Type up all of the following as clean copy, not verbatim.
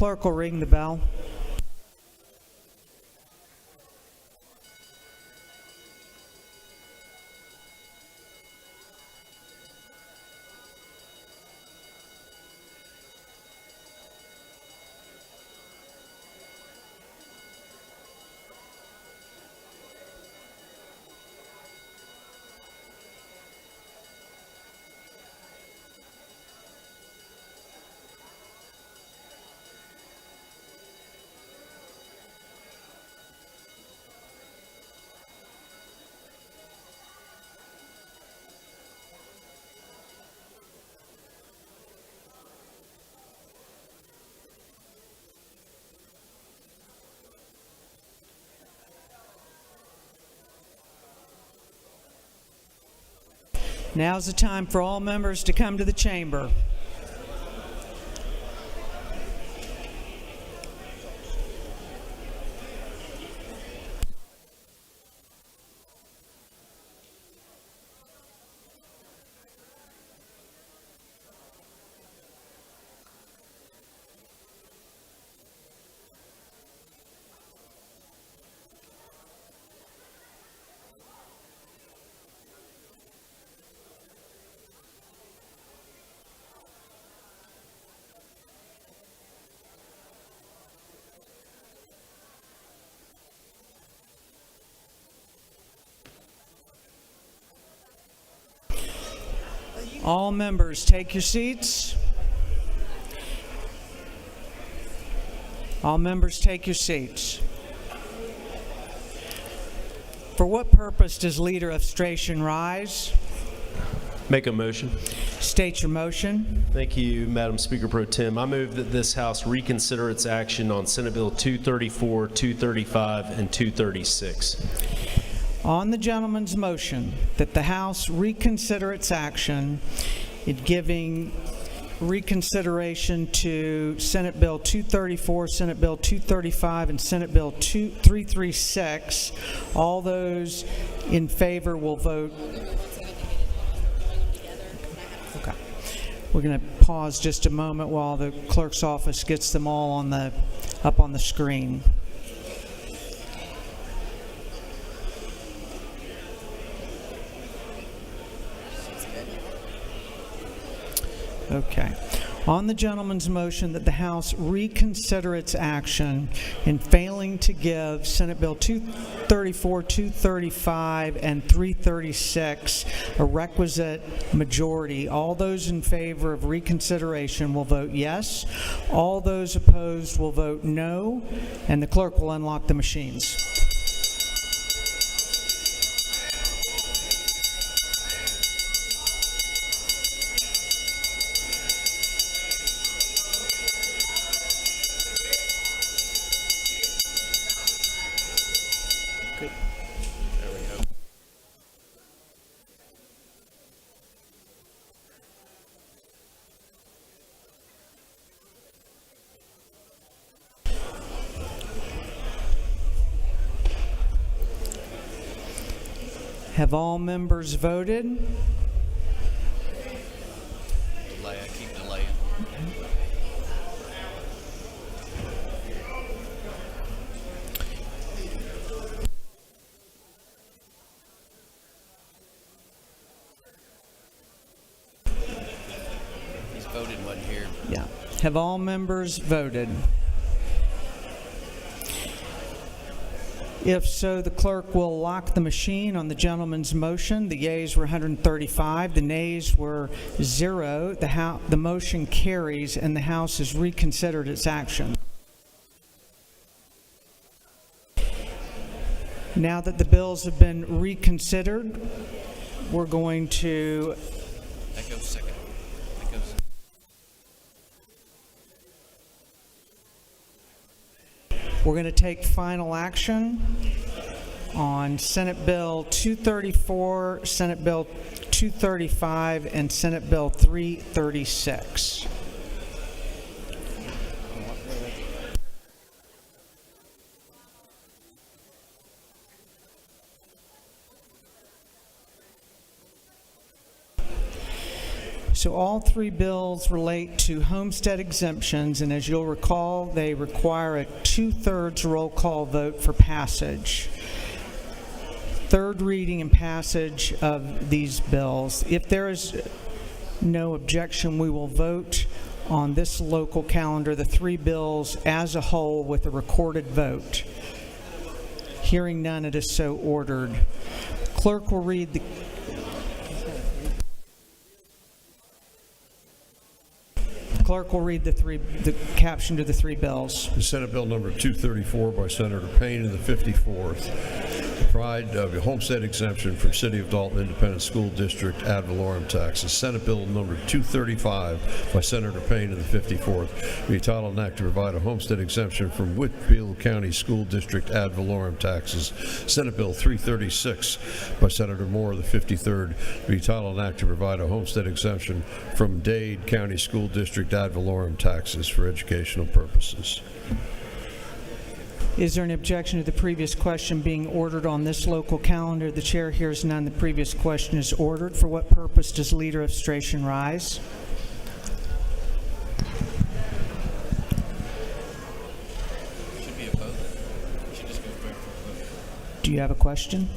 clerk will ring the bell. Now's the time for all members to come to the chamber. All members, take your seats. All members, take your seats. For what purpose does Leader of Illustration rise? Make a motion. State your motion. Thank you, Madam Speaker Pro Tem. I move that this House reconsider its action on Senate Bill 234, 235, and 236. On the gentleman's motion that the House reconsider its action in giving reconsideration to Senate Bill 234, Senate Bill 235, and Senate Bill 336, all those in favor will vote. Okay. We're going to pause just a moment while the clerk's office gets them all up on the screen. Okay. On the gentleman's motion that the House reconsider its action in failing to give Senate Bill 234, 235, and 336 a requisite majority, all those in favor of reconsideration will vote yes. All those opposed will vote no, and the clerk will unlock the machines. Have all members voted? Keep delaying. He's voted, wasn't here. Yeah. Have all members voted? If so, the clerk will lock the machine on the gentleman's motion. The yeas were 135, the nays were 0. The motion carries and the House has reconsidered its action. Now that the bills have been reconsidered, we're going to... That goes second. That goes... We're going to take final action on Senate Bill 234, Senate Bill 235, and Senate Bill 336. So all three bills relate to homestead exemptions, and as you'll recall, they require a 2/3 roll call vote for passage. Third reading and passage of these bills. If there is no objection, we will vote on this local calendar, the three bills as a whole with a recorded vote. Hearing none, it is so ordered. Clerk will read the the caption to the three bills. Senate Bill number 234 by Senator Payne in the 54th. Provide a homestead exemption from City of Dalton Independent School District ad valorem taxes. Senate Bill number 235 by Senator Payne in the 54th. Be titled an act to provide a homestead exemption from Whitfield County School District ad valorem taxes. Senate Bill 336 by Senator Moore of the 53rd. Be titled an act to provide a homestead exemption from Dade County School District ad valorem taxes for educational purposes. Is there an objection to the previous question being ordered on this local calendar? The chair hears none. The previous question is ordered. For what purpose does leader of illustration rise? Should be a vote. Should just go straight for a vote. Do you have a question?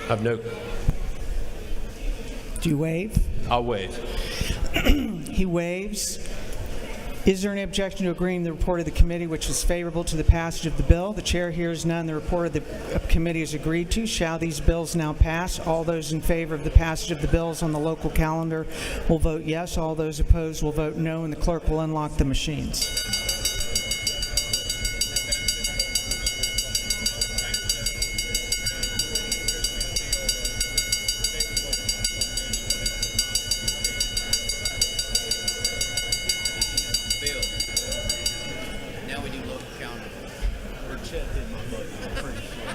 I've no, Do you waive? I'll waive. He waives. Is there any objection to agreeing the report of the committee which is favorable to the passage of the bill? The chair hears none. The report of the committee is agreed to. Shall these bills now pass? All those in favor of the passage of the bills on the local calendar will vote yes. All those opposed will vote no, and the clerk will unlock the machines. Bill. Now we do local calendar. Or Chet did my vote, I'm pretty sure.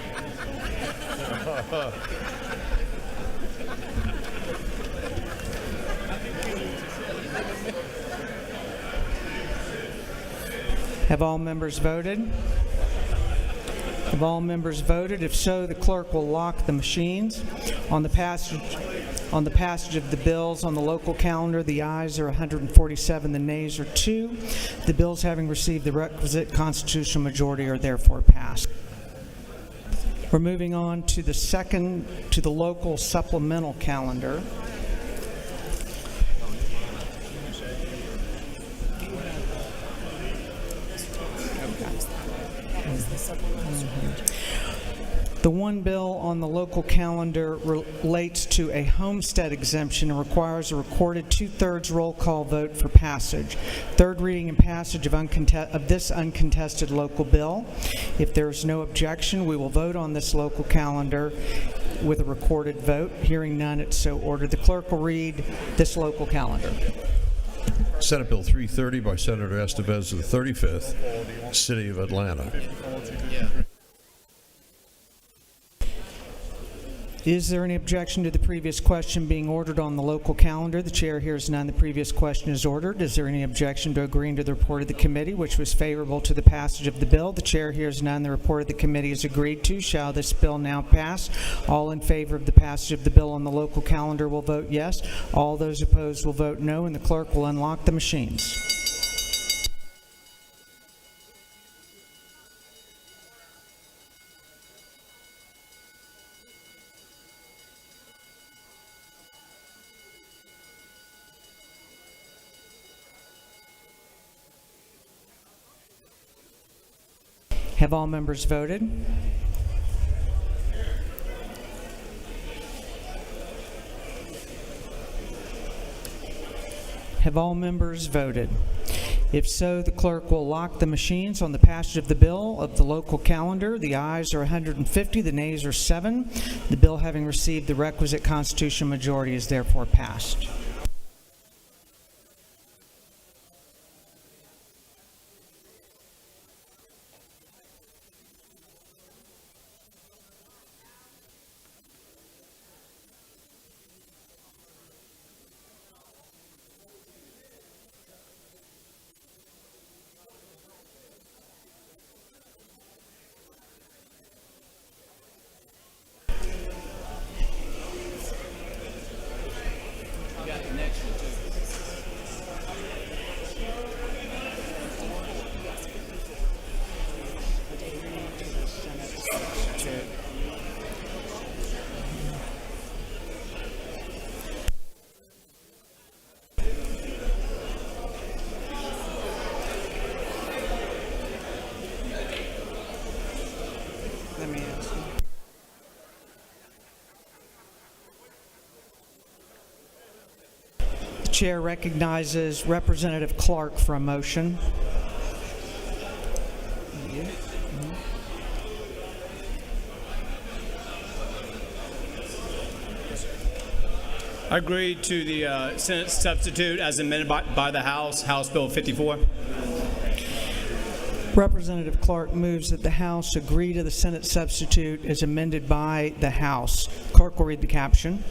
Have all members voted? Have all members voted? If so, the clerk will lock the machines. On the passage of the bills on the local calendar, the ayes are 147, the nays are 2. The bills having received the requisite constitutional majority are therefore passed. We're moving on to the local supplemental calendar. The one bill on the local calendar relates to a homestead exemption and requires a recorded 2/3 roll call vote for passage. Third reading and passage of this uncontested local bill. If there is no objection, we will vote on this local calendar with a recorded vote. Hearing none, it's so ordered. The clerk will read this local calendar. Senate Bill 330 by Senator Estevez of the 35th, City of Atlanta. Yeah. Is there any objection to the previous question being ordered on the local calendar? The chair hears none. The previous question is ordered. Is there any objection to agreeing to the report of the committee, which was favorable to the passage of the bill? The chair hears none. The report of the committee is agreed to. Shall this bill now pass? All in favor of the passage of the bill on the local calendar will vote yes. All those opposed will vote no, and the clerk will unlock the machines. Have all members voted? Have all members voted? If so, the clerk will lock the machines on the passage of the bill of the local calendar. The ayes are 150, the nays are 7. The bill having received the requisite constitutional majority is therefore passed. Chair recognizes Representative Clark for a motion. I agree to the Senate substitute as amended by the House, House Bill 54. Representative Clark moves that the House agree to the Senate substitute as amended by the House. Clerk will read the caption.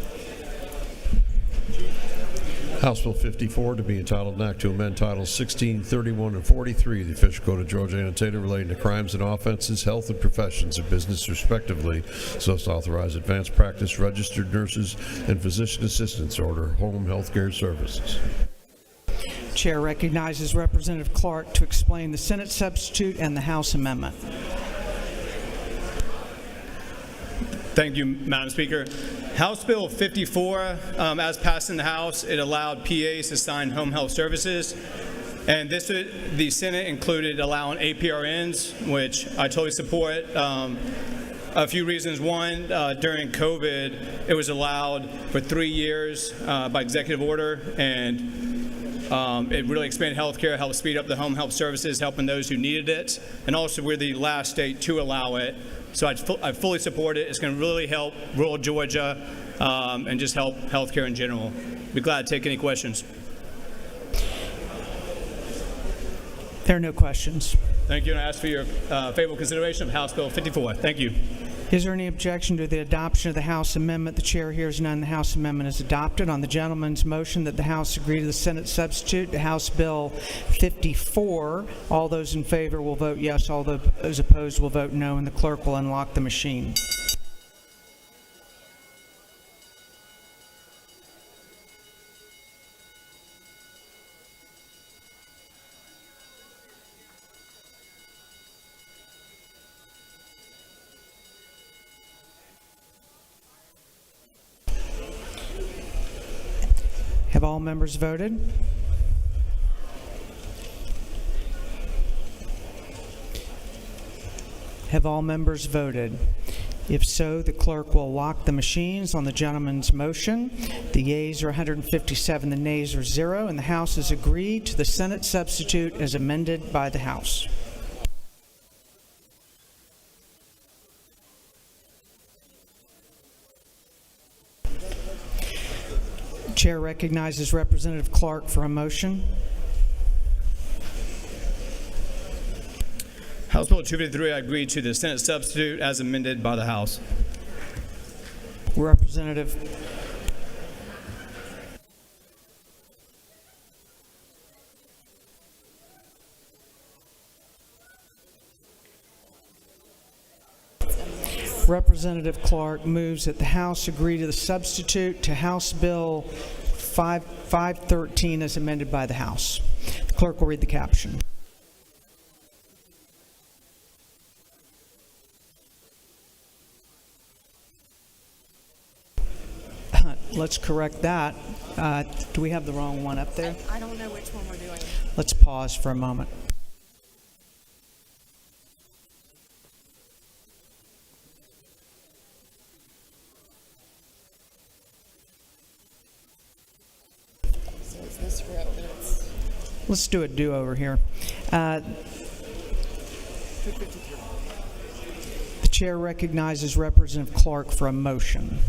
House Bill 54 to be entitled an act to amend Titles 16, 31, and 43 of the Official Code of Georgia annotated relating to crimes and offenses, health and professions of business respectively, so as to authorize advanced practice, registered nurses, and physician assistants order home health care services. Chair recognizes Representative Clark to explain the Senate substitute and the House amendment. Thank you, Madam Speaker. House Bill 54, as passed in the House, it allowed PAs to sign home health services. And the Senate included allowing APRNs, which I totally support. A few reasons. One, during COVID, it was allowed for 3 years by executive order, and it really expanded health care, helped speed up the home health services, helping those who needed it. And also, we're the last state to allow it. So I fully support it. It's going to really help rural Georgia and just help healthcare in general. Be glad to take any questions. There are no questions. Thank you, and I ask for your favorable consideration of House Bill 54. Thank you. Is there any objection to the adoption of the House amendment? The chair hears none. The House amendment is adopted. On the gentleman's motion that the House agree to the Senate substitute to House Bill 54, all those in favor will vote yes. All those opposed will vote no, and the clerk will unlock the machine. Have all members voted? Have all members voted? If so, the clerk will lock the machines on the gentleman's motion. The yeas are 157, the nays are 0, and the House has agreed to the Senate substitute as amended by the House. Chair recognizes Representative Clark for a motion. House Bill 253, I agree to the Senate substitute as amended by the House. Representative Representative Clark moves that the House agree to the substitute to House Bill 513 as amended by the House. The clerk will read the caption. Let's correct that. Do we have the wrong one up there? I don't know which one we're doing. Let's pause for a moment. So it's this row, and it's Let's do a do-over here. The chair recognizes Representative Clark for a motion.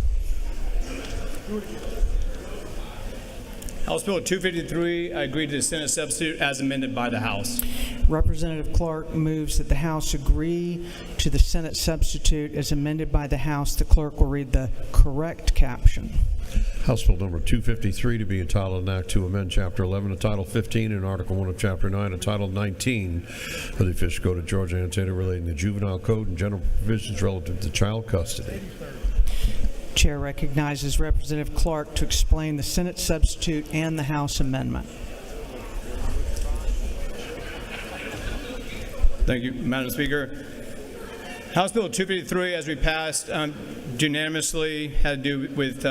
House Bill 253, I agree to the Senate substitute as amended by the House. Representative Clark moves that the House agree to the Senate substitute as amended by the House. The clerk will read the correct caption. House Bill number 253 to be entitled an act to amend Chapter 11 of Title 15 and Article 1 of Chapter 9 of Title 19 of the Official Code of Georgia annotated relating to juvenile code and general provisions relative to child custody. Chair recognizes Representative Clark to explain the Senate substitute and the House amendment. Thank you, Madam Speaker. House Bill 253, as we passed unanimously, had to do with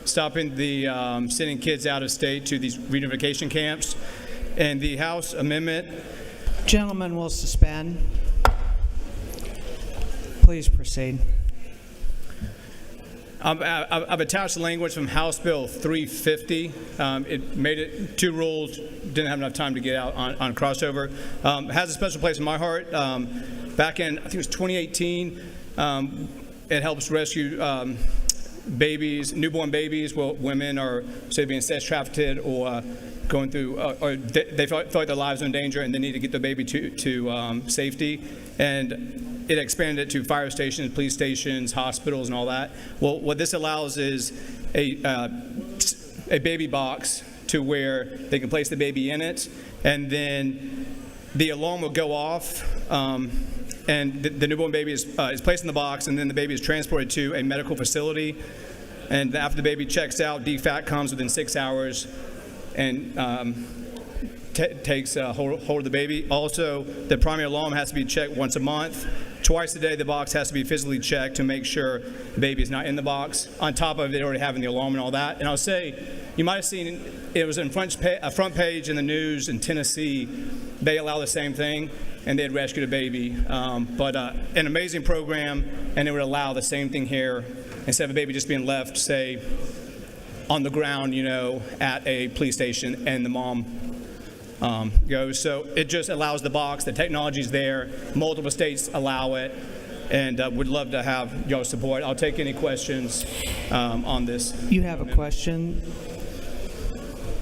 stopping the sending kids out of state to these reunification camps. And the House amendment. Gentlemen will suspend. Please proceed. I've attached language from House Bill 350. It made it 2 rules, didn't have enough time to get out on crossover. It has a special place in my heart. Back in, I think it was 2018, it helps rescue babies, newborn babies, well, women are, say, being sex trafficked or going through, or they thought their lives were in danger and they need to get the baby to safety. And it expanded it to fire stations, police stations, hospitals, and all that. Well, what this allows is a baby box to where they can place the baby in it, and then the alarm will go off, and the newborn baby is placed in the box, and then the baby is transported to a medical facility. And after the baby checks out, DFAT comes within 6 hours and takes hold of the baby. Also, the primary alarm has to be checked once a month. Twice a day, the box has to be physically checked to make sure the baby is not in the box. On top of it already having the alarm and all that. And I'll say, you might have seen it was in front page in the news in Tennessee. They allow the same thing, and they'd rescued a baby. But an amazing program, and it would allow the same thing here instead of a baby just being left, say, on the ground, you know, at a police station, and the mom goes. So it just allows the box. The technology's there. Multiple states allow it, and would love to have your support. I'll take any questions on this. You have a question.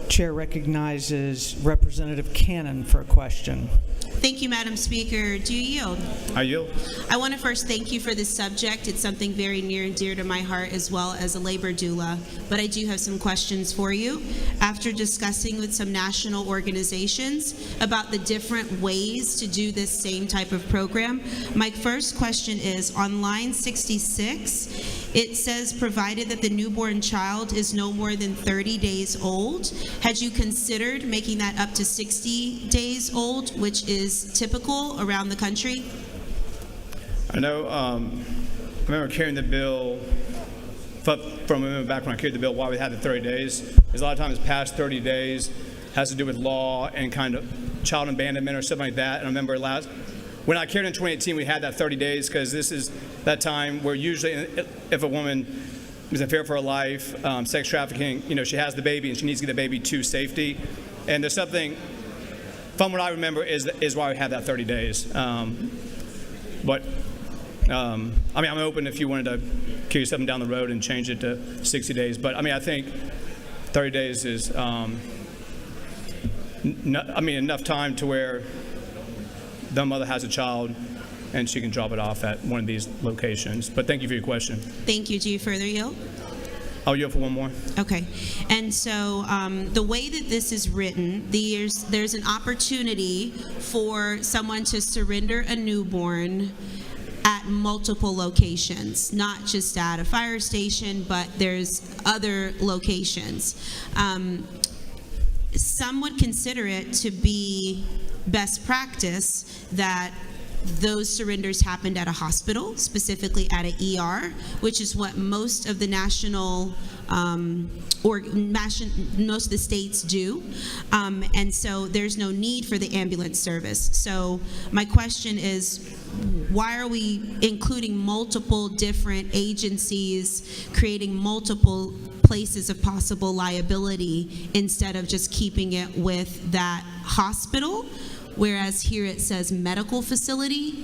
Chair recognizes Representative Cannon for a question. Thank you, Madam Speaker. Do you yield? I yield. I want to first thank you for this subject. It's something very near and dear to my heart as well as a labor doula, but I do have some questions for you. After discussing with some national organizations about the different ways to do this same type of program, my first question is, on line 66, it says, provided that the newborn child is no more than 30 days old. Had you considered making that up to 60 days old, which is typical around the country? I know, I remember carrying the bill, from back when I carried the bill, why we had the 30 days. Because a lot of times past 30 days has to do with law and kind of child abandonment or something like that. And I remember when I carried in 2018, we had that 30 days because this is that time where usually if a woman is in fear for her life, sex trafficking, you know, she has the baby and she needs to get the baby to safety. And there's something, from what I remember, is why we had that 30 days. But I mean, I'm open if you wanted to carry something down the road and change it to 60 days. But I mean, I think 30 days is, enough time to where the mother has a child and she can drop it off at one of these locations. But thank you for your question. Thank you. Do you further yield? I'll yield for one more. Okay. And so the way that this is written, there's an opportunity for someone to surrender a newborn at multiple locations, not just at a fire station, but there's other locations. Some would consider it to be best practice that those surrenders happened at a hospital, specifically at an ER, which is what most of the most of the states do. And so there's no need for the ambulance service. So my question is, why are we including multiple different agencies, creating multiple places of possible liability instead of just keeping it with that hospital? Whereas here it says medical facility.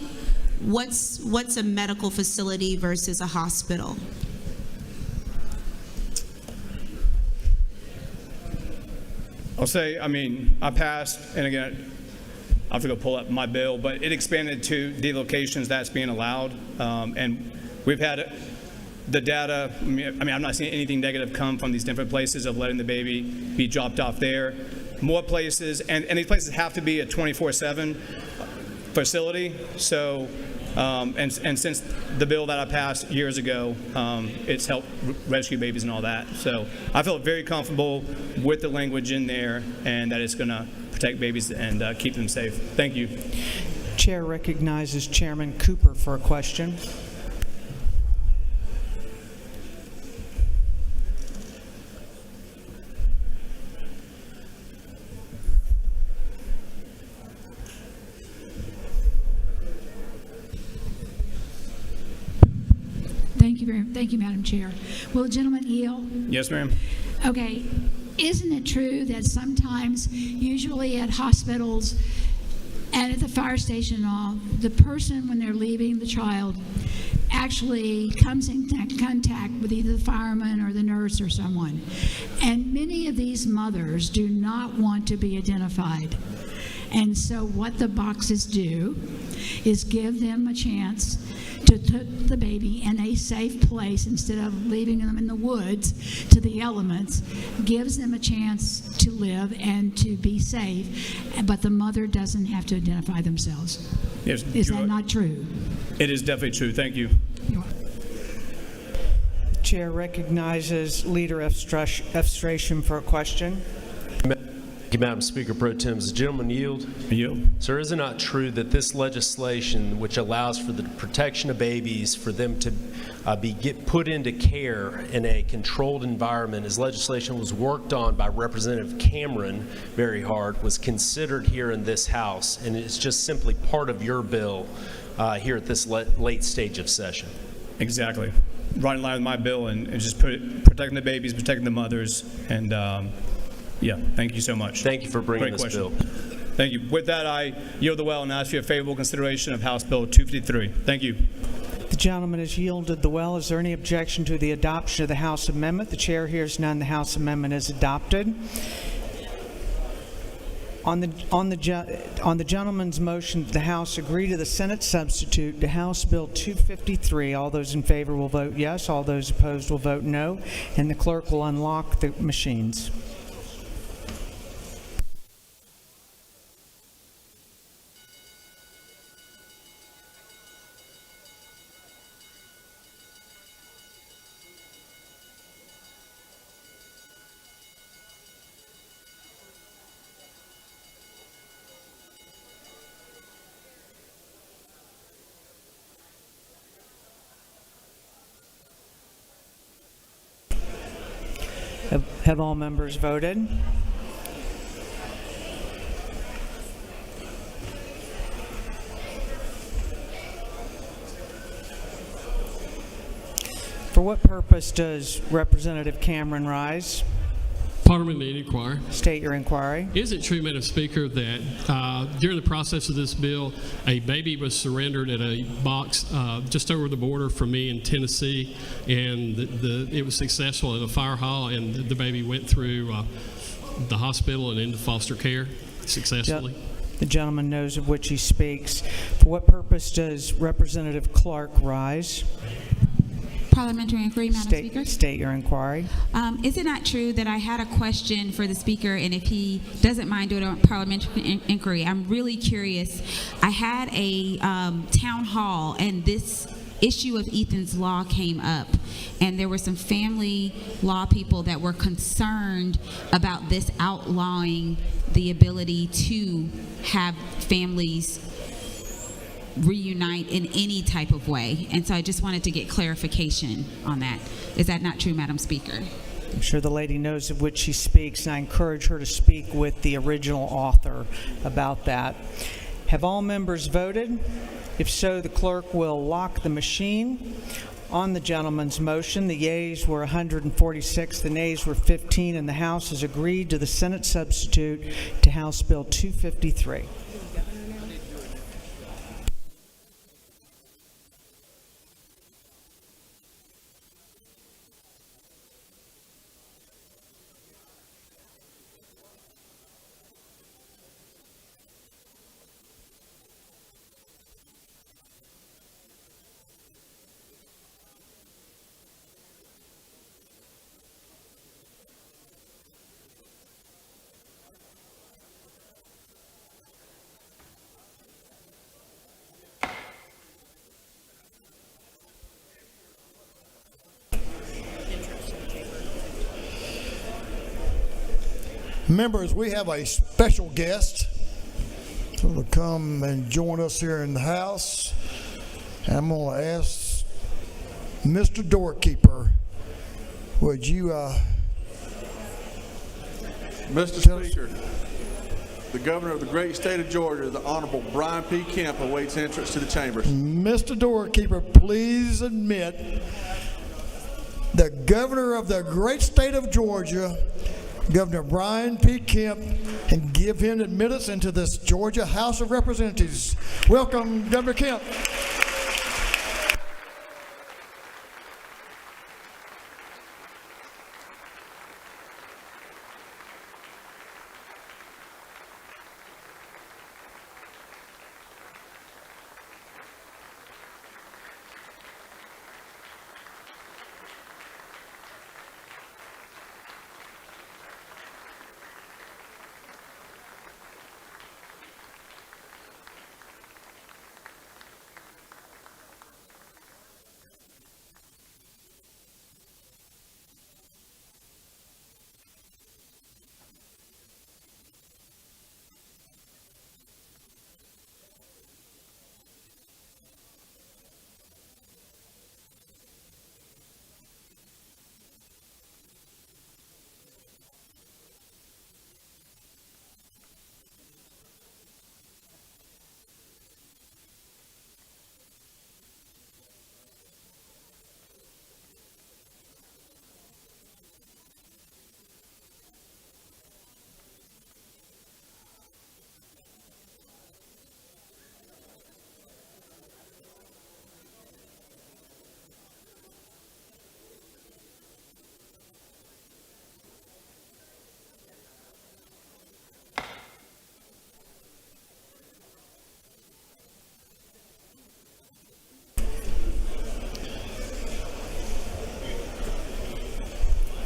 What's a medical facility versus a hospital? I'll say, I mean, I passed, and again, I have to go pull up my bill, but it expanded to the locations that's being allowed. And we've had the data, I mean, I'm not seeing anything negative come from these different places of letting the baby be dropped off there. More places, and these places have to be a 24/7 facility. So, and since the bill that I passed years ago, it's helped rescue babies and all that. So I feel very comfortable with the language in there and that it's going to protect babies and keep them safe. Thank you. Chair recognizes Chairman Cooper for a question. Thank Thank you, Madam Chair. Will the gentleman yield? Yes, ma'am. Okay. Isn't it true that sometimes, usually at hospitals and at the fire station and all, the person, when they're leaving the child, actually comes in contact with either the fireman or the nurse or someone? And many of these mothers do not want to be identified. And so what the boxes do is give them a chance to put the baby in a safe place instead of leaving them in the woods to the elements, gives them a chance to live and to be safe, but the mother doesn't have to identify themselves. Yes. Is that not true? It is definitely true. Thank you. Chair recognizes Leader Efstration for a question. Thank you, Madam Speaker Pro Tem. Does the gentleman yield? Yield. Sir, is it not true that this legislation, which allows for the protection of babies, for them to get put into care in a controlled environment, as legislation was worked on by Representative Cameron very hard, was considered here in this House, and it's just simply part of your bill here at this late stage of session? Exactly. Right in line with my bill, and just protecting the babies, protecting the mothers, and yeah, thank you so much. Thank you for bringing Great this question. bill. Thank you. With that, I yield the well and ask for your favorable consideration of House Bill 253. Thank you. The gentleman has yielded the well. Is there any objection to the adoption of the House amendment? The chair hears none. The House amendment is adopted. On the gentleman's motion, the House agree to the Senate substitute to House Bill 253. All those in favor will vote yes. All those opposed will vote no. And the clerk will unlock the machines. Have all members voted? For what purpose does Representative Cameron rise? Parliamentary inquiry. State your inquiry. Is it true, Madam Speaker, that during the process of this bill, a baby was surrendered at a box just over the border from me in Tennessee, and it was successful at a fire hall, and the baby went through the hospital and into foster care successfully? The gentleman knows of which he speaks. For what purpose does Representative Clark rise? Parliamentary inquiry, Madam Speaker. State your inquiry. Is it not true that I had a question for the Speaker, and if he doesn't mind doing a parliamentary inquiry, I'm really curious. I had a town hall, and this issue of Ethan's Law came up, and there were some family law people that were concerned about this outlawing the ability to have families reunite in any type of way. And so I just wanted to get clarification on that. Is that not true, Madam Speaker? I'm sure the lady knows of which she speaks, and I encourage her to speak with the original author about that. Have all members voted? If so, the clerk will lock the machine. On the gentleman's motion, the yeas were 146, the nays were 15, and the House has agreed to the Senate substitute to House Bill 253. Members, we have a special guest who will come and join us here in the House. I'm going to ask Mr. Doorkeeper, would you Mr. Speaker, the Governor of the great state of Georgia, the Honorable Brian P. Kemp, awaits entrance to the chambers. Mr. Doorkeeper, please admit Governor of the great state of Georgia, Governor Brian P. Kemp, and give him admittance into this Georgia House of Representatives. Welcome, Governor Kemp.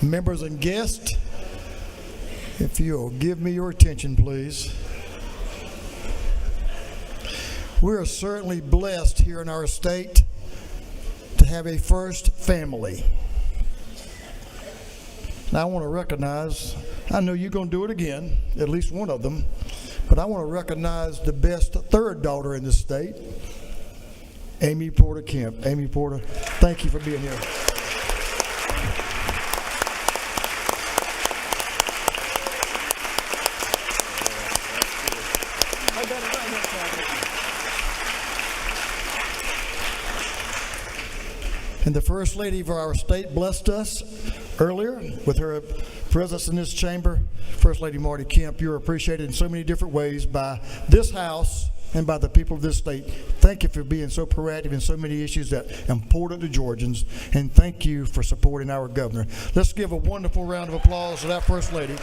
Members and guests, if you'll give me your attention, please. We are certainly blessed here in our state to have a first family. Now, I want to recognize, I know you're going to do it again, at least one of them, but I want to recognize the best third daughter in the state, Amy Porter Kemp. Amy Porter, thank you for being here. And the First Lady of our state blessed us earlier with her presence in this chamber. First Lady Marty Kemp, you're appreciated in so many different ways by this House and by the people of this state. Thank you for being so proactive in so many issues that are important to Georgians, and thank you for supporting our governor. Let's give a wonderful round of applause to that First Lady.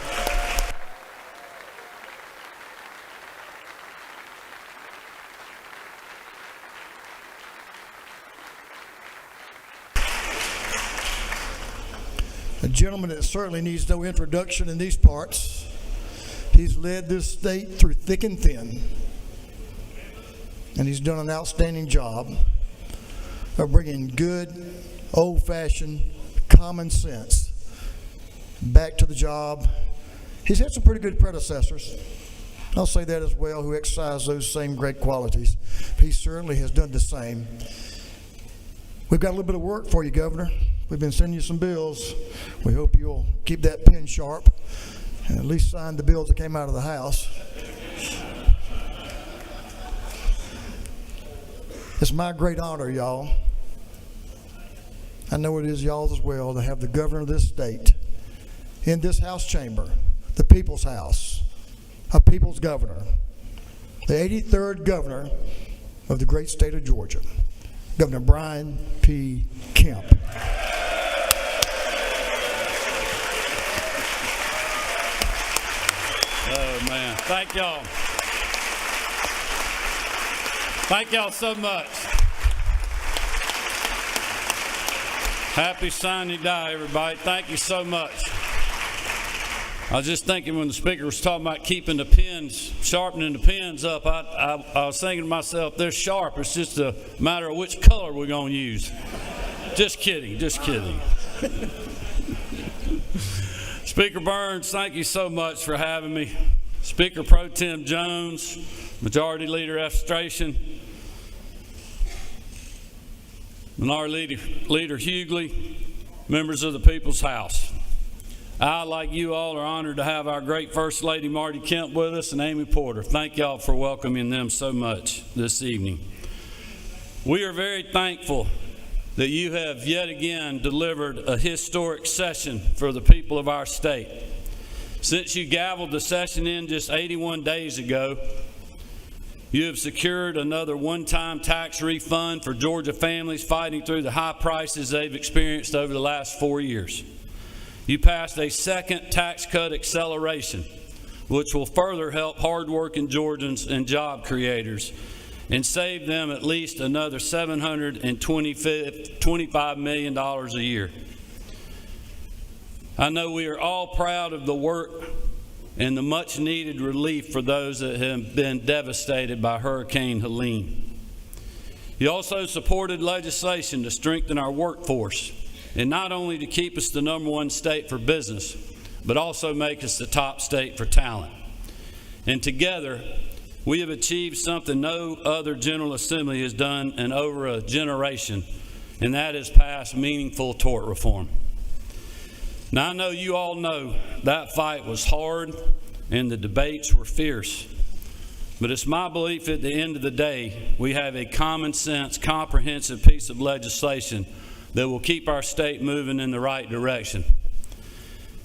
A gentleman that certainly needs no introduction in these parts. He's led this state through thick and thin, and he's done an outstanding job of bringing good, old-fashioned common sense back to the job. He's had some pretty good predecessors, I'll say that as well, who exercise those same great qualities. He certainly has done the same. We've got a little bit of work for you, Governor. We've been sending you some bills. We hope you'll keep that pen sharp and at least sign the bills that came out of the House. It's my great honor, y'all. I know it is y'all's as well to have the governor of this state in this House chamber, the People's House, a people's governor, the 83rd governor of the great state of Georgia, Governor Brian P. Kemp. Oh, man. Thank y'all. Thank y'all so much. Happy signing day, everybody. Thank you so much. I was just thinking when the speaker was talking about keeping the pens, sharpening the pens up, I was thinking to myself, they're sharp. It's just a matter of which color we're going to use. Just kidding, just kidding. Speaker Burns, thank you so much for having me. Speaker Pro Tem Jones, Majority Leader Administration, Minority Leader Hughley, members of the People's House. I, like you all, are honored to have our great First Lady Marty Kemp with us and Amy Porter. Thank y'all for welcoming them so much this evening. We are very thankful that you have yet again delivered a historic session for the people of our state. Since you gavelled the session in just 81 days ago, you have secured another one-time tax refund for Georgia families fighting through the high prices they've experienced over the last 4 years. You passed a second tax cut acceleration, which will further help hardworking Georgians and job creators and save them at least another $725 million a year. I know we are all proud of the work and the much needed relief for those that have been devastated by Hurricane Helene. You also supported legislation to strengthen our workforce, and not only to keep us the #1 state for business, but also make us the top state for talent. And together, we have achieved something no other General Assembly has done in over a generation, and that is pass meaningful tort reform. Now, I know you all know that fight was hard and the debates were fierce, but it's my belief at the end of the day, we have a common sense, comprehensive piece of legislation that will keep our state moving in the right direction.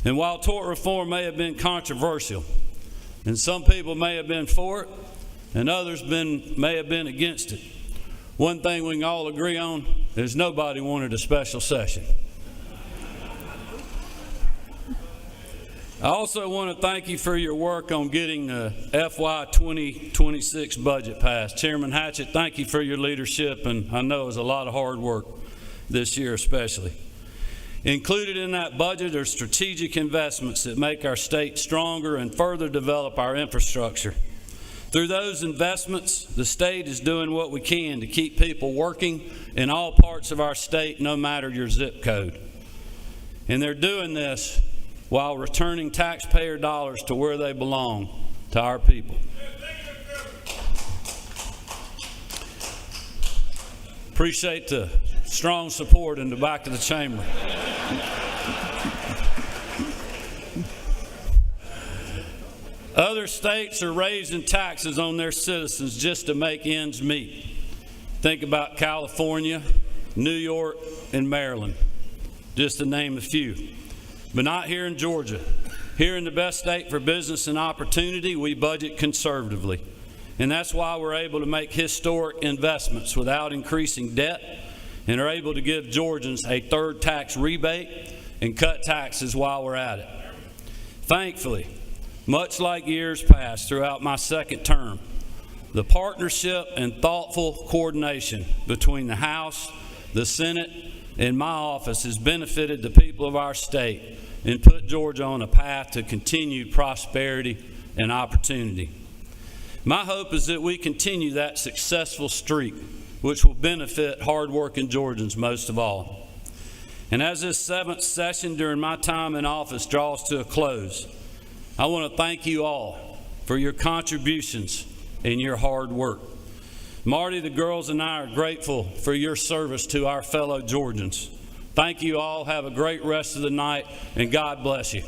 And while tort reform may have been controversial, and some people may have been for it, and others may have been against it, one thing we can all agree on is nobody wanted a special session. I also want to thank you for your work on getting the FY 2026 budget passed. Chairman Hatchett, thank you for your leadership, and I know it was a lot of hard work this year especially. Included in that budget are strategic investments that make our state stronger and further develop our infrastructure. Through those investments, the state is doing what we can to keep people working in all parts of our state, no matter your zip code. And they're doing this while returning taxpayer dollars to where they belong, to our people. Appreciate the strong support in the back of the chamber. Other states are raising taxes on their citizens just to make ends meet. Think about California, New York, and Maryland, just to name a few. But not here in Georgia. Here in the best state for business and opportunity, we budget conservatively. And that's why we're able to make historic investments without increasing debt, and are able to give Georgians a third tax rebate and cut taxes while we're at it. Thankfully, much like years past throughout my second term, the partnership and thoughtful coordination between the House, the Senate, and my office has benefited the people of our state and put Georgia on a path to continued prosperity and opportunity. My hope is that we continue that successful streak, which will benefit hardworking Georgians most of all. And as this 7th session during my time in office draws to a close, I want to thank you all for your contributions and your hard work. Marty, the girls, and I are grateful for your service to our fellow Georgians. Thank you all. Have a great rest of the night, and God bless you.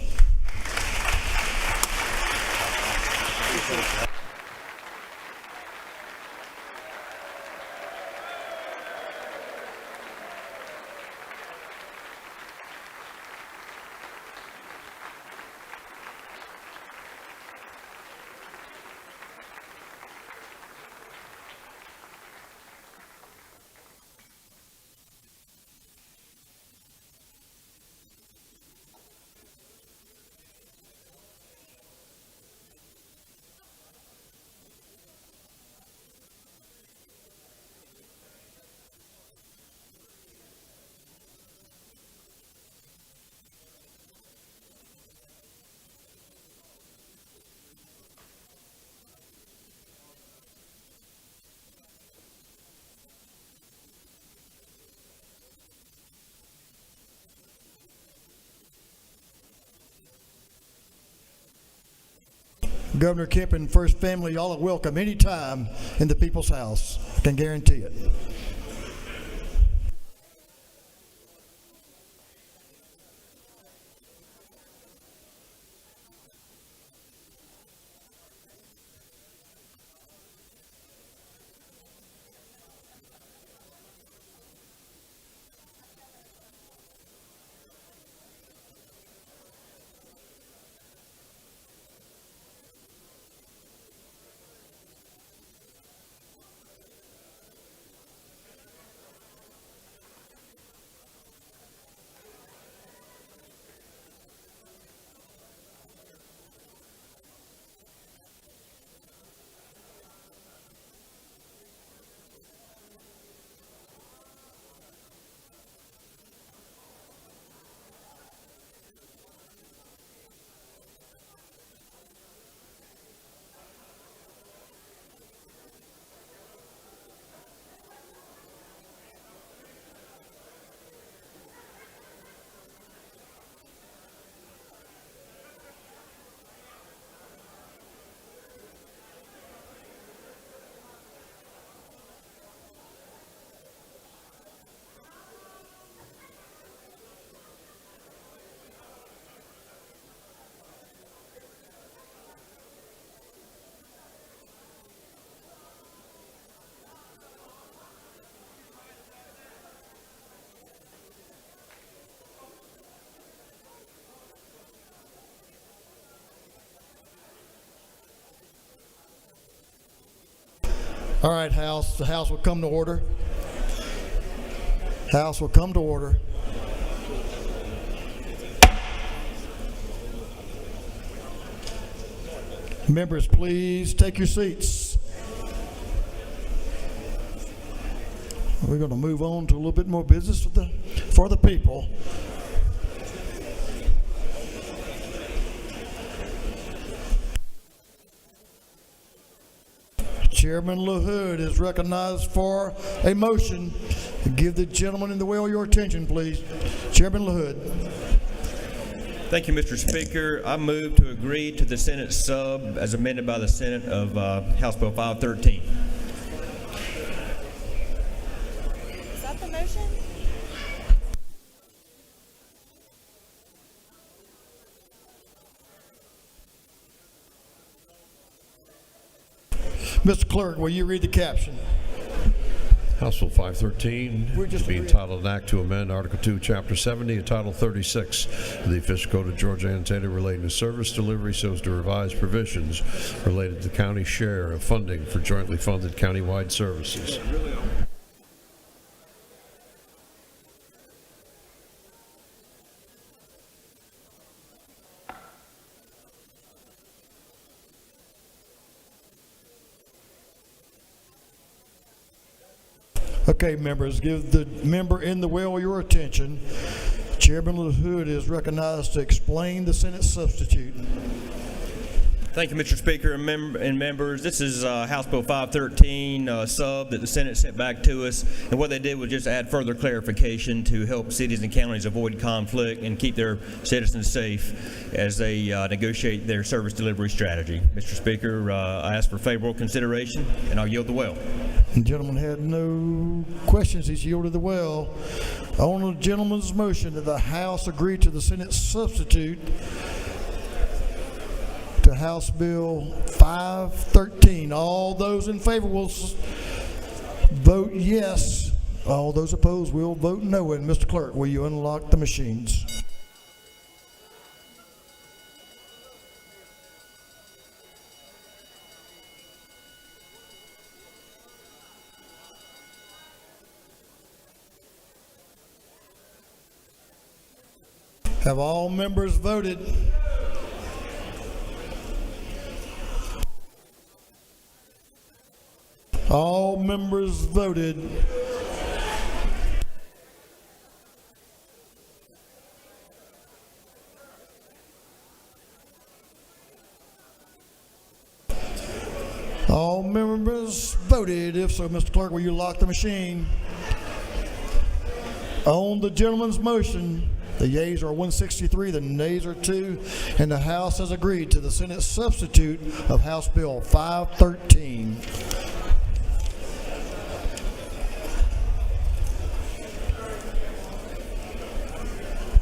Governor Kemp and First Family, y'all are welcome anytime in the People's House. I can guarantee it. All right, House, the House will come to order. House will come to order. Members, please take your seats. We're going to move on to a little bit more business for the people. Chairman LaHood is recognized for a motion. Give the gentleman in the well your attention, please. Chairman LaHood. Thank you, Mr. Speaker. I move to agree to the Senate sub as amended by the Senate of House Bill 513. Is that the motion? Mr. Clerk, will you read the caption? House Bill 513 to be entitled an act to amend Article 2, Chapter 70, and Title 36 of the Official Code of Georgia Annotated relating to service delivery so as to revise provisions related to the county share of funding for jointly funded countywide services. Okay, members, give the member in the well your attention. Chairman LaHood is recognized to explain the Senate substitute. Thank you, Mr. Speaker and members. This is House Bill 513 sub that the Senate sent back to us. And what they did was just add further clarification to help cities and counties avoid conflict and keep their citizens safe as they negotiate their service delivery strategy. Mr. Speaker, I ask for favorable consideration, and I'll yield the well. The gentleman had no questions. He's yielded the well. On the gentleman's motion that the House agree to the Senate substitute to House Bill 513. All those in favor will vote yes. All those opposed will vote no. And Mr. Clerk, will you unlock the machines? Have all members voted? All members voted. All members voted. If so, Mr. Clerk, will you lock the machine? On the gentleman's motion, the yeas are 163, the nays are 2, and the House has agreed to the Senate substitute of House Bill 513.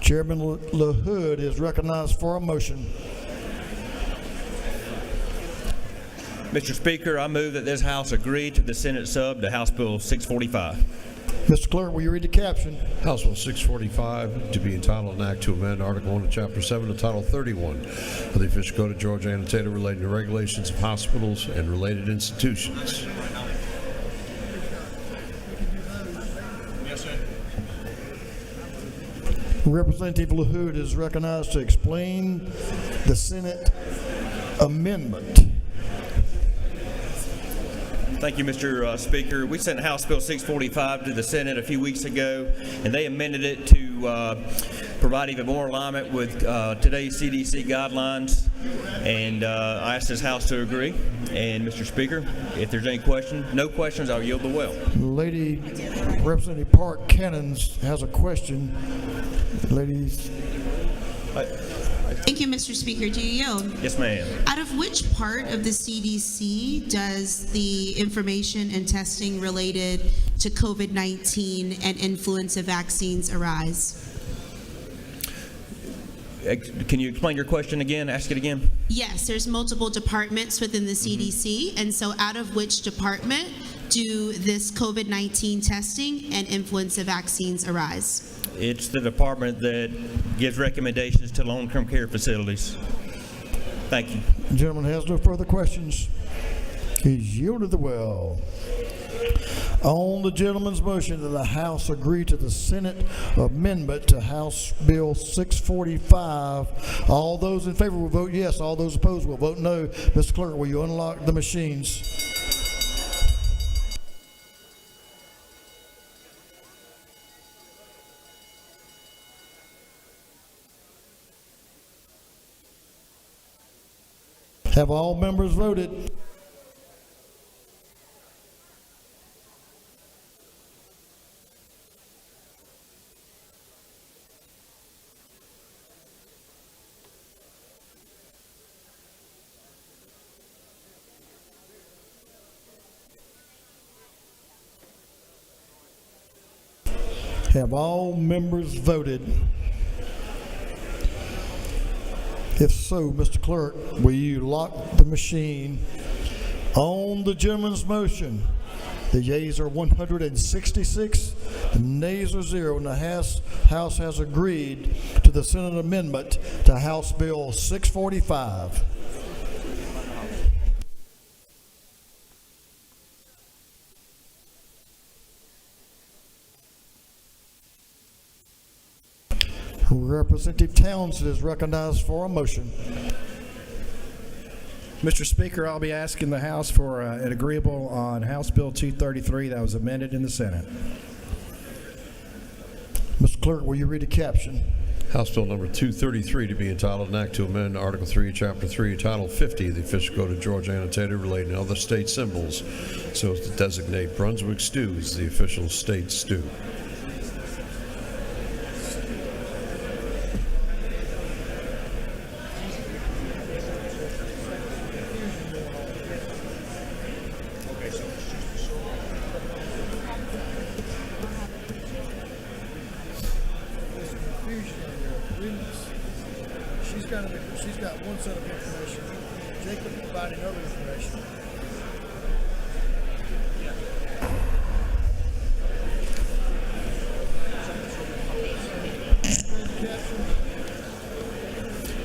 Chairman LaHood is recognized for a motion. Mr. Speaker, I move that this House agree to the Senate sub to House Bill 645. Mr. Clerk, will you read the caption? House Bill 645 to be entitled an act to amend Article 1 of Chapter 7 of Title 31 of the Official Code of Georgia Annotated relating to regulations of hospitals and related institutions. Representative LaHood is recognized to explain the Senate amendment. Thank you, Mr. Speaker. We sent House Bill 645 to the Senate a few weeks ago, and they amended it to provide even more alignment with today's CDC guidelines. And I asked this House to agree. And Mr. Speaker, if there's any questions, no questions, I'll yield the well. Lady Representative Park Cannons has a question. Ladies. Thank you, Mr. Speaker. Do you yield? Yes, ma'am. Out of which part of the CDC does the information and testing related to COVID-19 and influenza vaccines arise? Can you explain your question again? Ask it again. Yes, there's multiple departments within the CDC, and so out of which department do this COVID-19 testing and influenza vaccines arise? It's the department that gives recommendations to long-term care facilities. Thank you. The gentleman has no further questions. He's yielded the well. On the gentleman's motion that the House agree to the Senate amendment to House Bill 645, all those in favor will vote yes. All those opposed will vote no. Mr. Clerk, will you unlock the machines? Have all members voted? Have all members voted? If so, Mr. Clerk, will you lock the machine? On the gentleman's motion, the yeas are 166, the nays are 0, and the House has agreed to the Senate amendment to House Bill 645. Representative Townsend is recognized for a motion. Mr. Speaker, I'll be asking the House for an agreeable on House Bill 233 that was amended in the Senate. Mr. Clerk, will you read the caption? House Bill number 233 to be entitled, an act to amend Article 3, Chapter 3, Title 50 of the Official Code of Georgia annotated relating to other state symbols so as to designate Brunswick stew as the official state stew. She's got one set of information. Jacob providing other information.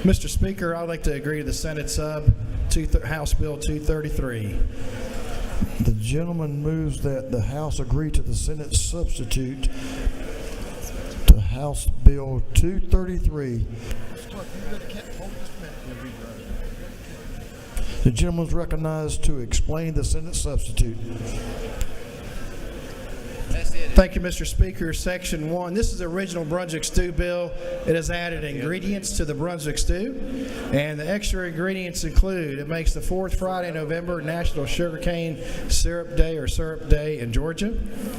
Mr. Speaker, I'd like to agree to the Senate sub House Bill 233. The gentleman moves that the House agree to the Senate substitute to House Bill 233. The gentleman is recognized to explain the Senate substitute. Thank you, Mr. Speaker. Section 1. This is the original Brunswick stew bill. It has added ingredients to the Brunswick stew, and the extra ingredients include: it makes the fourth Friday in November National Sugarcane Syrup Day or Syrup Day in Georgia.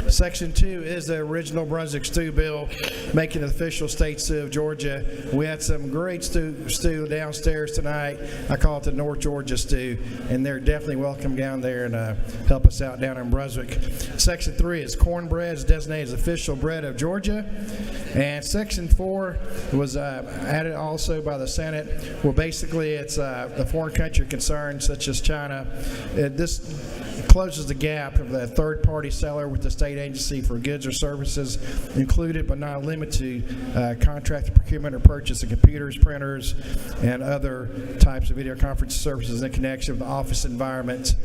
Section 2 is the original Brunswick stew bill, making it official state stew of Georgia. We had some great stew downstairs tonight. I call it the North Georgia stew, and they're definitely welcome down there and help us out down in Brunswick. Section 3 is cornbread, is designated as official bread of Georgia. And Section 4 was added also by the Senate. Well, basically, it's the foreign country concerns such as China. This closes the gap of the third-party seller with the state agency for goods or services included but not limited to contracted procurement or purchase of computers, printers, and other types of video conference services in connection with the office environment.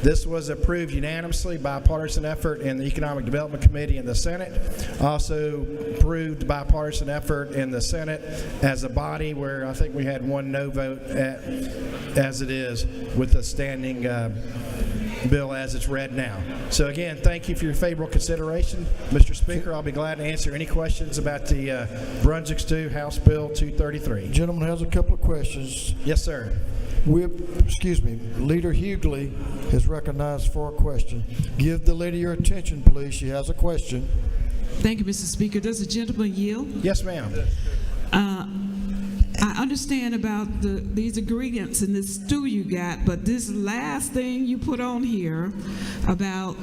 This was approved unanimously, bipartisan effort in the Economic Development Committee in the Senate. Also approved bipartisan effort in the Senate as a body, where I think we had one no vote as it is with the standing bill as it's read now. So again, thank you for your favorable consideration. Mr. Speaker, I'll be glad to answer any questions about the Brunswick stew, House Bill 233. Gentleman has a couple of questions. Yes, sir. Leader Hughley is recognized for a question. Give the lady your attention, please. She has a question. Thank you, Mr. Speaker. Does the gentleman yield? Yes, ma'am. I understand about these ingredients in this stew you got, but this last thing you put on here about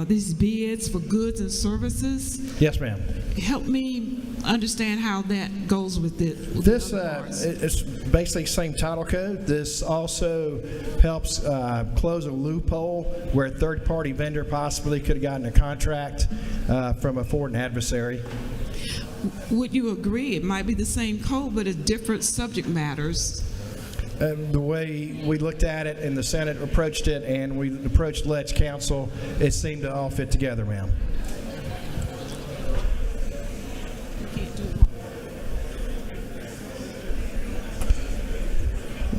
these bids for goods and services. Yes, ma'am. Help me understand how that goes with it. This it's basically same title code. This also helps close a loophole where a third-party vendor possibly could have gotten a contract from a foreign adversary. Would you agree it might be the same code, but it's different subject matters? the way we looked at it and the Senate approached it and we approached Ledge Council, it seemed to all fit together, ma'am.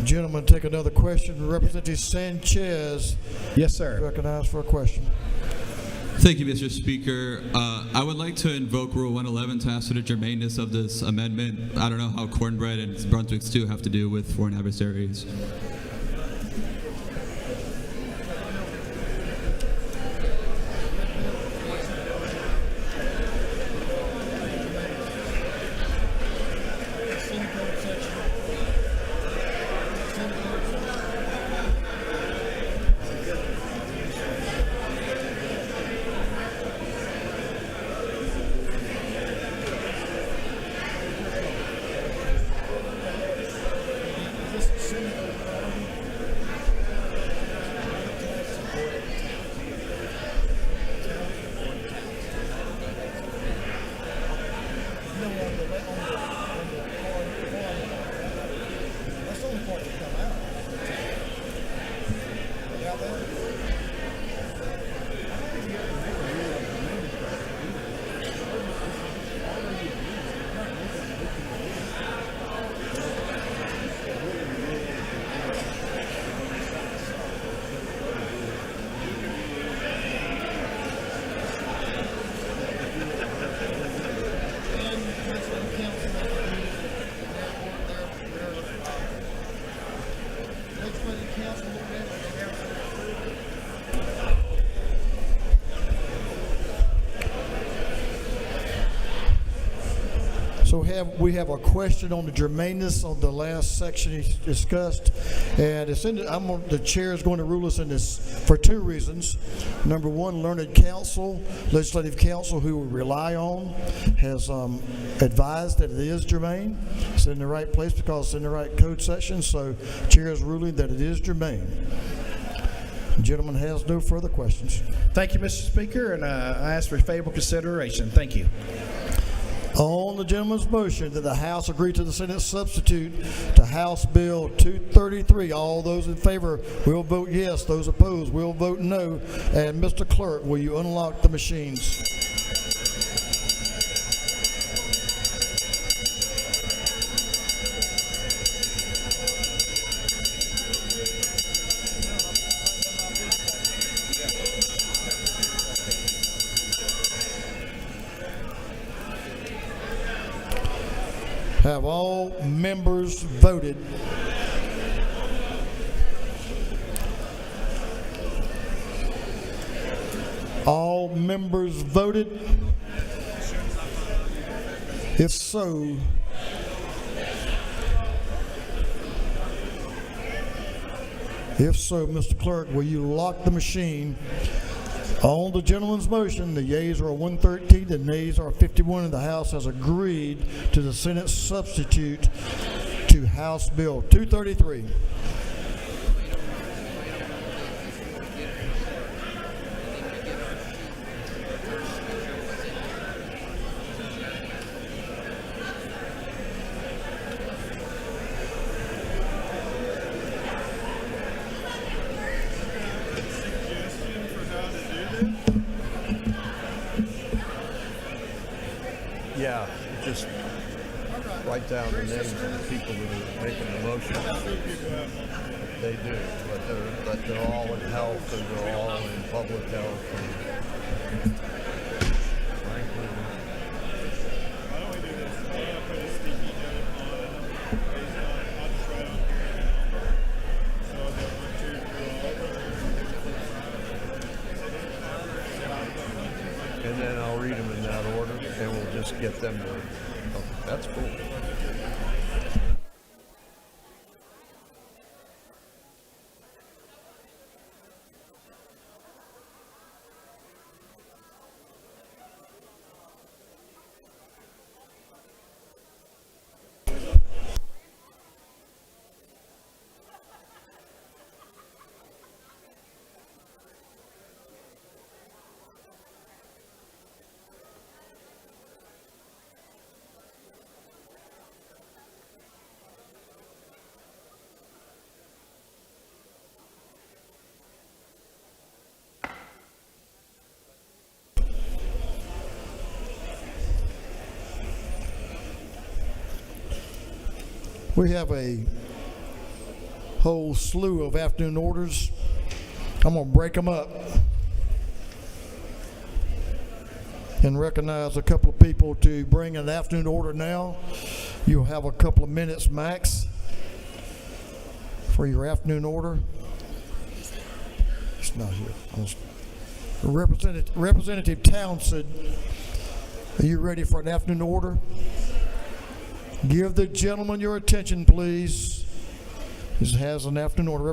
Gentlemen, take another question. Representative Sanchez. Yes, sir. Recognized for a question. Thank you, Mr. Speaker. I would like to invoke Rule 111 to ask for the germaneness of this amendment. I don't know how cornbread and Brunswick stew have to do with foreign adversaries. So we have a question on the germaneness on the last section he discussed, and it's in the chair is going to rule us in this for two reasons. Number one, learned counsel, legislative counsel, who we rely on, has advised that it is germane. It's in the right place because it's in the right code section. So chair is ruling that it is germane. The gentleman has no further questions. Thank you, Mr. Speaker, and I ask for favorable consideration. Thank you. On the gentleman's motion that the House agree to the Senate substitute to House Bill 233, all those in favor will vote yes. Those opposed will vote no. And Mr. Clerk, will you unlock the machines? Have all members voted? All members voted? If so, Mr. Clerk, will you lock the machine? On the gentleman's motion, the yeas are 113, the nays are 51, and the House has agreed to the Senate substitute to House Bill 233. Yeah, just write down the names of the people that are making the motion. They do, but they're all in health and they're all in public health. And and then I'll read them in that order, and we'll just get them to. Oh, that's cool. We have a whole slew of afternoon orders. I'm going to break them up and recognize a couple of people to bring an afternoon order now. You'll have a couple of minutes max for your afternoon order. It's not here. Representative Townsend, are you ready for an afternoon order? Give the gentleman your attention, please. He has an afternoon order.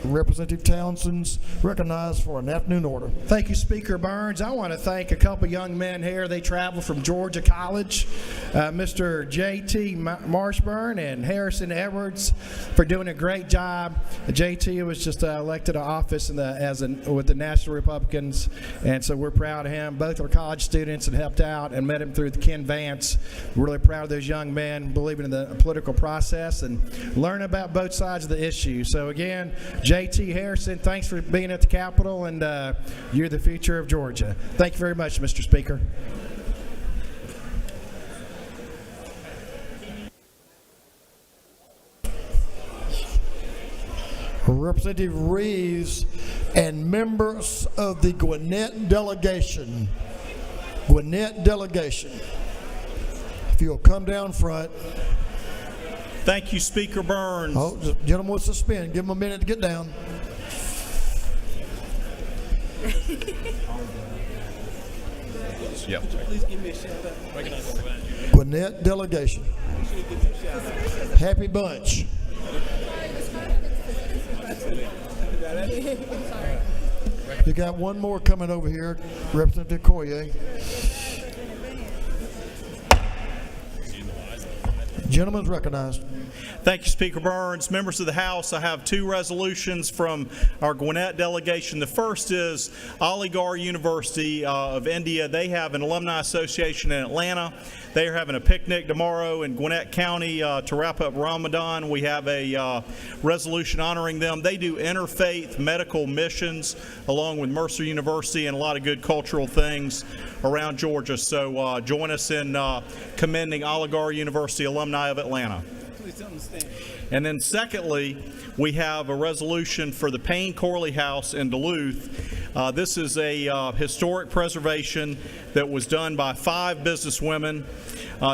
Representative Townsend's recognized for an afternoon order. Thank you, Speaker Burns. I want to thank a couple young men here. They traveled from Georgia College, Mr. J.T. Marshburn and Harrison Edwards, for doing a great job. J.T. was just elected to office with the National Republicans, and so we're proud of him. Both are college students and helped out and met him through the Ken Vance. We're really proud of those young men, believing in the political process and learn about both sides of the issue. So again, J.T. Harrison, thanks for being at the Capitol, and you're the future of Georgia. Thank you very much, Mr. Speaker. Representative Reeves and members of the Gwinnett delegation. If you'll come down front. Thank you, Speaker Burns. Oh, the gentleman wants to spin. Give him a minute to get down. Yeah. Please give me a shout out. Gwinnett delegation. Happy bunch. You got one more coming over here, Representative Coyer. Gentleman's recognized. Thank you, Speaker Burns. Members of the House, I have two resolutions from our Gwinnett delegation. The first is Aligarh University of India. They have an alumni association in Atlanta. They are having a picnic tomorrow in Gwinnett County to wrap up Ramadan. We have a resolution honoring them. They do interfaith medical missions along with Mercer University and a lot of good cultural things around Georgia. So join us in commending Aligarh University alumni of Atlanta. And then secondly, we have a resolution for the Payne Corley House in Duluth. This is a historic preservation that was done by 5 businesswomen,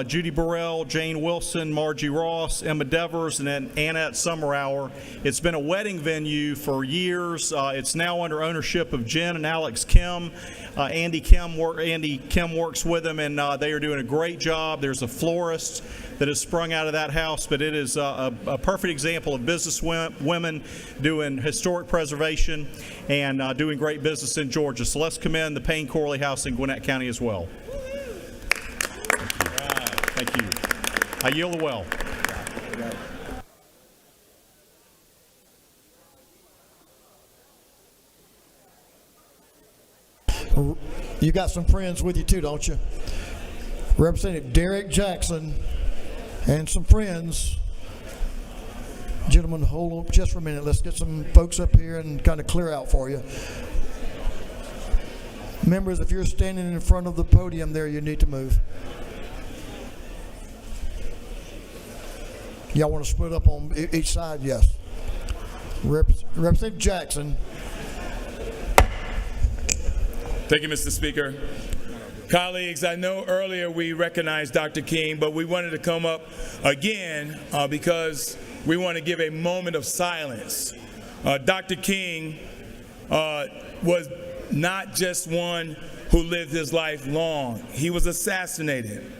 Judy Burrell, Jane Wilson, Margie Ross, Emma Devers, and then Annette Summerhour. It's been a wedding venue for years. It's now under ownership of Jen and Alex Kemp. Andy Kemp works with them, and they are doing a great job. There's a florist that has sprung out of that house, but it is a perfect example of business women doing historic preservation and doing great business in Georgia. So let's commend the Payne Corley House in Gwinnett County as well. Thank you. I yield the well. You got some friends with you too, don't you? Representative Derek Jackson and some friends. Gentlemen, hold on just for a minute. Let's get some folks up here and kind of clear out for you. Members, if you're standing in front of the podium there, you need to move. Y'all want to split up on each side? Yes. Representative Jackson. Thank you, Mr. Speaker. Colleagues, I know earlier we recognized Dr. King, but we wanted to come up again because we want to give a moment of silence. Dr. King was not just one who lived his life long. He was assassinated.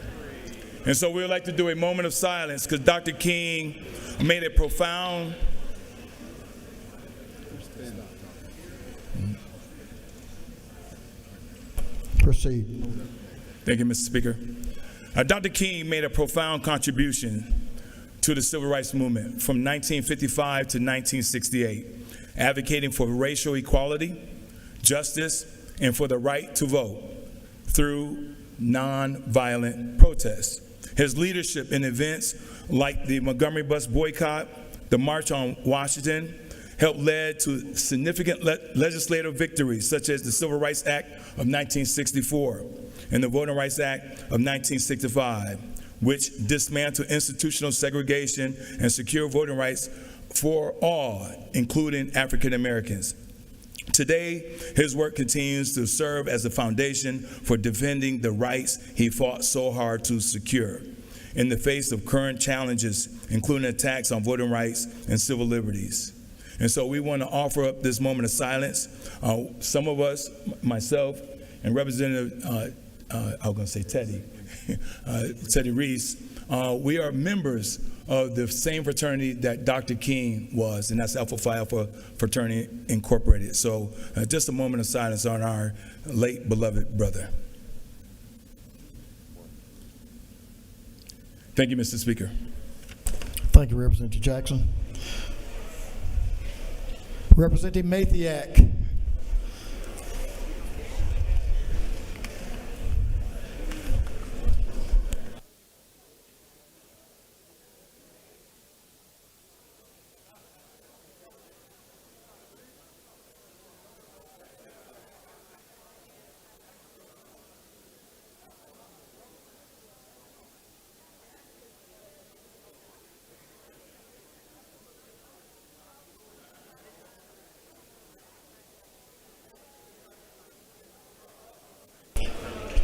And so we would like to do a moment of silence because Dr. King made a profound Proceed. Thank you, Mr. Speaker. Dr. King made a profound contribution to the civil rights movement from 1955 to 1968, advocating for racial equality, justice, and for the right to vote through nonviolent protests. His leadership in events like the Montgomery bus boycott, the March on Washington, helped lead to significant legislative victories such as the Civil Rights Act of 1964 and the Voting Rights Act of 1965, which dismantle institutional segregation and secure voting rights for all, including African Americans. Today, his work continues to serve as a foundation for defending the rights he fought so hard to secure in the face of current challenges, including attacks on voting rights and civil liberties. And so we want to offer up this moment of silence. Some of us, myself and Representative, I was going to say Teddy, Teddy Reese, we are members of the same fraternity that Dr. King was, and that's Alpha Phi Alpha Fraternity Incorporated. So just a moment of silence on our late beloved brother. Thank you, Mr. Speaker. Thank you, Representative Jackson. Representative Mathiak.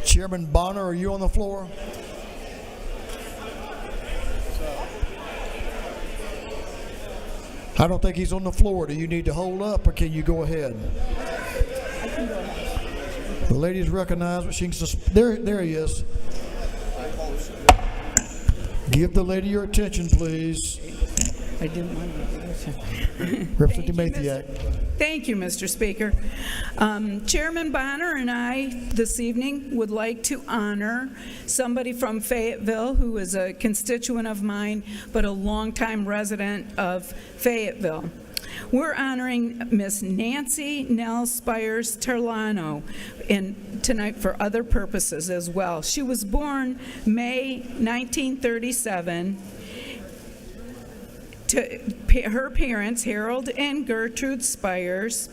Chairman Bonner, are you on the floor? I don't think he's on the floor. Do you need to hold up, or can you go ahead? The lady's recognized, but she can there he is. Give the lady your attention, please. I didn't want to. Representative Mathiak. Thank you, Mr. Speaker. Chairman Bonner and I this evening would like to honor somebody from Fayetteville who is a constituent of mine, but a longtime resident of Fayetteville. We're honoring Miss Nancy Nell Spires Terlano tonight for other purposes as well. She was born May 1937. To her parents, Harold and Gertrude Spires.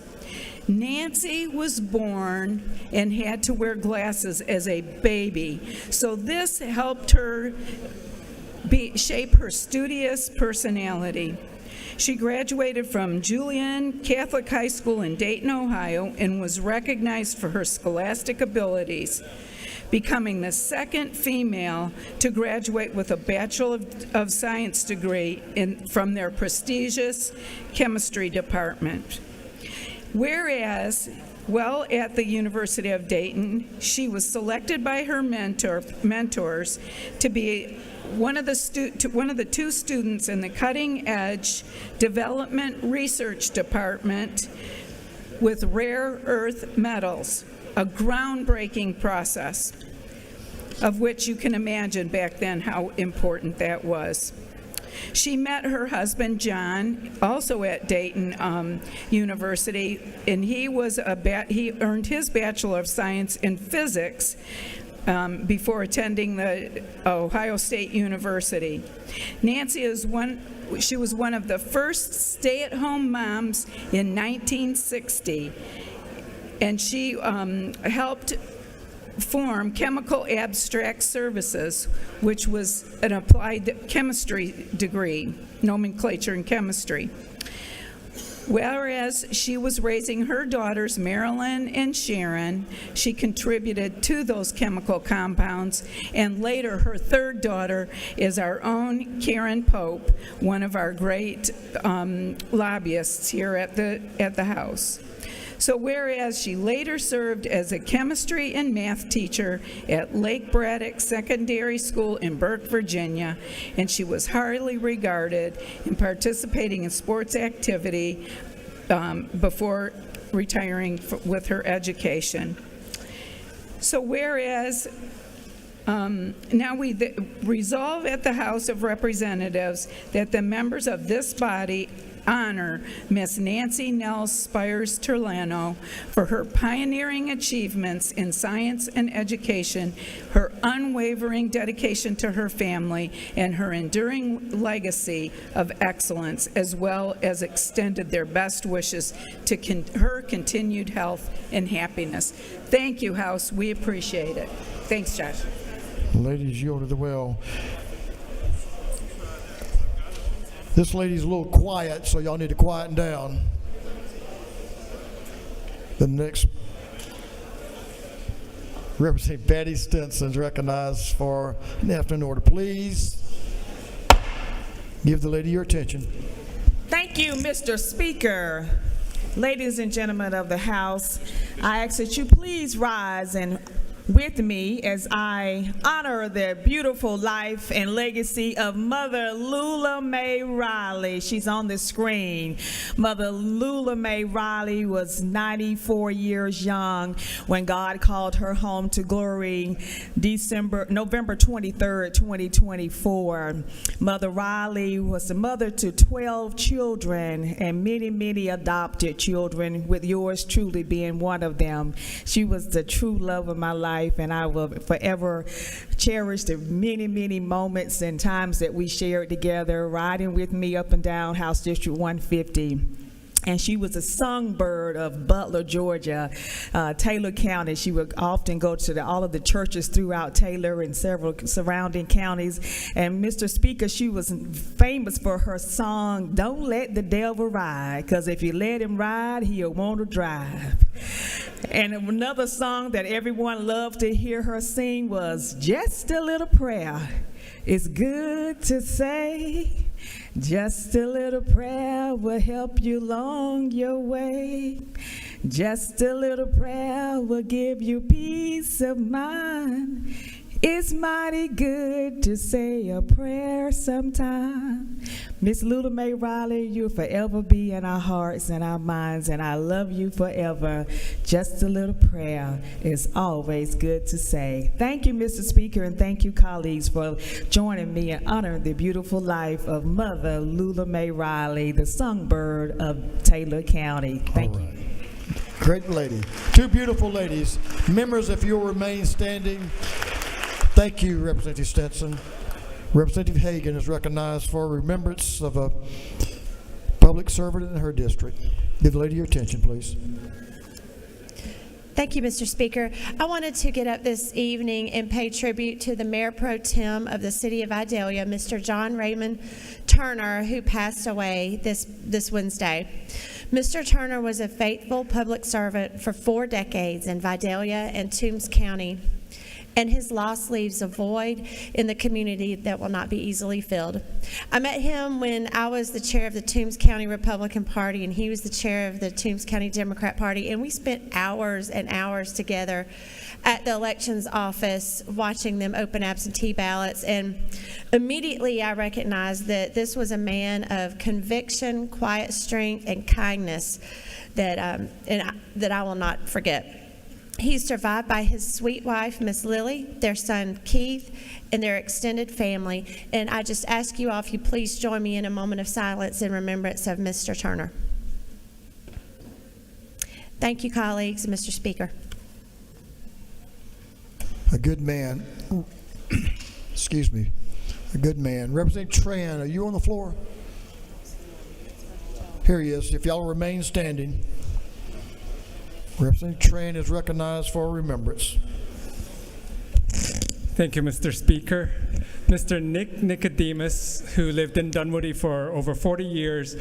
Nancy was born and had to wear glasses as a baby, so this helped her shape her studious personality. She graduated from Julian Catholic High School in Dayton, Ohio, and was recognized for her scholastic abilities, becoming the second female to graduate with a Bachelor of Science degree from their prestigious chemistry department. Whereas, while at the University of Dayton, she was selected by her mentors to be one of the two students in the Cutting Edge Development Research Department with rare earth metals, a groundbreaking process of which you can imagine back then how important that was. She met her husband, John, also at Dayton University, and he earned his Bachelor of Science in Physics before attending the Ohio State University. Nancy was one of the first stay-at-home moms in 1960, and she helped form Chemical Abstract Services, which was an applied chemistry degree, nomenclature in chemistry. Whereas she was raising her daughters, Marilyn and Sharon, she contributed to those chemical compounds, and later her third daughter is our own Karen Pope, one of our great lobbyists here at the House. So whereas she later served as a chemistry and math teacher at Lake Braddock Secondary School in Burke, Virginia, and she was highly regarded in participating in sports activity before retiring with her education. So whereas now we resolve at the House of Representatives that the members of this body honor Miss Nancy Nell Spires Terlano for her pioneering achievements in science and education, her unwavering dedication to her family, and her enduring legacy of excellence, as well as extended their best wishes to her continued health and happiness. Thank you, House. We appreciate it. Thanks, Josh. Ladies yielded the well. This lady's a little quiet, so y'all need to quieten down. The next Representative Patty Stinson is recognized for an afternoon order. Please give the lady your attention. Thank you, Mr. Speaker. Ladies and gentlemen of the House, I ask that you please rise and with me as I honor the beautiful life and legacy of Mother Lula Mae Riley. She's on the screen. Mother Lula Mae Riley was 94 years young when God called her home to glory November 23rd, 2024. Mother Riley was the mother to 12 children and many, many adopted children, with yours truly being one of them. She was the true love of my life, and I will forever cherish the many, many moments and times that we shared together, riding with me up and down House District 150. And she was a songbird of Butler, Georgia, Taylor County. She would often go to all of the churches throughout Taylor and several surrounding counties. And Mr. Speaker, she was famous for her song, "Don't Let the Devil Ride," because if you let him ride, he'll want to drive. And another song that everyone loved to hear her sing was "Just a Little Prayer It's Good to Say. Just a little prayer will help you along your way. Just a little prayer will give you peace of mind. It's mighty good to say a prayer sometime." Miss Lula Mae Riley, you'll forever be in our hearts and our minds, and I love you forever. Just a little prayer is always good to say. Thank you, Mr. Speaker, and thank you, colleagues, for joining me in honoring the beautiful life of Mother Lula Mae Riley, the songbird of Taylor County. Thank you. Great lady. Two beautiful ladies. Members, if you'll remain standing. Thank you, Representative Stinson. Representative Hagan is recognized for remembrance of a public servant in her district. Give the lady your attention, please. Thank you, Mr. Speaker. I wanted to get up this evening and pay tribute to the Mayor Pro Tem of the City of Vidalia, Mr. John Raymond Turner, who passed away this Wednesday. Mr. Turner was a faithful public servant for 4 decades in Vidalia and Toombs County, and his loss leaves a void in the community that will not be easily filled. I met him when I was the chair of the Toombs County Republican Party, and he was the chair of the Toombs County Democrat Party, and we spent hours and hours together at the elections office watching them open absentee ballots, and immediately I recognized that this was a man of conviction, quiet strength, and kindness that I will not forget. He's survived by his sweet wife, Miss Lily, their son, Keith, and their extended family. And I just ask you all if you please join me in a moment of silence in remembrance of Mr. Turner. Thank you, colleagues, and Mr. Speaker. A good man. Excuse me. A good man. Representative Tran, are you on the floor? Here he is. If y'all remain standing. Representative Tran is recognized for remembrance. Thank you, Mr. Speaker. Mr. Nick Nicodemus, who lived in Dunwoody for over 40 years,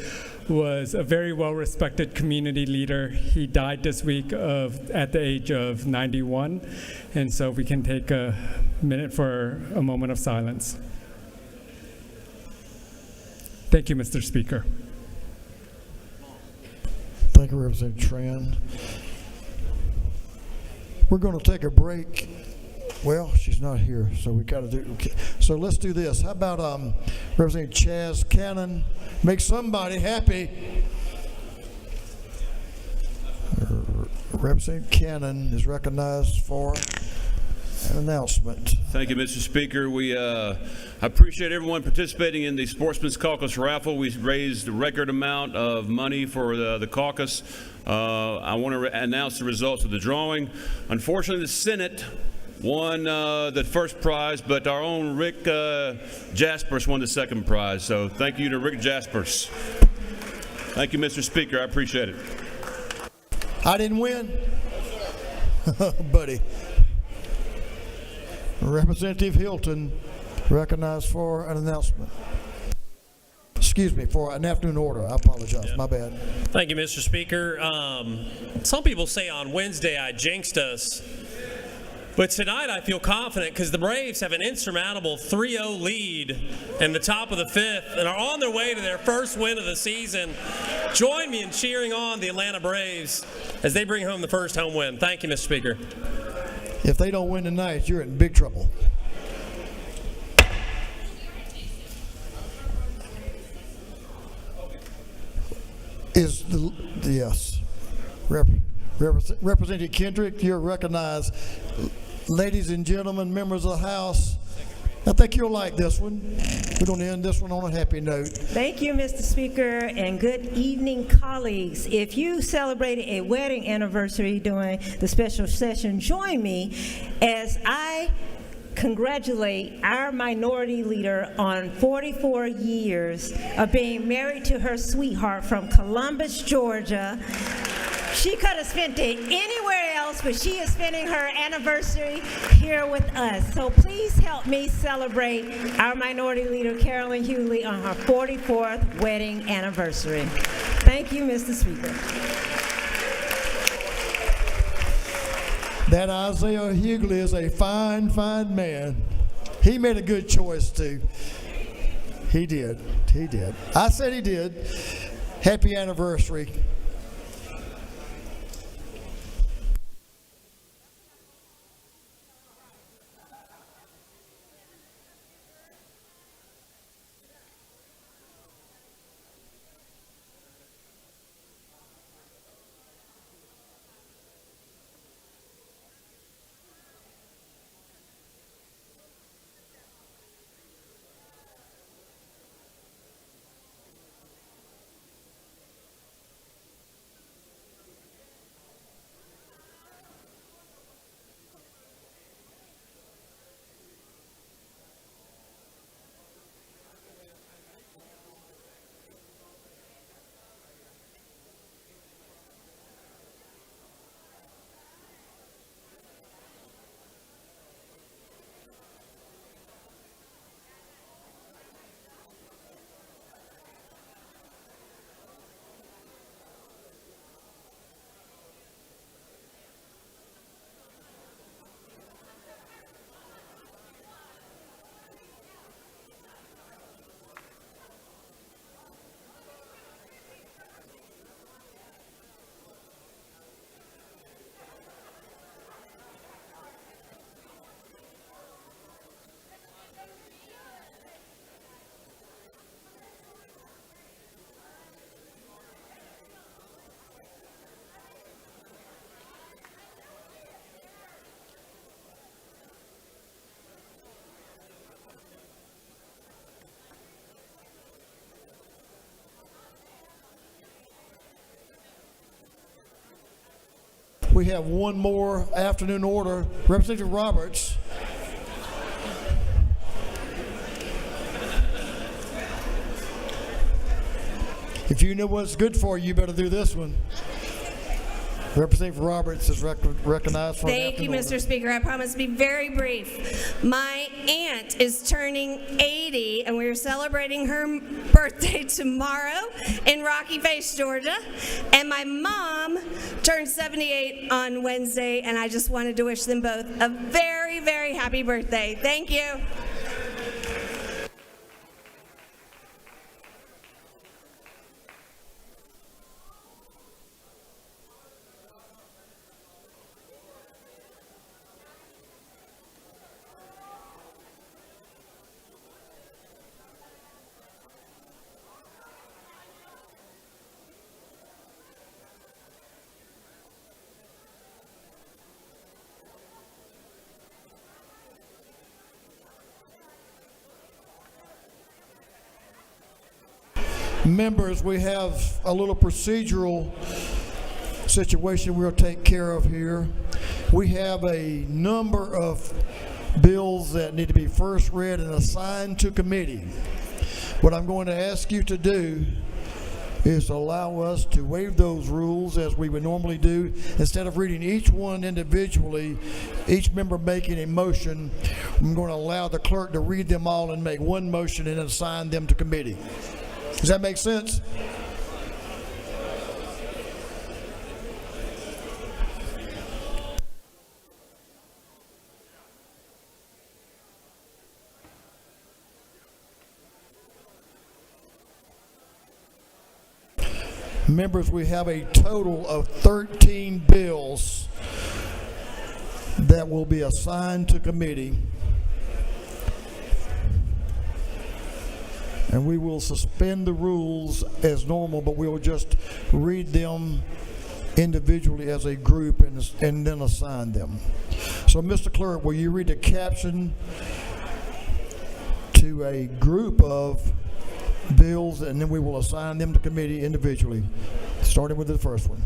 was a very well-respected community leader. He died this week at the age of 91, and so we can take a minute for a moment of silence. Thank you, Mr. Speaker. Thank you, Representative Tran. We're going to take a break. Well, she's not here, so we got to do. Okay. So let's do this. How about Representative Chaz Cannon? Make somebody happy. Representative Cannon is recognized for an announcement. Thank you, Mr. Speaker. I appreciate everyone participating in the Sportsman's Caucus raffle. We raised a record amount of money for the caucus. I want to announce the results of the drawing. Unfortunately, the Senate won the first prize, but our own Rick Jaspers won the second prize. So thank you to Rick Jaspers. Thank you, Mr. Speaker. I appreciate it. I didn't win? Buddy. Representative Hilton recognized for an announcement. Excuse me, for an afternoon order. I apologize. My bad. Thank you, Mr. Speaker. Some people say on Wednesday I jinxed us, but tonight I feel confident because the Braves have an insurmountable 3-0 lead in the top of the fifth and are on their way to their first win of the season. Join me in cheering on the Atlanta Braves as they bring home the first home win. Thank you, Mr. Speaker. If they don't win tonight, you're in big trouble. Yes. Representative Kendrick, you're recognized. Ladies and gentlemen, members of the House, I think you'll like this one. We're going to end this one on a happy note. Thank you, Mr. Speaker, and good evening, colleagues. If you celebrated a wedding anniversary during the special session, join me as I congratulate our minority leader on 44 years of being married to her sweetheart from Columbus, Georgia. She could have spent it anywhere else, but she is spending her anniversary here with us. So please help me celebrate our minority leader, Carolyn Hewley, on her 44th wedding anniversary. Thank you, Mr. Speaker. That Isaiah Hughley is a fine, fine man. He made a good choice, too. He did. He did. I said he did. Happy anniversary. We have one more afternoon order. Representative Roberts. If you know what's good for you, you better do this one. Representative Roberts is recognized for Thank you, Mr. Speaker. I promise to be very brief. My aunt is turning 80, and we're celebrating her birthday tomorrow in Rocky Face, Georgia. And my mom turned 78 on Wednesday, and I just wanted to wish them both a very, very happy birthday. Thank you. Members, we have a little procedural situation we'll take care of here. We have a number of bills that need to be first read and assigned to committee. What I'm going to ask you to do is to allow us to waive those rules as we would normally do. Instead of reading each one individually, each member making a motion, I'm going to allow the clerk to read them all and make one motion and assign them to committee. Does that make sense? Members, we have a total of 13 bills that will be assigned to committee. And we will suspend the rules as normal, but we will just read them individually as a group and then assign them. So, Mr. Clerk, will you read the caption to a group of bills, and then we will assign them to committee individually, starting with the first one.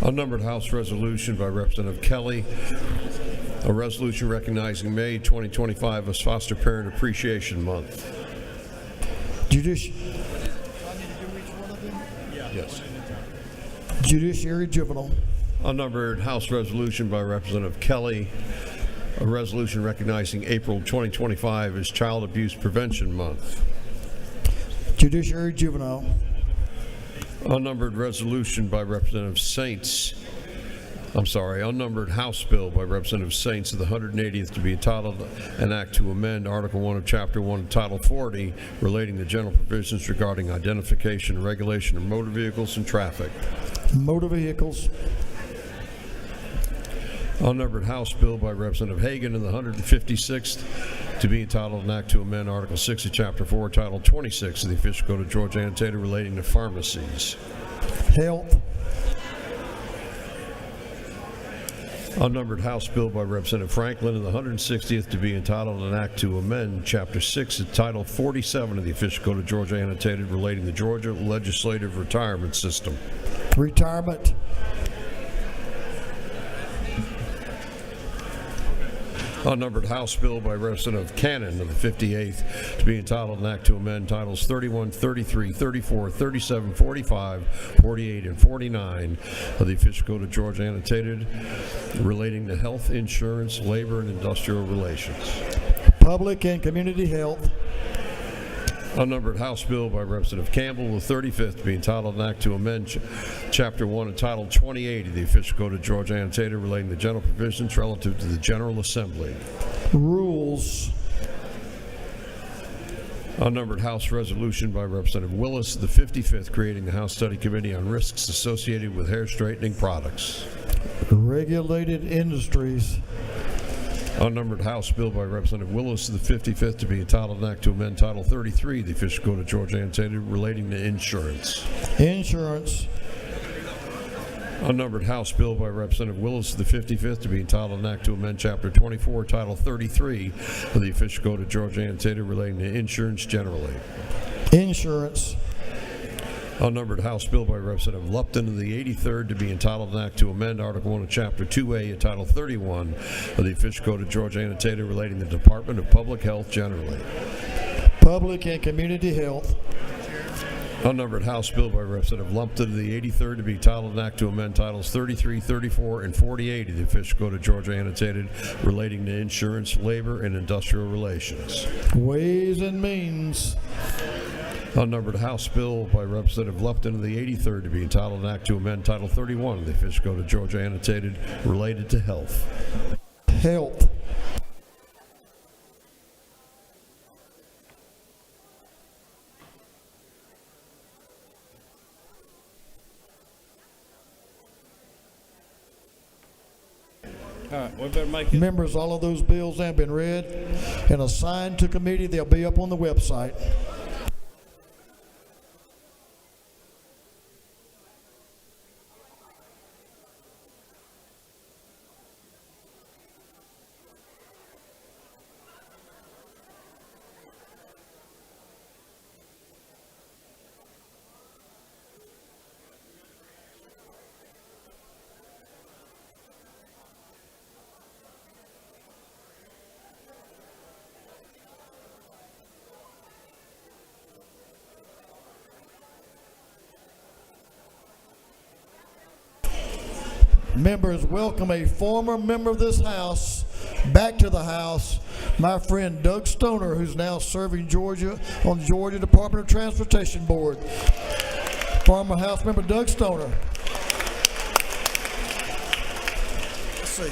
Unnumbered House Resolution by Representative Kelly, a resolution recognizing May 2025 as Foster Parent Appreciation Month. Yes. Judiciary Juvenile. Unnumbered House Resolution by Representative Kelly, a resolution recognizing April 2025 as Child Abuse Prevention Month. Judiciary Juvenile. Unnumbered resolution by Representative Saints. Unnumbered House Bill by Representative Saints of the 180th to be entitled an act to amend Article 1 of Chapter 1 of Title 40 relating to general provisions regarding identification and regulation of motor vehicles and traffic. Motor vehicles. Unnumbered House Bill by Representative Hagan of the 156th to be entitled an act to amend Article 6 of Chapter 4, Title 26 of the Official Code of Georgia Annotated relating to pharmacies. Health. Unnumbered House Bill by Representative Franklin of the 160th to be entitled an act to amend Chapter 6 of Title 47 of the Official Code of Georgia Annotated relating to the Georgia Legislative Retirement System. Retirement. Unnumbered House Bill by Representative Cannon of the 58th to be entitled an act to amend Titles 31, 33, 34, 37, 45, 48, and 49 of the Official Code of Georgia Annotated relating to health insurance, labor, and industrial relations. Public and community health. Unnumbered House Bill by Representative Campbell, the 35th, to be entitled an act to amend Chapter 1 of Title 28 of the Official Code of Georgia Annotated relating to general provisions relative to the General Assembly. Rules. Unnumbered House Resolution by Representative Willis, the 55th, creating the House Study Committee on Risks Associated with Hair Straightening Products. Regulated industries. Unnumbered House Bill by Representative Willis, the 55th, to be entitled an act to amend Title 33 of the Official Code of Georgia Annotated relating to insurance. Insurance. Unnumbered House Bill by Representative Willis, the 55th, to be entitled an act to amend Chapter 24, Title 33 of the Official Code of Georgia Annotated relating to insurance generally. Insurance. Unnumbered House Bill by Representative Lupton of the 83rd to be entitled an act to amend Article 1 of Chapter 2A of Title 31 of the Official Code of Georgia Annotated relating to the Department of Public Health generally. Public and community health. Unnumbered House Bill by Representative Lumpton of the 83rd to be entitled an act to amend Titles 33, 34, and 48 of the Official Code of Georgia Annotated relating to insurance, labor, and industrial relations. Ways and means. Unnumbered House Bill by Representative Lupton of the 83rd to be entitled an act to amend Title 31 of the Official Code of Georgia Annotated related to health. Health. All right, we better make it. Members, all of those bills have been read and assigned to committee. They'll be up on the website. Members, welcome a former member of this House back to the House, my friend Doug Stoner, who's now serving Georgia on the Georgia Department of Transportation Board. Former House member Doug Stoner. Let's see.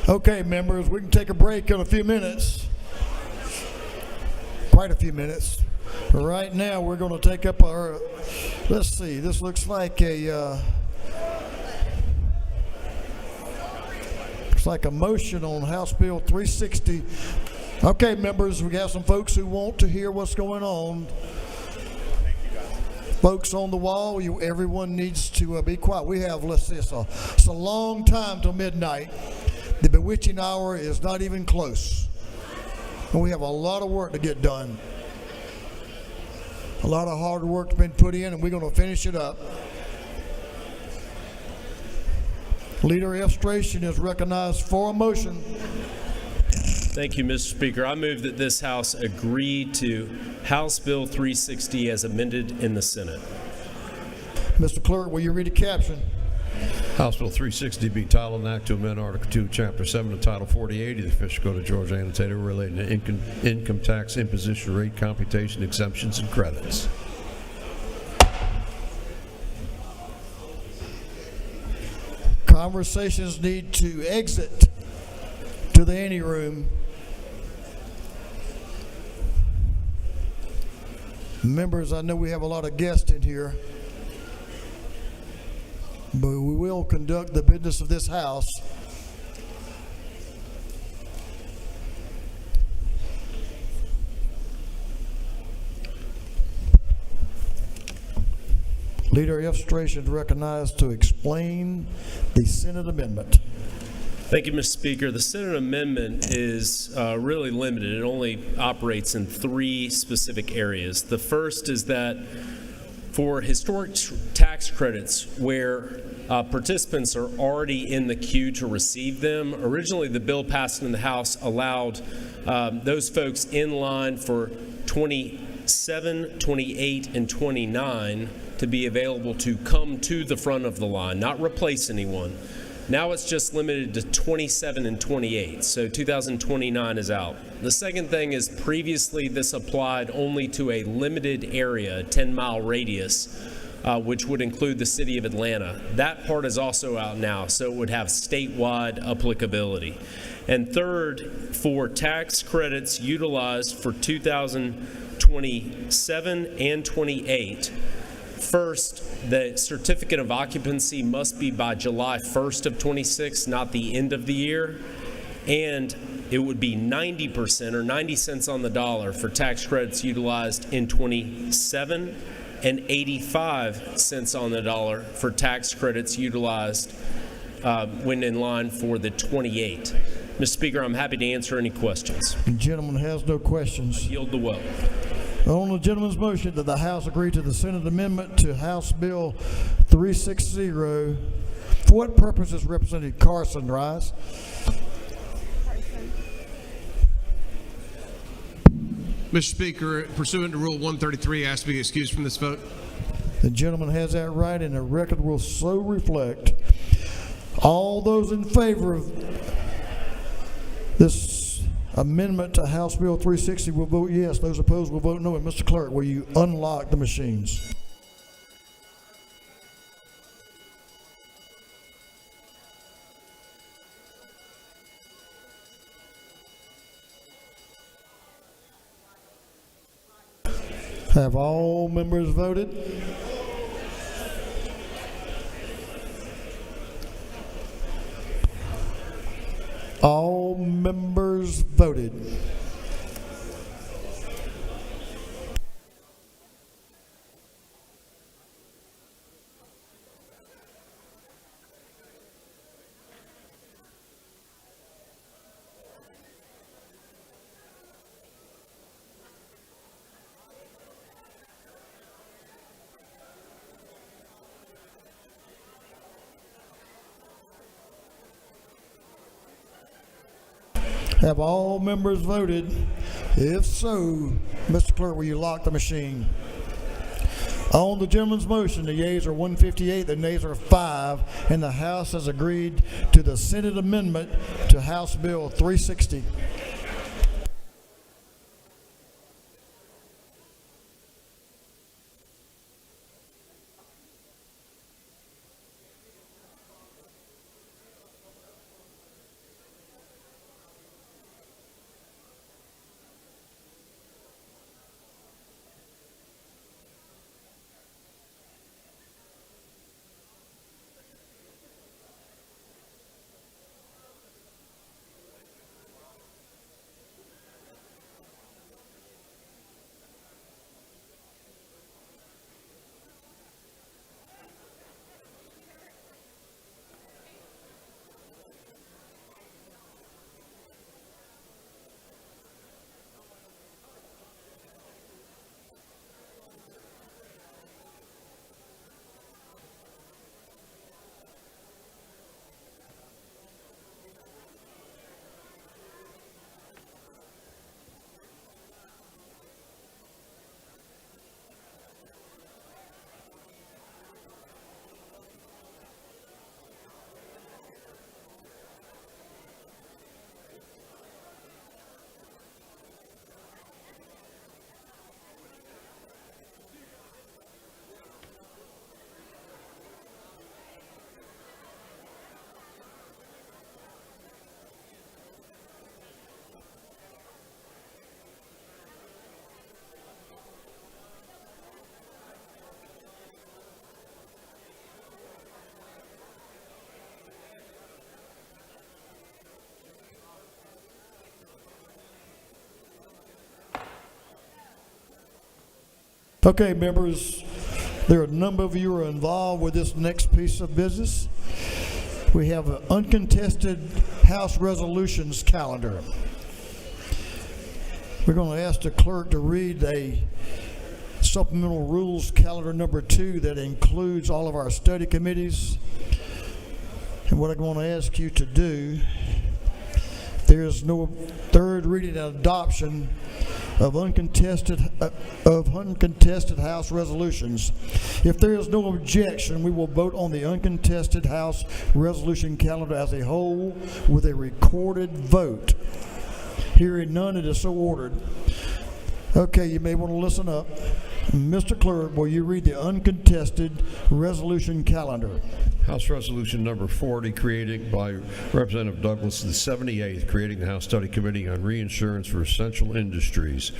Okay, members, we can take a break in a few minutes. Quite a few minutes. Right now, we're going to take up our, let's see, this looks like a motion on House Bill 360. Okay, members, we have some folks who want to hear what's going on. Folks on the wall, everyone needs to be quiet. We have, let's see, it's a long time till midnight. The bewitching hour is not even close. And we have a lot of work to get done. A lot of hard work's been put in, and we're going to finish it up. Leader Illustration is recognized for a motion. Thank you, Mr. Speaker. I move that this House agree to House Bill 360 as amended in the Senate. Mr. Clerk, will you read the caption? House Bill 360 be titled, an act to amend Article 2, Chapter 7 of Title 48 of the Official Code of Georgia Annotated relating to income tax imposition rate computation, exemptions, and credits. Conversations need to exit to the ante room. Members, I know we have a lot of guests in here, but we will conduct the business of this House. Leader Illustration is recognized to explain the Senate amendment. Thank you, Mr. Speaker. The Senate amendment is really limited. It only operates in 3 specific areas. The first is that for historic tax credits where participants are already in the queue to receive them, originally the bill passed in the House allowed those folks in line for 27, 28, and 29 to be available to come to the front of the line, not replace anyone. Now it's just limited to 27 and 28, so 2029 is out. The second thing is previously this applied only to a limited area, a 10-mile radius, which would include the city of Atlanta. That part is also out now, so it would have statewide applicability. And third, for tax credits utilized for 2027 and 28, first, the certificate of occupancy must be by July 1st of 26, not the end of the year. And it would be 90% or 90 cents on the dollar for tax credits utilized in 27 and 85 cents on the dollar for tax credits utilized when in line for the 28. Mr. Speaker, I'm happy to answer any questions. The gentleman has no questions. I yield the well. On the gentleman's motion that the House agree to the Senate amendment to House Bill 360, for what purpose is Representative Carson rise? Mr. Speaker, pursuant to Rule 133, I ask to be excused from this vote. The gentleman has that right, and the record will so reflect. All those in favor of this amendment to House Bill 360 will vote yes. Those opposed will vote no. And Mr. Clerk, will you unlock the machines? Have all members voted? All members voted. Have all members voted? If so, Mr. Clerk, will you lock the machine? On the gentleman's motion, the yeas are 158, the nays are 5, and the House has agreed to the Senate amendment to House Bill 360. Okay, members, there are a number of you who are involved with this next piece of business. We have an uncontested House resolutions calendar. We're going to ask the clerk to read a supplemental rules calendar number 2 that includes all of our study committees. And what I'm going to ask you to do, there is no third reading and adoption of uncontested House resolutions. If there is no objection, we will vote on the uncontested House resolution calendar as a whole with a recorded vote. Hearing none, it is so ordered. Okay, you may want to listen up. Mr. Clerk, will you read the uncontested resolution calendar? House Resolution number 40, created by Representative Douglas, the 78th, creating the House Study Committee on Reinsurance for Essential Industries.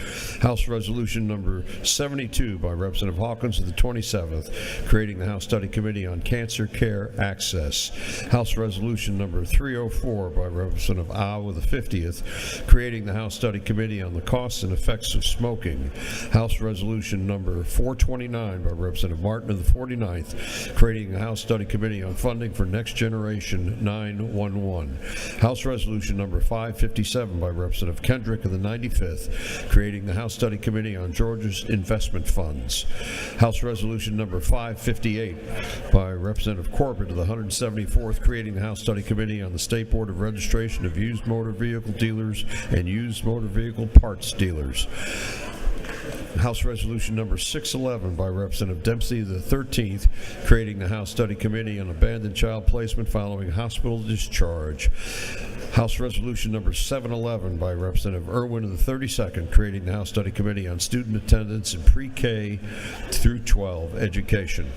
House Resolution number 72 by Representative Hawkins, the 27th, creating the House Study Committee on Cancer Care Access. House Resolution number 304 by Representative Iowa, the 50th, creating the House Study Committee on the Costs and Effects of Smoking. House Resolution number 429 by Representative Martin of the 49th, creating the House Study Committee on Funding for Next Generation 911. House Resolution number 557 by Representative Kendrick of the 95th, creating the House Study Committee on Georgia's Investment Funds. House Resolution number 558 by Representative Corbett of the 174th, creating the House Study Committee on the State Board of Registration of Used Motor Vehicle Dealers and Used Motor Vehicle Parts Dealers. House Resolution number 611 by Representative Dempsey, the 13th, creating the House Study Committee on Abandoned Child Placement following hospital discharge. House Resolution number 711 by Representative Irwin of the 32nd, creating the House Study Committee on Student Attendance in Pre-K through 12 Education.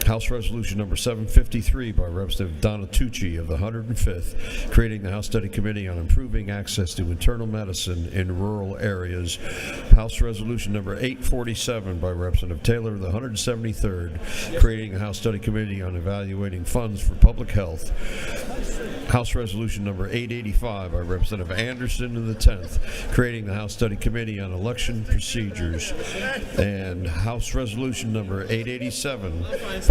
House Resolution number 753 by Representative Donna Tucci of the 105th, creating the House Study Committee on Improving Access to Internal Medicine in Rural Areas. House Resolution number 847 by Representative Taylor of the 173rd, creating the House Study Committee on Evaluating Funds for Public Health. House Resolution number 885 by Representative Anderson of the 10th, creating the House Study Committee on Election Procedures. And House Resolution number 887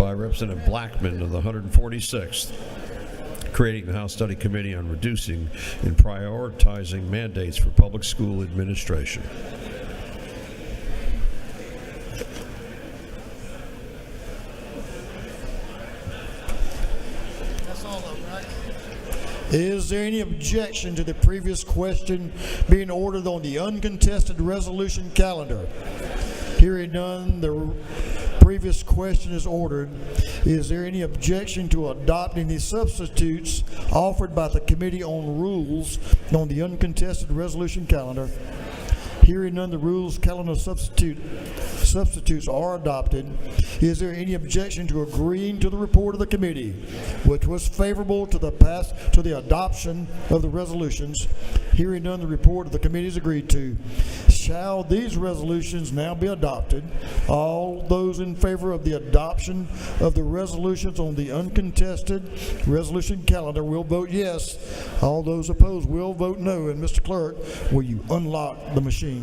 by Representative Blackman of the 146th, creating the House Study Committee on Reducing and Prioritizing Mandates for Public School Administration. Is there any objection to the previous question being ordered on the uncontested resolution calendar? Hearing none, the previous question is ordered. Is there any objection to adopting the substitutes offered by the Committee on Rules on the uncontested resolution calendar? Hearing none, the rules calendar substitutes are adopted. Is there any objection to agreeing to the report of the committee, which was favorable to the adoption of the resolutions? Hearing none, the report of the committee is agreed to. Shall these resolutions now be adopted? All those in favor of the adoption of the resolutions on the uncontested resolution calendar will vote yes. All those opposed will vote no. And Mr. Clerk, will you unlock the machines?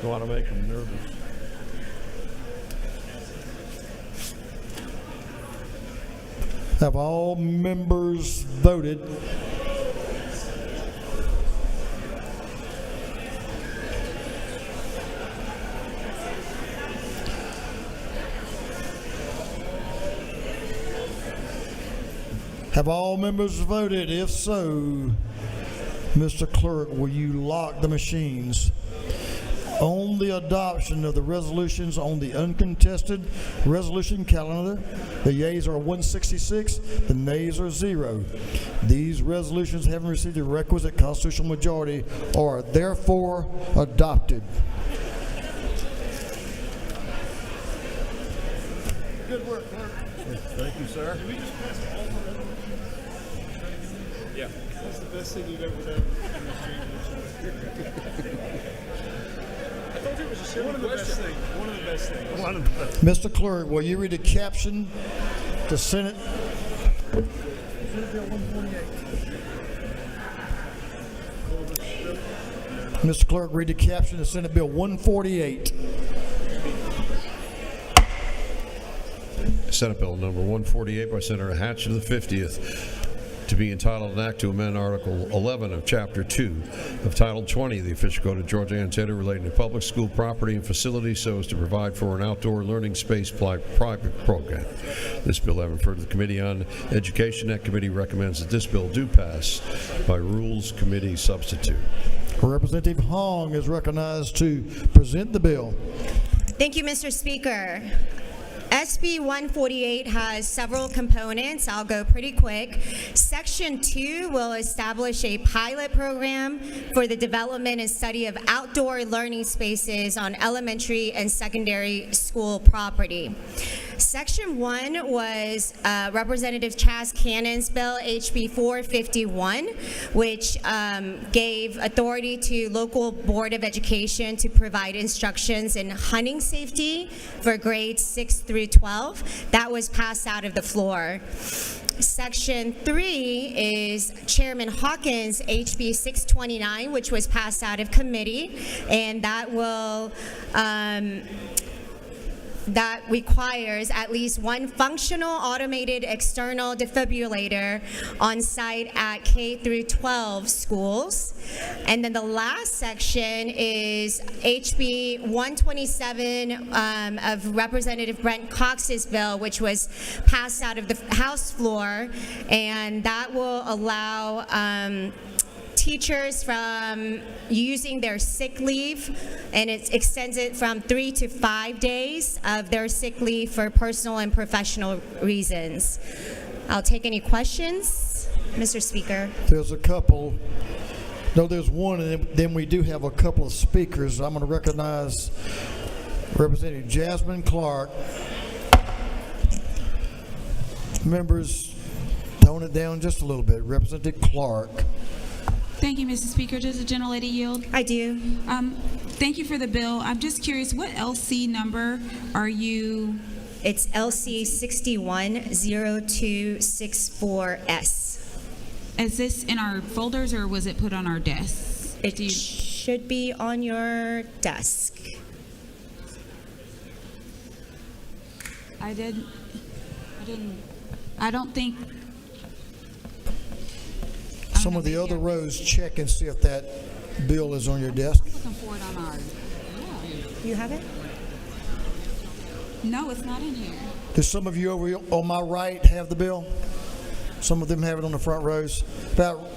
Don't want to make them nervous. Have all members voted? Have all members voted? If so, Mr. Clerk, will you lock the machines? On the adoption of the resolutions on the uncontested resolution calendar, the yeas are 166, the nays are 0. These resolutions, having received the requisite constitutional majority, are therefore adopted. Good work, Clerk. Thank you, sir. Did we just pass all of them? Yeah. That's the best thing you've ever done. I told you it was a simple question. One of the best things. Mr. Clerk, will you read the caption to Senate? Senate Bill 148. Mr. Clerk, read the caption to Senate Bill 148. Senate Bill number 148 by Senator Hatch of the 50th, to be entitled an act to amend Article 11 of Chapter 2 of Title 20 of the Official Code of Georgia Antietam relating to public school property and facilities so as to provide for an outdoor learning space private program. This bill having referred to the Committee on Education. That committee recommends that this bill do pass by Rules Committee substitute. Representative Hong is recognized to present the bill. Thank you, Mr. Speaker. SB 148 has several components. I'll go pretty quick. Section 2 will establish a pilot program for the development and study of outdoor learning spaces on elementary and secondary school property. Section 1 was Representative Chaz Cannon's bill, HB 451, which gave authority to local Board of Education to provide instructions in hunting safety for grades 6 through 12. That was passed out of the floor. Section 3 is Chairman Hawkins' HB 629, which was passed out of committee, and that will that requires at least one functional automated external defibrillator on site at K through 12 schools. And then the last section is HB 127 of Representative Brent Cox's bill, which was passed out of the House floor, and that will allow teachers from using their sick leave, and it extends it from 3 to 5 days of their sick leave for personal and professional reasons. I'll take any questions, Mr. Speaker. There's a couple. No, there's one, and then we do have a couple of speakers. I'm going to recognize Representative Jasmine Clark. Members, tone it down just a little bit. Representative Clark. Thank you, Mr. Speaker. Does the gentlelady yield? I do. Thank you for the bill. I'm just curious, what LC number are you? It's LC 610264S. Is this in our folders or was it put on our desks? It should be on your desk. I don't think. some of the other rows, check and see if that bill is on your desk. Looking for it on our. You have it? No, it's not in here. Do some of you over on my right have the bill? Some of them have it on the front rows. About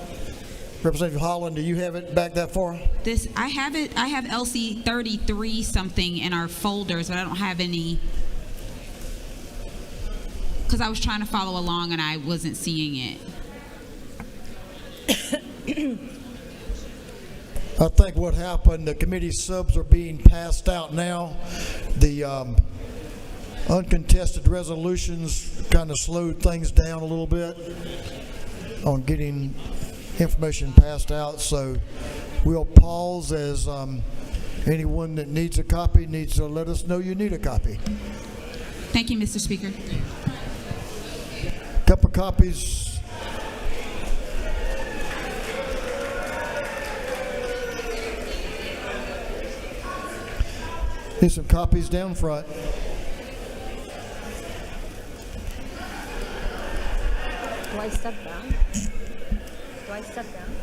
Representative Holland, do you have it back that far? I have it. I have LC 33 something in our folders, but I don't have any. Because I was trying to follow along and I wasn't seeing it. I think what happened, the committee subs are being passed out now. The uncontested resolutions kind of slowed things down a little bit on getting information passed out. So we'll pause as anyone that needs a copy needs to let us know you need a copy. Thank you, Mr. Speaker. Couple copies. Need some copies down front. Do I step down? Do I step down?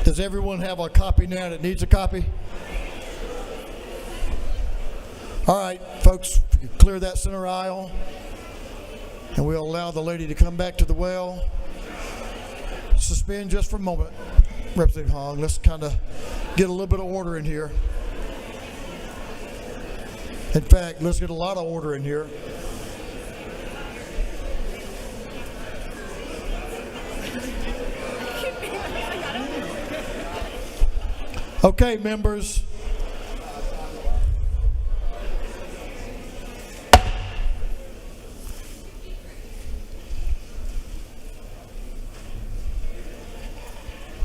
Does everyone have a copy now that needs a copy? All right, folks, clear that center aisle, and we'll allow the lady to come back to the well. Suspend just for a moment. Representative Hong, let's kind of get a little bit of order in here. In fact, let's get a lot of order in here. Okay, members.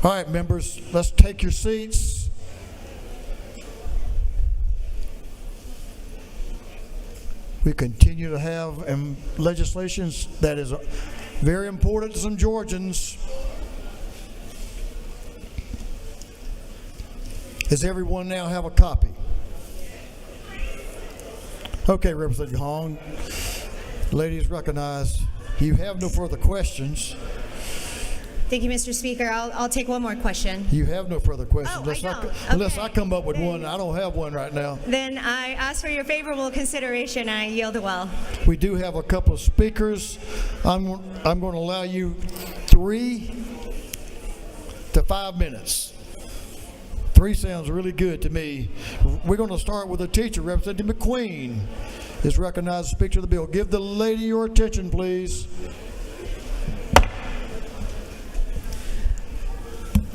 All right, members, let's take your seats. We continue to have legislations that is very important to some Georgians. Does everyone now have a copy? Okay, Representative Hong, ladies recognized. You have no further questions. Thank you, Mr. Speaker. I'll take one more question. You have no further questions. Oh, Unless I come up with one. I don't have one right now. Then I ask for your favorable consideration, and I yield the well. We do have a couple of speakers. I'm going to allow you 3 to 5 minutes. 3 sounds really good to me. We're going to start with a teacher. Representative McQueen is recognized to speak to the bill. Give the lady your attention, please.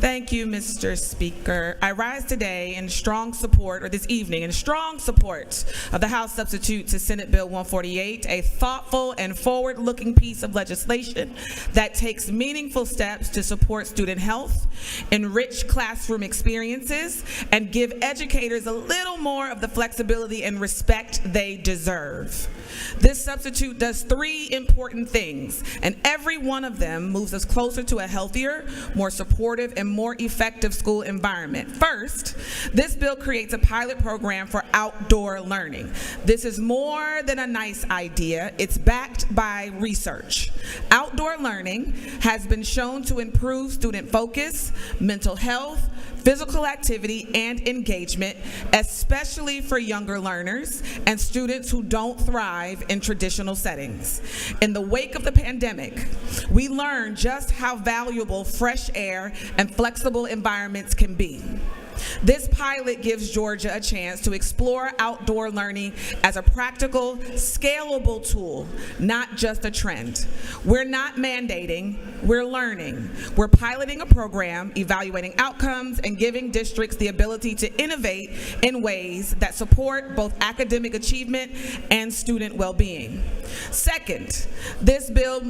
Thank you, Mr. Speaker. I rise today in strong support, or this evening, in strong support of the House substitute to Senate Bill 148, a thoughtful and forward-looking piece of legislation that takes meaningful steps to support student health, enrich classroom experiences, and give educators a little more of the flexibility and respect they deserve. This substitute does 3 important things, and every one of them moves us closer to a healthier, more supportive, and more effective school environment. First, this bill creates a pilot program for outdoor learning. This is more than a nice idea. It's backed by research. Outdoor learning has been shown to improve student focus, mental health, physical activity, and engagement, especially for younger learners and students who don't thrive in traditional settings. In the wake of the pandemic, we learned just how valuable fresh air and flexible environments can be. This pilot gives Georgia a chance to explore outdoor learning as a practical, scalable tool, not just a trend. We're not mandating, we're learning. We're piloting a program, evaluating outcomes, and giving districts the ability to innovate in ways that support both academic achievement and student well-being. Second, this bill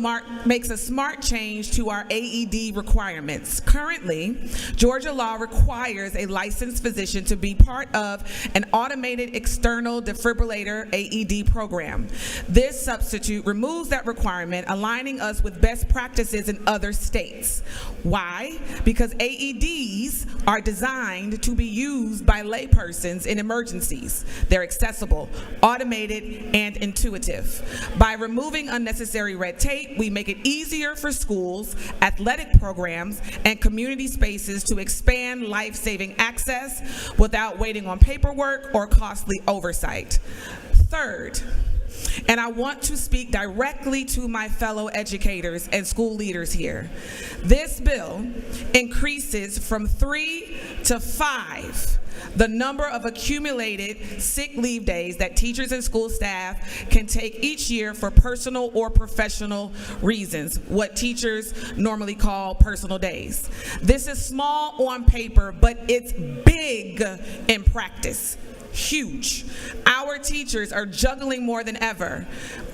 makes a smart change to our AED requirements. Currently, Georgia law requires a licensed physician to be part of an automated external defibrillator AED program. This substitute removes that requirement, aligning us with best practices in other states. Why? Because AEDs are designed to be used by laypersons in emergencies. They're accessible, automated, and intuitive. By removing unnecessary red tape, we make it easier for schools, athletic programs, and community spaces to expand life-saving access without waiting on paperwork or costly oversight. Third, and I want to speak directly to my fellow educators and school leaders here. This bill increases from 3 to 5 the number of accumulated sick leave days that teachers and school staff can take each year for personal or professional reasons, what teachers normally call personal days. This is small on paper, but it's big in practice. Huge. Our teachers are juggling more than ever.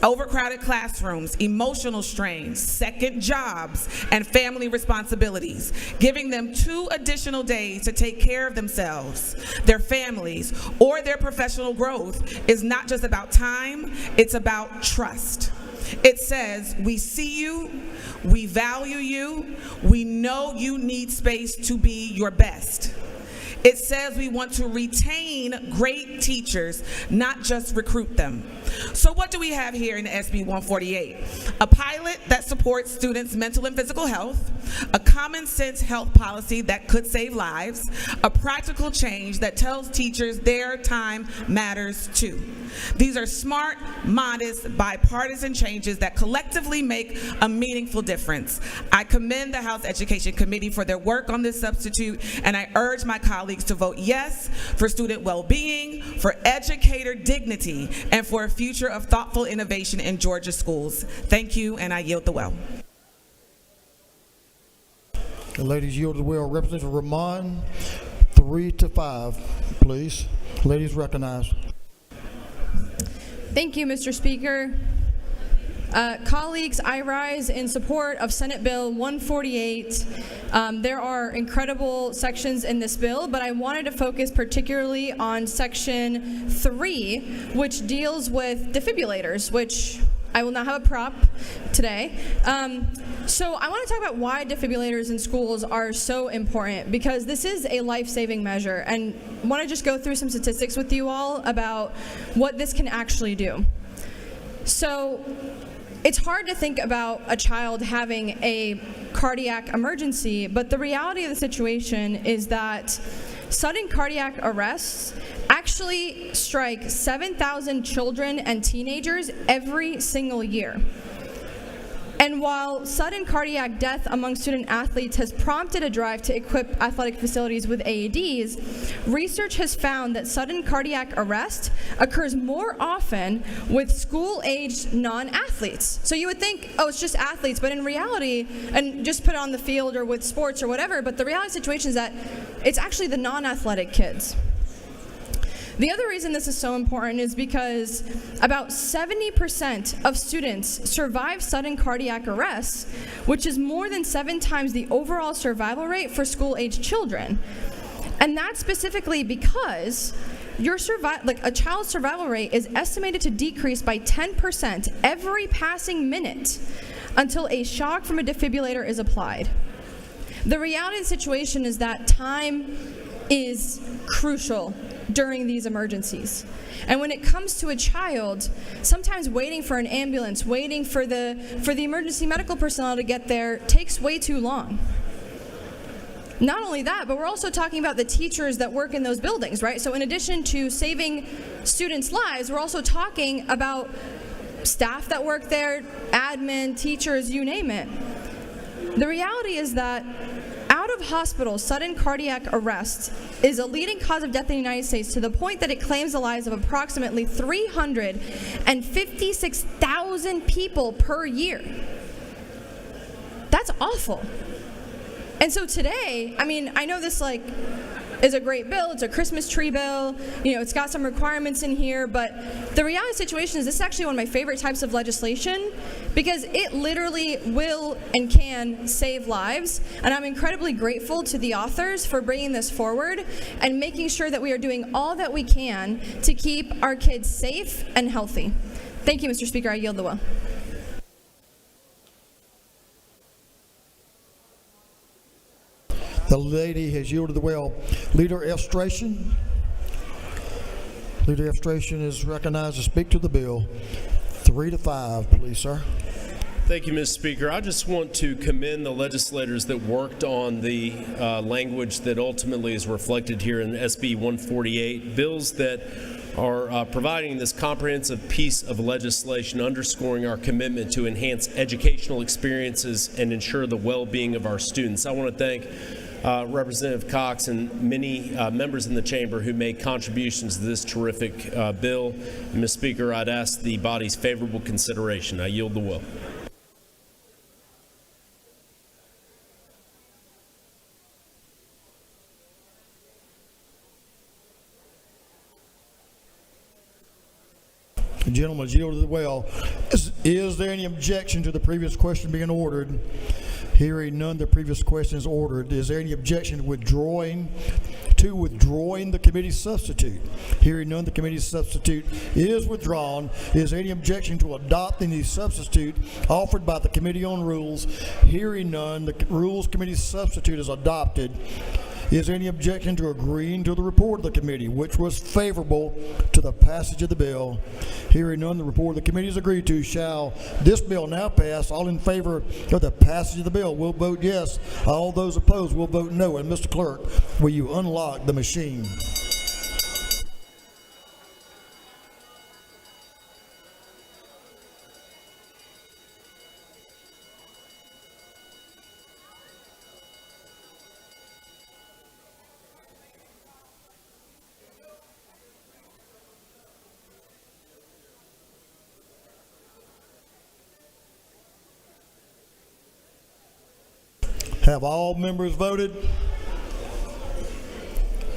Overcrowded classrooms, emotional strains, second jobs, and family responsibilities, giving them 2 additional days to take care of themselves, their families, or their professional growth is not just about time, it's about trust. It says, we see you, we value you, we know you need space to be your best. It says we want to retain great teachers, not just recruit them. So what do we have here in SB 148? A pilot that supports students' mental and physical health, a common sense health policy that could save lives, a practical change that tells teachers their time matters too. These are smart, modest, bipartisan changes that collectively make a meaningful difference. I commend the House Education Committee for their work on this substitute, and I urge my colleagues to vote yes for student well-being, for educator dignity, and for a future of thoughtful innovation in Georgia schools. Thank you, and I yield the well. The ladies yield the well. Representative Ramon, 3-5, please. Ladies recognized. Thank you, Mr. Speaker. Colleagues, I rise in support of Senate Bill 148. There are incredible sections in this bill, but I wanted to focus particularly on Section 3, which deals with defibrillators, which I will not have a prop today. So I want to talk about why defibrillators in schools are so important, because this is a life-saving measure, and I want to just go through some statistics with you all about what this can actually do. So it's hard to think about a child having a cardiac emergency, but the reality of the situation is that sudden cardiac arrests actually strike 7,000 children and teenagers every single year. And while sudden cardiac death among student athletes has prompted a drive to equip athletic facilities with AEDs, research has found that sudden cardiac arrest occurs more often with school-aged non-athletes. So you would think, oh, it's just athletes, but in reality, and just put it on the field or with sports or whatever, but the reality of the situation is that it's actually the non-athletic kids. The other reason this is so important is because about 70% of students survive sudden cardiac arrests, which is more than 7 times the overall survival rate for school-aged children. And that's specifically because a child's survival rate is estimated to decrease by 10% every passing minute until a shock from a defibrillator is applied. The reality of the situation is that time is crucial during these emergencies. And when it comes to a child, sometimes waiting for an ambulance, waiting for the emergency medical personnel to get there takes way too long. Not only that, but we're also talking about the teachers that work in those buildings, right? So in addition to saving students' lives, we're also talking about staff that work there, admin, teachers, you name it. The reality is that out-of-hospital sudden cardiac arrest is a leading cause of death in the United States, to the point that it claims the lives of approximately 356,000 people per year. That's awful. And so today, I mean, I know this is a great bill. It's a Christmas tree bill. You know, it's got some requirements in here, but the reality of the situation is this is actually one of my favorite types of legislation, because it literally will and can save lives. And I'm incredibly grateful to the authors for bringing this forward and making sure that we are doing all that we can to keep our kids safe and healthy. Thank you, Mr. Speaker. I yield the well. The lady has yielded the well. Leader Estration. Leader Estration is recognized to speak to the bill. 3-5, please, sir. Thank you, Ms. Speaker. I just want to commend the legislators that worked on the language that ultimately is reflected here in SB 148, bills that are providing this comprehensive piece of legislation, underscoring our commitment to enhance educational experiences and ensure the well-being of our students. I want to thank Representative Cox and many members in the chamber who made contributions to this terrific bill. And, Ms. Speaker, I'd ask the body's favorable consideration. I yield the will. The gentleman has yielded the well. Is there any objection to the previous question being ordered? Hearing none, the previous question is ordered. Is there any objection to withdrawing the committee's substitute? Hearing none, the committee's substitute is withdrawn. Is there any objection to adopting the substitute offered by the Committee on Rules? Hearing none, the Rules Committee's substitute is adopted. Is there any objection to agreeing to the report of the committee, which was favorable to the passage of the bill? Hearing none, the report of the committee is agreed to. Shall this bill now pass? All in favor of the passage of the bill will vote yes. All those opposed will vote no. And Mr. Clerk, will you unlock the machine? Have all members voted?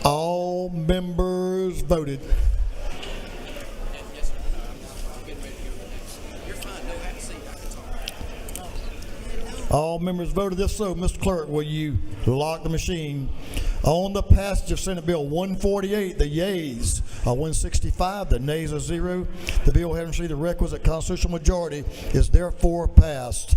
All members voted. All members voted. If so, Mr. Clerk, will you lock the machine? On the passage of Senate Bill 148, the yeas are 165, the nays are 0. The bill having received the requisite constitutional majority is therefore passed.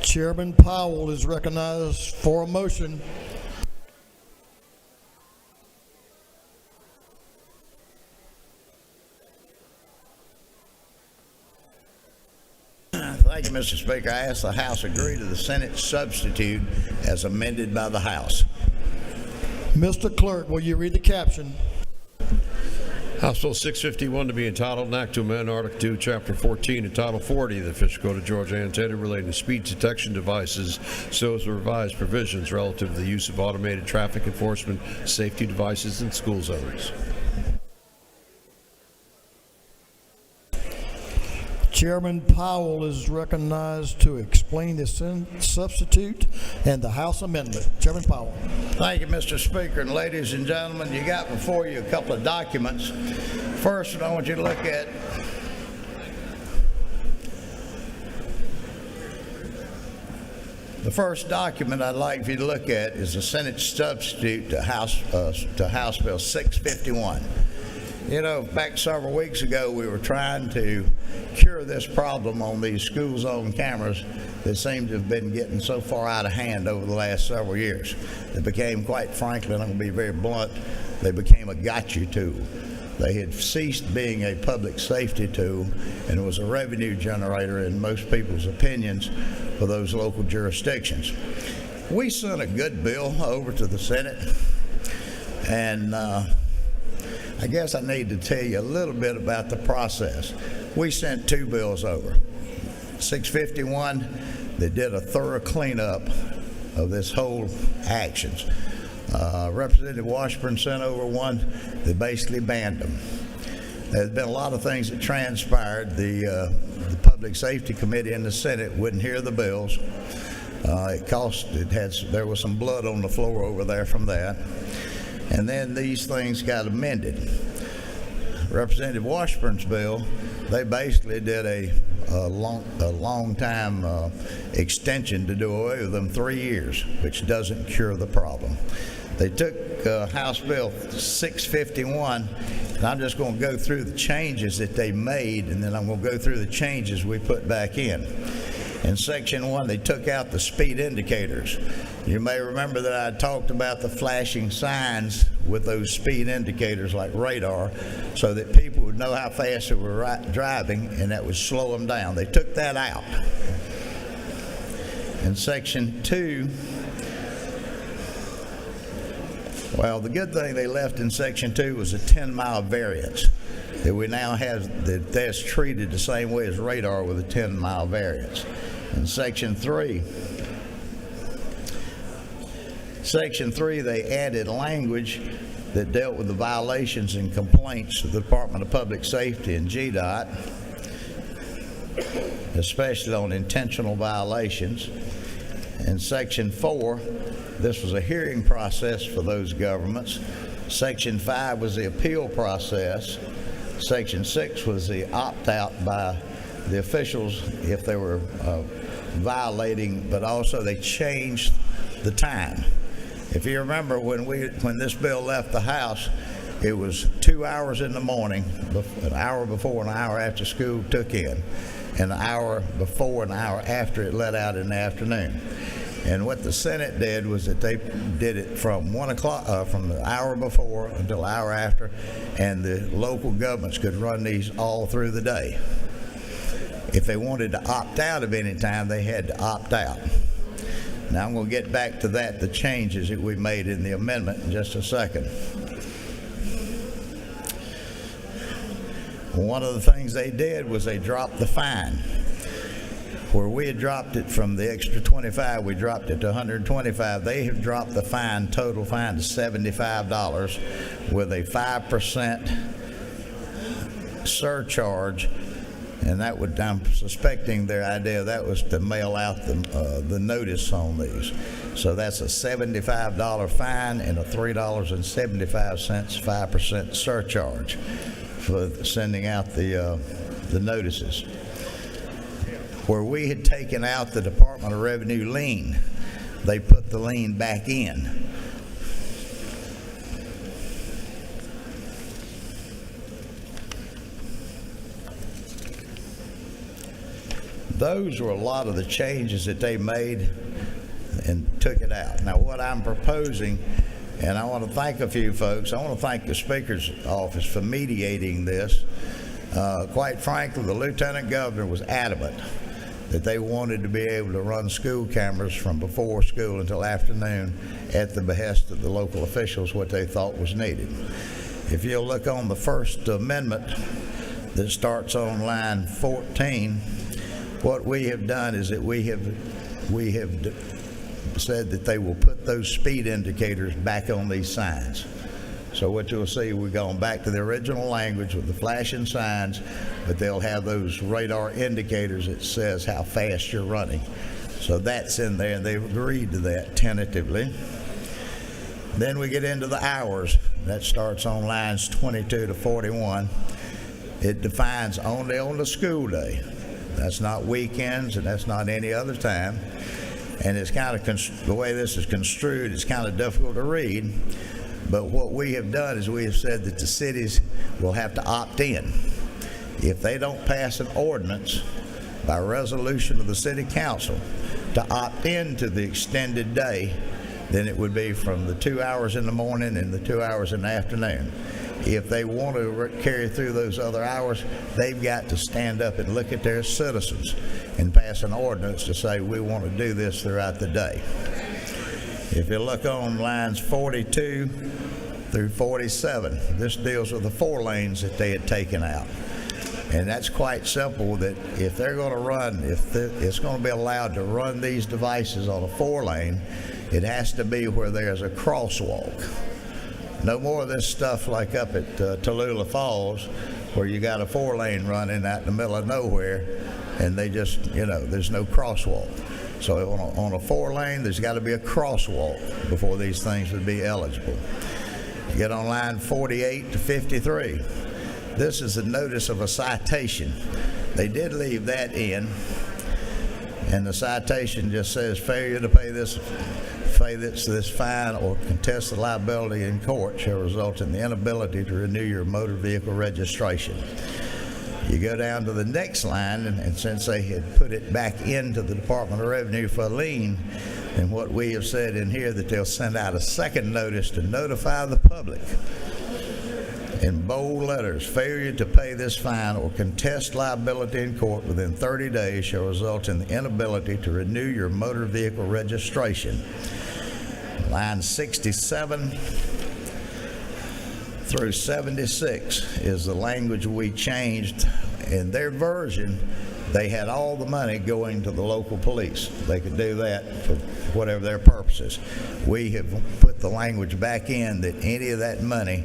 Chairman Powell is recognized for a motion. Thank you, Mr. Speaker. I ask the House agree to the Senate substitute as amended by the House. Mr. Clerk, will you read the caption? House Bill 651 to be entitled, an act to amend Article 2, Chapter 14, and Title 40 of the Official Code of Georgia annotated relating to speed detection devices so as to revise provisions relative to the use of automated traffic enforcement safety devices in school zones. Chairman Powell is recognized to explain the substitute and the House amendment. Chairman Powell. Thank you, Mr. Speaker. And ladies and gentlemen, you got before you a couple of documents. First, I want you to look at the first document I'd like for you to look at is the Senate substitute to House Bill 651. You know, back several weeks ago, we were trying to cure this problem on these school zone cameras that seem to have been getting so far out of hand over the last several years. They became, quite frankly, and I'm going to be very blunt, they became a gotcha tool. They had ceased being a public safety tool and it was a revenue generator in most people's opinions for those local jurisdictions. We sent a good bill over to the Senate, and I guess I need to tell you a little bit about the process. We sent two bills over. 651, they did a thorough cleanup of this whole actions. Representative Washburn sent over one that basically banned them. There's been a lot of things that transpired. The Public Safety Committee in the Senate wouldn't hear the bills. There was some blood on the floor over there from that. And then these things got amended. Representative Washburn's bill, they basically did a long time extension to do away with them 3 years, which doesn't cure the problem. They took House Bill 651, and I'm just going to go through the changes that they made, and then I'm going to go through the changes we put back in. In Section 1, they took out the speed indicators. You may remember that I talked about the flashing signs with those speed indicators like radar so that people would know how fast they were driving, and that would slow them down. They took that out. In Section 2, well, the good thing they left in Section 2 was a 10-mile variance that we now have that's treated the same way as radar with a 10-mile variance. In Section 3, Section 3, they added language that dealt with the violations and complaints to the Department of Public Safety and GDOT, especially on intentional violations. In Section 4, this was a hearing process for those governments. Section 5 was the appeal process. Section 6 was the opt-out by the officials if they were violating, but also they changed the time. If you remember when this bill left the House, it was 2 hours in the morning, an hour before and an hour after school took in, and an hour before and an hour after it let out in the afternoon. And what the Senate did was that they did it from 1 o'clock, from the hour before until the hour after, and the local governments could run these all through the day. If they wanted to opt out of any time, they had to opt out. Now I'm going to get back to that, the changes that we made in the amendment in just a second. One of the things they did was they dropped the fine. Where we had dropped it from the extra 25, we dropped it to 125. They have dropped the fine, total fine, to $75 with a 5% surcharge. And that would, I'm suspecting their idea that was to mail out the notice on these. So that's a $75 fine and a $3.75 5% surcharge for sending out the notices. Where we had taken out the Department of Revenue lien, they put the lien back in. Those were a lot of the changes that they made and took it out. Now what I'm proposing, and I want to thank a few folks, I want to thank the Speaker's office for mediating this. Quite frankly, the Lieutenant Governor was adamant that they wanted to be able to run school cameras from before school until afternoon at the behest of the local officials, what they thought was needed. If you'll look on the first amendment that starts on line 14, what we have done is that we have said that they will put those speed indicators back on these signs. So what you'll see, we've gone back to the original language with the flashing signs, but they'll have those radar indicators that says how fast you're running. So that's in there, and they've agreed to that tentatively. Then we get into the hours. That starts on lines 22 to 41. It defines only on the school day. That's not weekends, and that's not any other time. And it's kind of, the way this is construed, it's kind of difficult to read. But what we have done is we have said that the cities will have to opt in. If they don't pass an ordinance by resolution of the city council to opt into the extended day, then it would be from the 2 hours in the morning and the 2 hours in the afternoon. If they want to carry through those other hours, they've got to stand up and look at their citizens and pass an ordinance to say we want to do this throughout the day. If you look on lines 42 through 47, this deals with the 4 lanes that they had taken out. And that's quite simple, that if they're going to run, if it's going to be allowed to run these devices on a 4-lane, it has to be where there's a crosswalk. No more of this stuff like up at Tallulah Falls, where you got a 4-lane running out in the middle of nowhere, and they just, there's no crosswalk. So on a 4-lane, there's got to be a crosswalk before these things would be eligible. You get on line 48 to 53. This is a notice of a citation. They did leave that in, and the citation just says failure to pay this fine or contest the liability in court shall result in the inability to renew your motor vehicle registration. You go down to the next line, and since they had put it back into the Department of Revenue for a lien, and what we have said in here that they'll send out a second notice to notify the public in bold letters, failure to pay this fine or contest liability in court within 30 days shall result in the inability to renew your motor vehicle registration. Line 67 through 76 is the language we changed. In their version, they had all the money going to the local police. They could do that for whatever their purposes. We have put the language back in that any of that money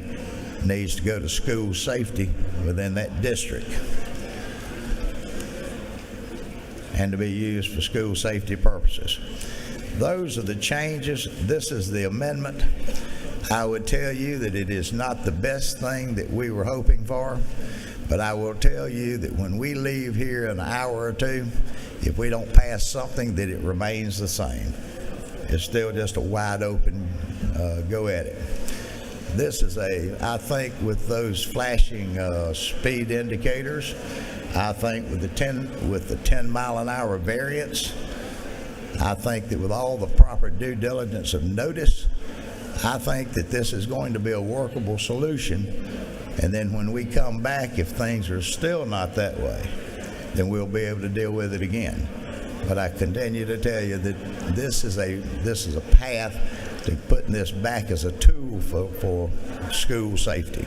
needs to go to school safety within that district and to be used for school safety purposes. Those are the changes. This is the amendment. I would tell you that it is not the best thing that we were hoping for, but I will tell you that when we leave here in an hour or two, if we don't pass something, that it remains the same. It's still just a wide open go at it. This is I think with those flashing speed indicators, I think with the 10 mile an hour variance, I think that with all the proper due diligence of notice, I think that this is going to be a workable solution. And then when we come back, if things are still not that way, then we'll be able to deal with it again. But I continue to tell you that this is a path to putting this back as a tool for school safety.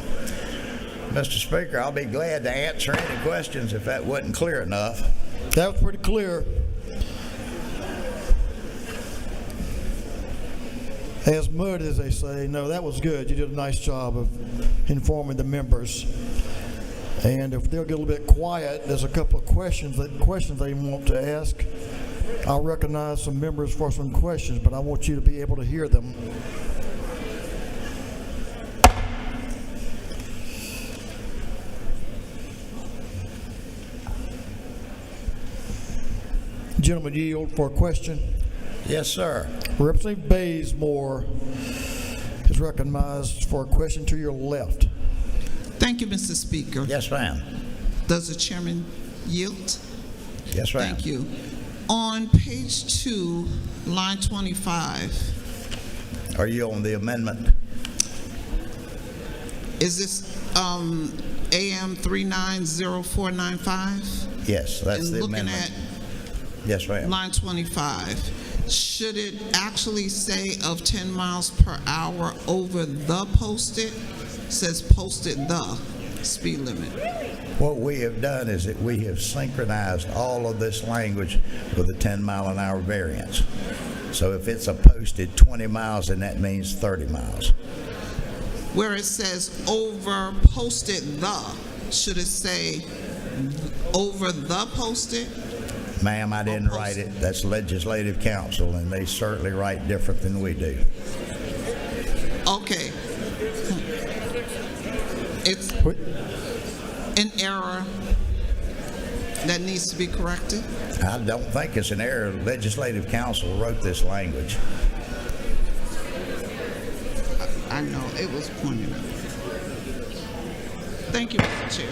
Mr. Speaker, I'll be glad to answer any questions if that wasn't clear enough. That was pretty clear. As mud, as they say. No, that was good. You did a nice job of informing the members. And if they'll get a little bit quiet, there's a couple of questions they want to ask. I'll recognize some members for some questions, but I want you to be able to hear them. Gentleman, yield for a question. Yes, sir. Representative Bazemore is recognized for a question to your left. Thank you, Mr. Speaker. Yes, ma'am. Does the chairman yield? Yes, ma'am. Thank you. On page 2, line 25. Are you on the amendment? Is this AM 390495? Yes, that's and the looking amendment. At yes, ma'am. line 25. Should it actually say of 10 miles per hour over the posted? It says posted the speed limit. What we have done is that we have synchronized all of this language with the 10 mile an hour variance. So if it's a posted 20 miles, then that means 30 miles. Where it says over posted the, should it say over the posted? Ma'am, I didn't write it. That's Legislative Council, and they certainly write different than we do. Okay. It's an error that needs to be corrected? I don't think it's an error. Legislative Council wrote this language. I know, it was pointed out. Thank you, Mr. Chair.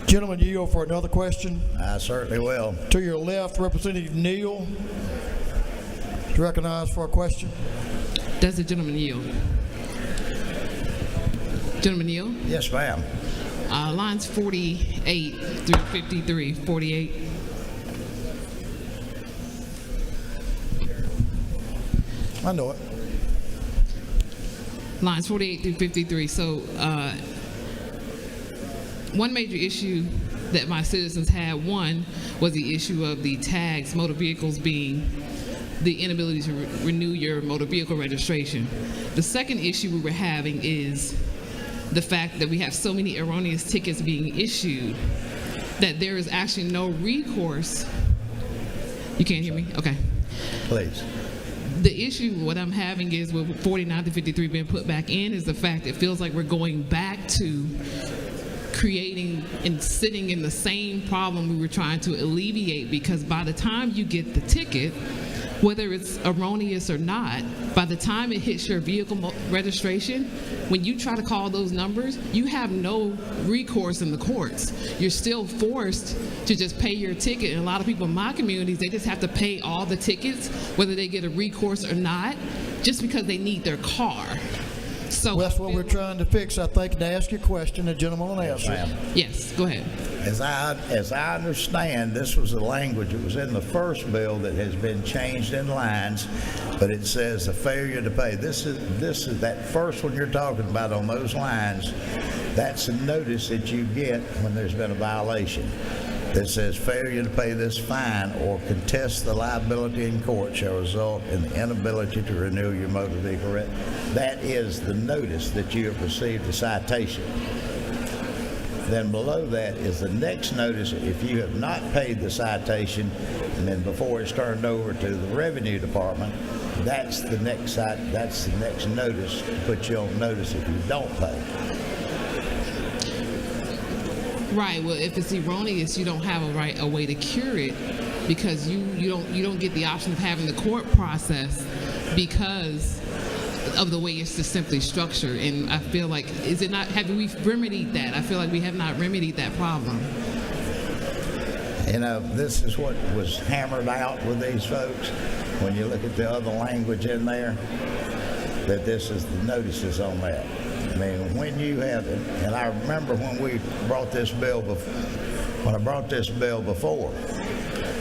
Gentleman, yield for another question. I certainly will. To your left, Representative Neal is recognized for a question. Does the gentleman yield? Gentleman yield? Yes, ma'am. Lines 48 through 53. 48. I know it. Lines 48 through 53. So one major issue that my citizens had, one, was the issue of the tags, motor vehicles being the inability to renew your motor vehicle registration. The second issue we were having is the fact that we have so many erroneous tickets being issued that there is actually no recourse. You can't hear me? Okay. Please. The issue, what I'm having is with 49 to 53 being put back in, is the fact it feels like we're going back to creating and sitting in the same problem we were trying to alleviate, because by the time you get the ticket, whether it's erroneous or not, by the time it hits your vehicle registration, when you try to call those numbers, you have no recourse in the courts. You're still forced to just pay your ticket. And a lot of people in my communities, they just have to pay all the tickets, whether they get a recourse or not, just because they need their car. So well, that's what we're trying to fix, I think. To ask your question, the gentleman will answer. Yes, go ahead. As I understand, this was the language that was in the first bill that has been changed in lines, but it says the failure to pay. This is that first one you're talking about on those lines. That's a notice that you get when there's been a violation. that says failure to pay this fine or contest the liability in court shall result in the inability to renew your motor vehicle. That is the notice that you have received a citation. Then below that is the next notice if you have not paid the citation, and then before it's turned over to the Revenue Department, that's the next notice to put you on notice if you don't pay. Right. Well, if it's erroneous, you don't have a way to cure it, because you don't get the option of having the court process because of the way it's just simply structured. And I feel like, have we remedied that? I feel like we have not remedied that problem. You know, this is what was hammered out with these folks. When you look at the other language in there, that this is the notices on that. I mean, when you have it, and I remember when we brought this bill before,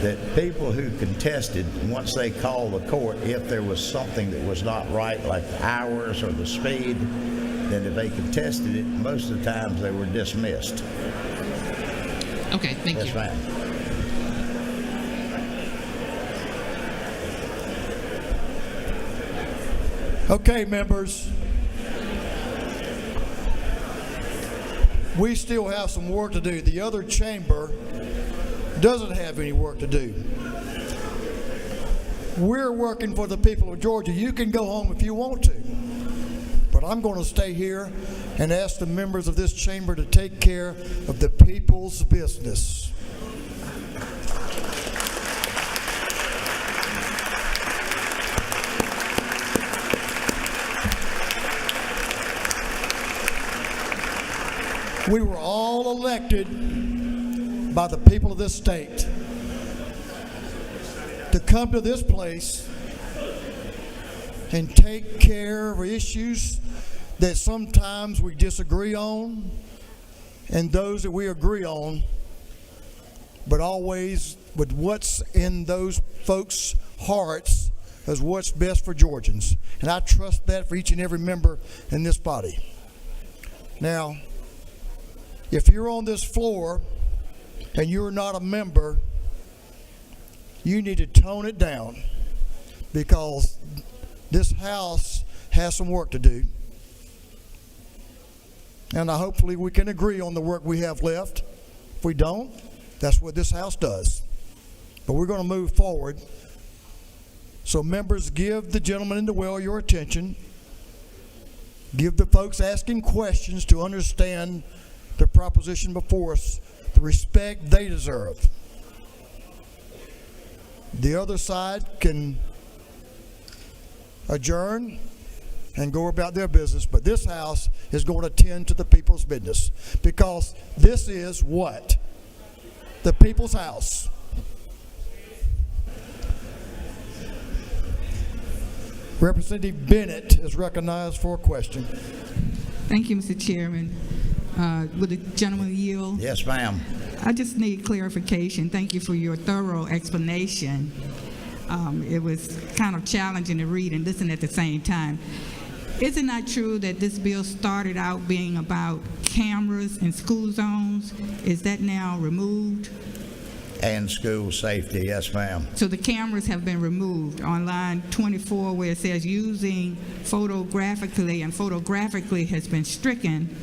that people who contested, once they called the court, if there was something that was not right, like the hours or the speed, then if they contested it, most of the times they were dismissed. Okay, thank you. Yes, ma'am. Okay, members. We still have some work to do. The other chamber doesn't have any work to do. We're working for the people of Georgia. You can go home if you want to, but I'm going to stay here and ask the members of this chamber to take care of the people's business. We were all elected by the people of this state to come to this place and take care of issues that sometimes we disagree on and those that we agree on, but always with what's in those folks' hearts as what's best for Georgians. And I trust that for each and every member in this body. Now, if you're on this floor and you're not a member, you need to tone it down, because this house has some work to do. And hopefully we can agree on the work we have left. If we don't, that's what this house does. But we're going to move forward. So members, give the gentleman in the well your attention. Give the folks asking questions to understand the proposition before us the respect they deserve. The other side can adjourn and go about their business, but this house is going to tend to the people's business, because this is what? The people's house. Representative Bennett is recognized for a question. Thank you, Mr. Chairman. Would the gentleman yield? Yes, ma'am. I just need clarification. Thank you for your thorough explanation. It was kind of challenging to read and listen at the same time. Is it not true that this bill started out being about cameras in school zones? Is that now removed? And school safety, yes, ma'am. So the cameras have been removed on line 24, where it says using photographically, and photographically has been stricken.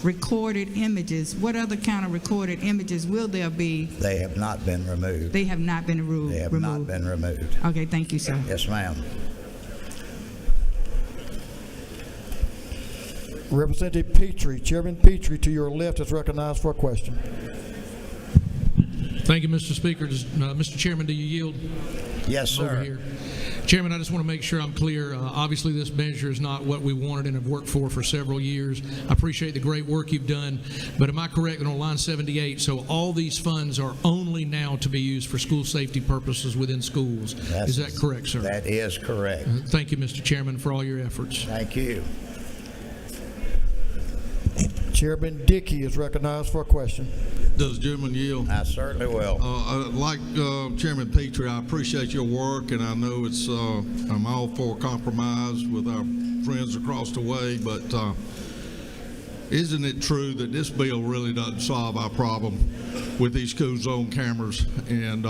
Recorded images. What other kind of recorded images will there be? They have not been removed. They have not been removed. They have not been removed. Okay, thank you, sir. Yes, ma'am. Representative Petrie, Chairman Petrie, to your left, is recognized for a question. Thank you, Mr. Speaker. Mr. Chairman, do you yield? Yes, sir. Over here. Chairman, I just want to make sure I'm clear. Obviously, this measure is not what we wanted and have worked for several years. I appreciate the great work you've done, but am I correct that on line 78, so all these funds are only now to be used for school safety purposes within schools? Is that correct, sir? That is correct. Thank you, Mr. Chairman, for all your efforts. Thank you. Chairman Dickey is recognized for a question. Does the gentleman yield? I certainly will. Like Chairman Petrie, I appreciate your work, and I know it's I'm all for compromise with our friends across the way, but isn't it true that this bill really doesn't solve our problem with these school zone cameras? And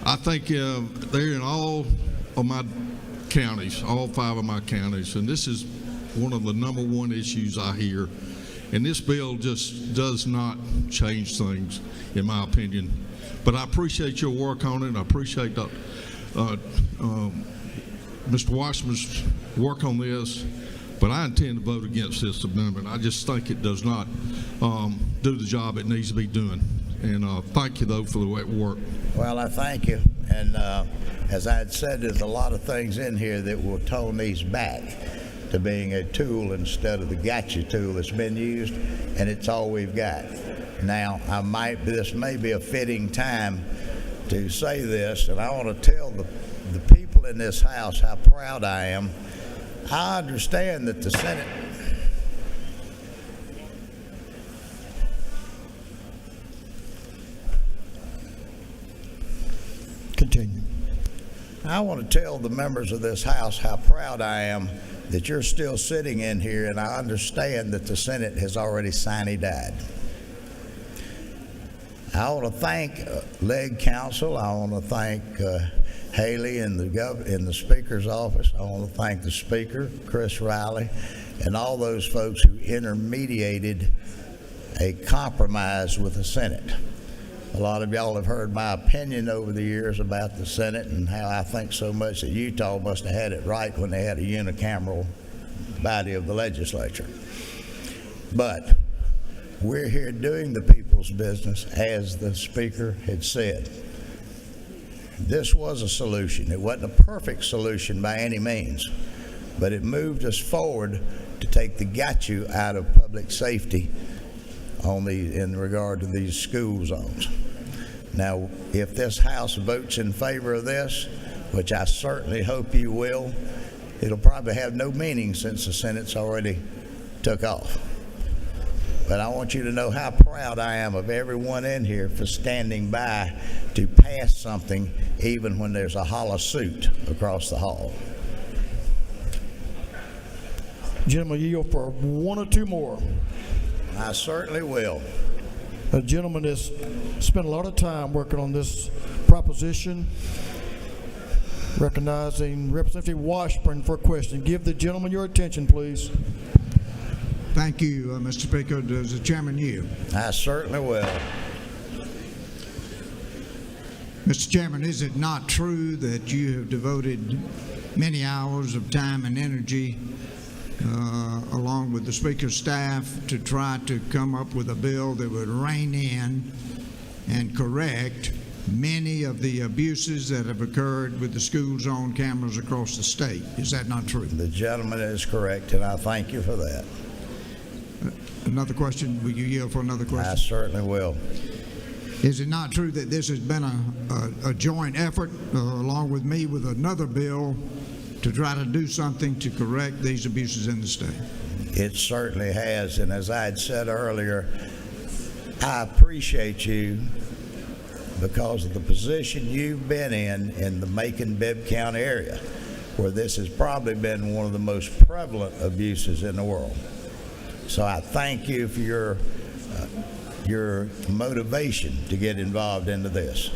I think they're in all of my counties, all 5 of my counties, and this is one of the number one issues I hear. And this bill just does not change things, in my opinion. But I appreciate your work on it. I appreciate Mr. Washman's work on this. But I intend to vote against this amendment. I just think it does not do the job it needs to be doing. And thank you, though, for the work. Well, I thank you. And as I had said, there's a lot of things in here that will tone these back to being a tool instead of the gotcha tool that's been used, and it's all we've got. Now, this may be a fitting time to say this, and I want to tell the people in this house how proud I am. I understand that the Senate continue. I want to tell the members of this house how proud I am that you're still sitting in here, and I understand that the Senate has already sine died. I want to thank Leg Council. I want to thank Haley in the Speaker's office. I want to thank the Speaker, Chris Riley, and all those folks who intermediated a compromise with the Senate. A lot of y'all have heard my opinion over the years about the Senate and how I think so much that Utah must have had it right when they had a unicameral body of the legislature. But we're here doing the people's business, as the Speaker had said. This was a solution. It wasn't a perfect solution by any means, but it moved us forward to take the gotcha out of public safety in regard to these school zones. Now, if this House votes in favor of this, which I certainly hope you will, it'll probably have no meaning since the Senate's already took off. But I want you to know how proud I am of everyone in here for standing by to pass something even when there's a hollow suit across the hall. Gentlemen, yield for 1 or 2 more. I certainly will. A gentleman has spent a lot of time working on this proposition. Recognizing Representative Washburn for a question. Give the gentleman your attention, please. Thank you, Mr. Speaker. Does the chairman yield? I certainly will. Mr. Chairman, is it not true that you have devoted many hours of time and energy along with the Speaker's staff to try to come up with a bill that would rein in and correct many of the abuses that have occurred with the school zone cameras across the state? Is that not true? The gentleman is correct, and I thank you for that. Another question? Will you yield for another question? I certainly will. Is it not true that this has been a joint effort, along with me, with another bill to try to do something to correct these abuses in the state? It certainly has, and as I had said earlier, I appreciate you because of the position you've been in the Macon-Bibb County area, where this has probably been one of the most prevalent abuses in the world. So I thank you for your motivation to get involved into this.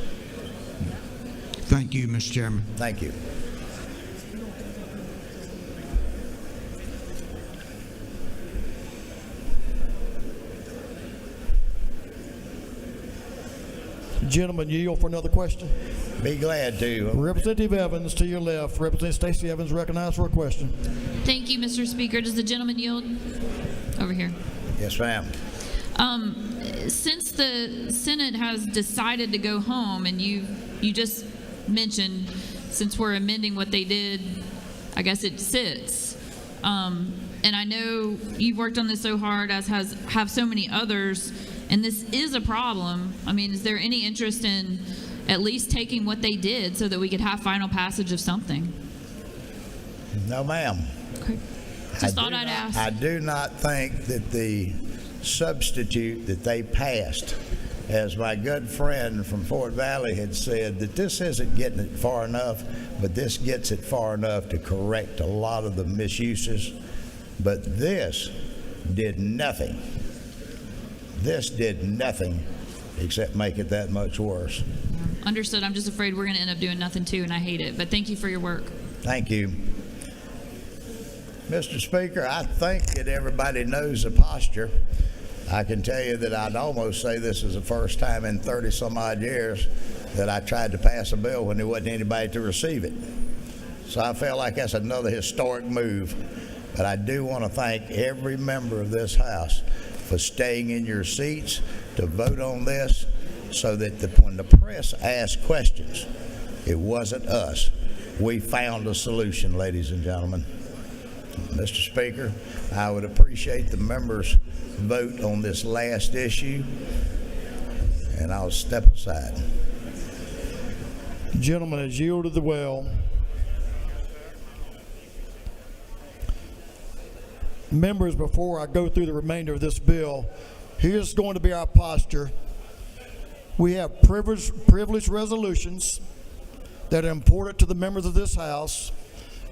Thank you, Mr. Chairman. Thank you. Gentlemen, yield for another question. Be glad to. Representative Evans to your left. Representative Stacey Evans recognized for a question. Thank you, Mr. Speaker. Does the gentleman yield? Over here. Yes, ma'am. Since the Senate has decided to go home, and you just mentioned, since we're amending what they did, I guess it sits. And I know you've worked on this so hard, as have so many others, and this is a problem. I mean, is there any interest in at least taking what they did so that we could have final passage of something? No, ma'am. Okay. Just thought I'd ask. I do not think that the substitute that they passed, as my good friend from Fort Valley had said, that this isn't getting it far enough, but this gets it far enough to correct a lot of the misuses. But this did nothing. This did nothing except make it that much worse. Understood. I'm just afraid we're going to end up doing nothing too, and I hate it. But thank you for your work. Thank you. Mr. Speaker, I think that everybody knows the posture. I can tell you that I'd almost say this is the first time in 30-some-odd years that I tried to pass a bill when there wasn't anybody to receive it. So I feel like that's another historic move. But I do want to thank every member of this House for staying in your seats to vote on this so that when the press asked questions, it wasn't us. We found a solution, ladies and gentlemen. Mr. Speaker, I would appreciate the members' vote on this last issue, and I'll step aside. The gentleman has yielded the well. Members, before I go through the remainder of this bill, here's going to be our posture. We have privileged resolutions that are important to the members of this House.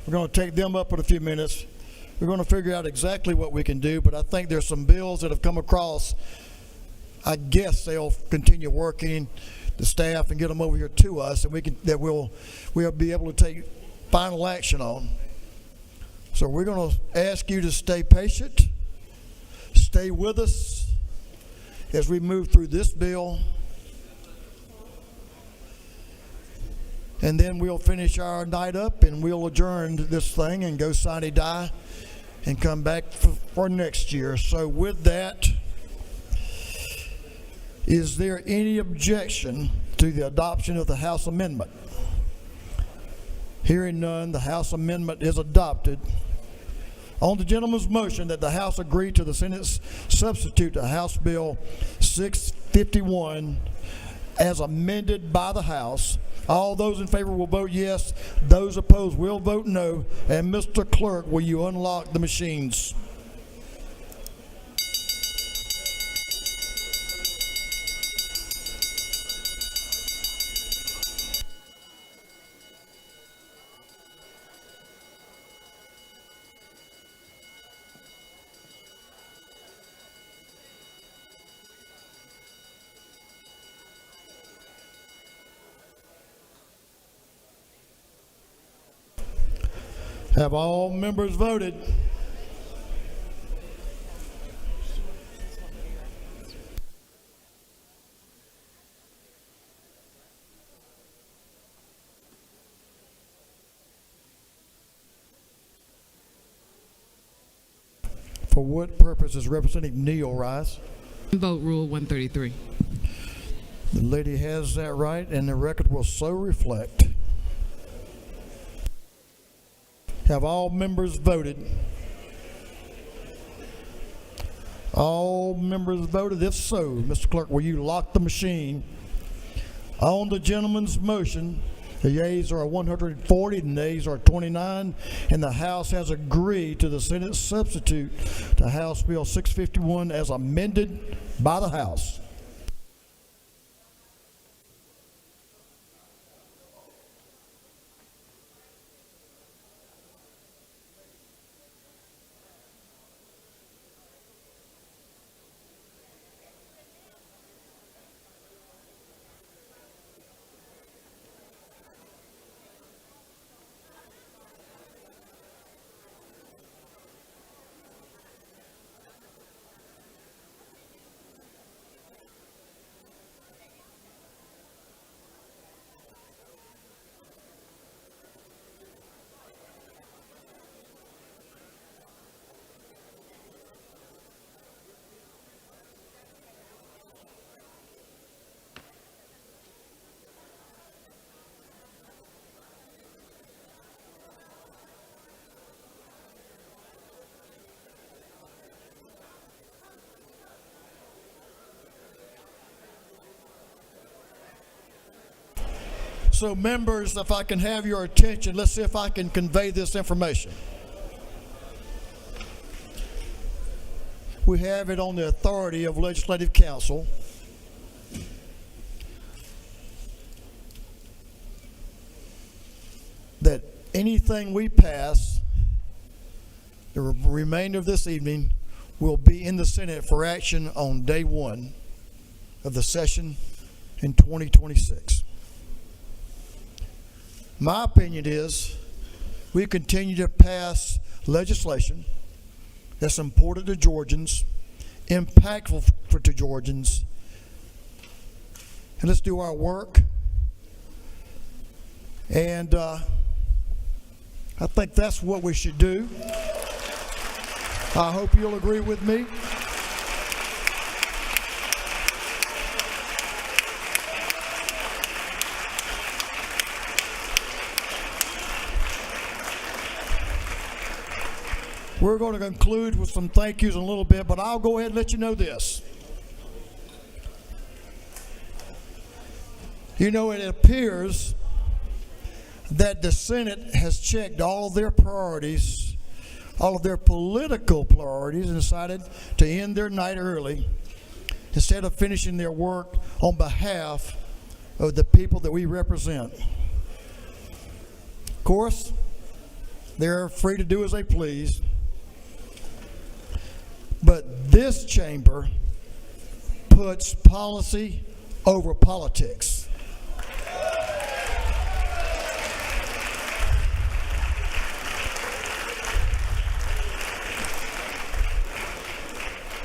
We're going to take them up in a few minutes. We're going to figure out exactly what we can do, but I think there's some bills that have come across. I guess they'll continue working, the staff, and get them over here to us, and we'll be able to take final action on. So we're going to ask you to stay patient, stay with us as we move through this bill, and then we'll finish our night up and we'll adjourn this thing and go sine die and come back for next year. So with that, is there any objection to the adoption of the House amendment? Hearing none, the House amendment is adopted. On the gentleman's motion that the House agree to the Senate's substitute to House Bill 651 as amended by the House, all those in favor will vote yes. Those opposed will vote no. And Mr. Clerk, will you unlock the machines? Have all members voted? For what purpose is Representative Neal rise? Vote Rule 133. The lady has that right, and the record will so reflect. Have all members voted? All members voted? If so, Mr. Clerk, will you lock the machine? On the gentleman's motion, the yeas are 140, the nays are 29, and the House has agreed to the Senate substitute to House Bill 651 as amended by the House. So members, if I can have your attention, let's see if I can convey this information. We have it on the authority of Legislative Council. That anything we pass, the remainder of this evening, will be in the Senate for action on day one of the session in 2026. My opinion is we continue to pass legislation that's important to Georgians, impactful to Georgians, and let's do our work. And I think that's what we should do. I hope you'll agree with me. We're going to conclude with some thank yous in a little bit, but I'll go ahead and let you know this. You know, it appears that the Senate has checked all of their priorities, all of their political priorities, and decided to end their night early instead of finishing their work on behalf of the people that we represent. Of course, they're free to do as they please, but this chamber puts policy over politics.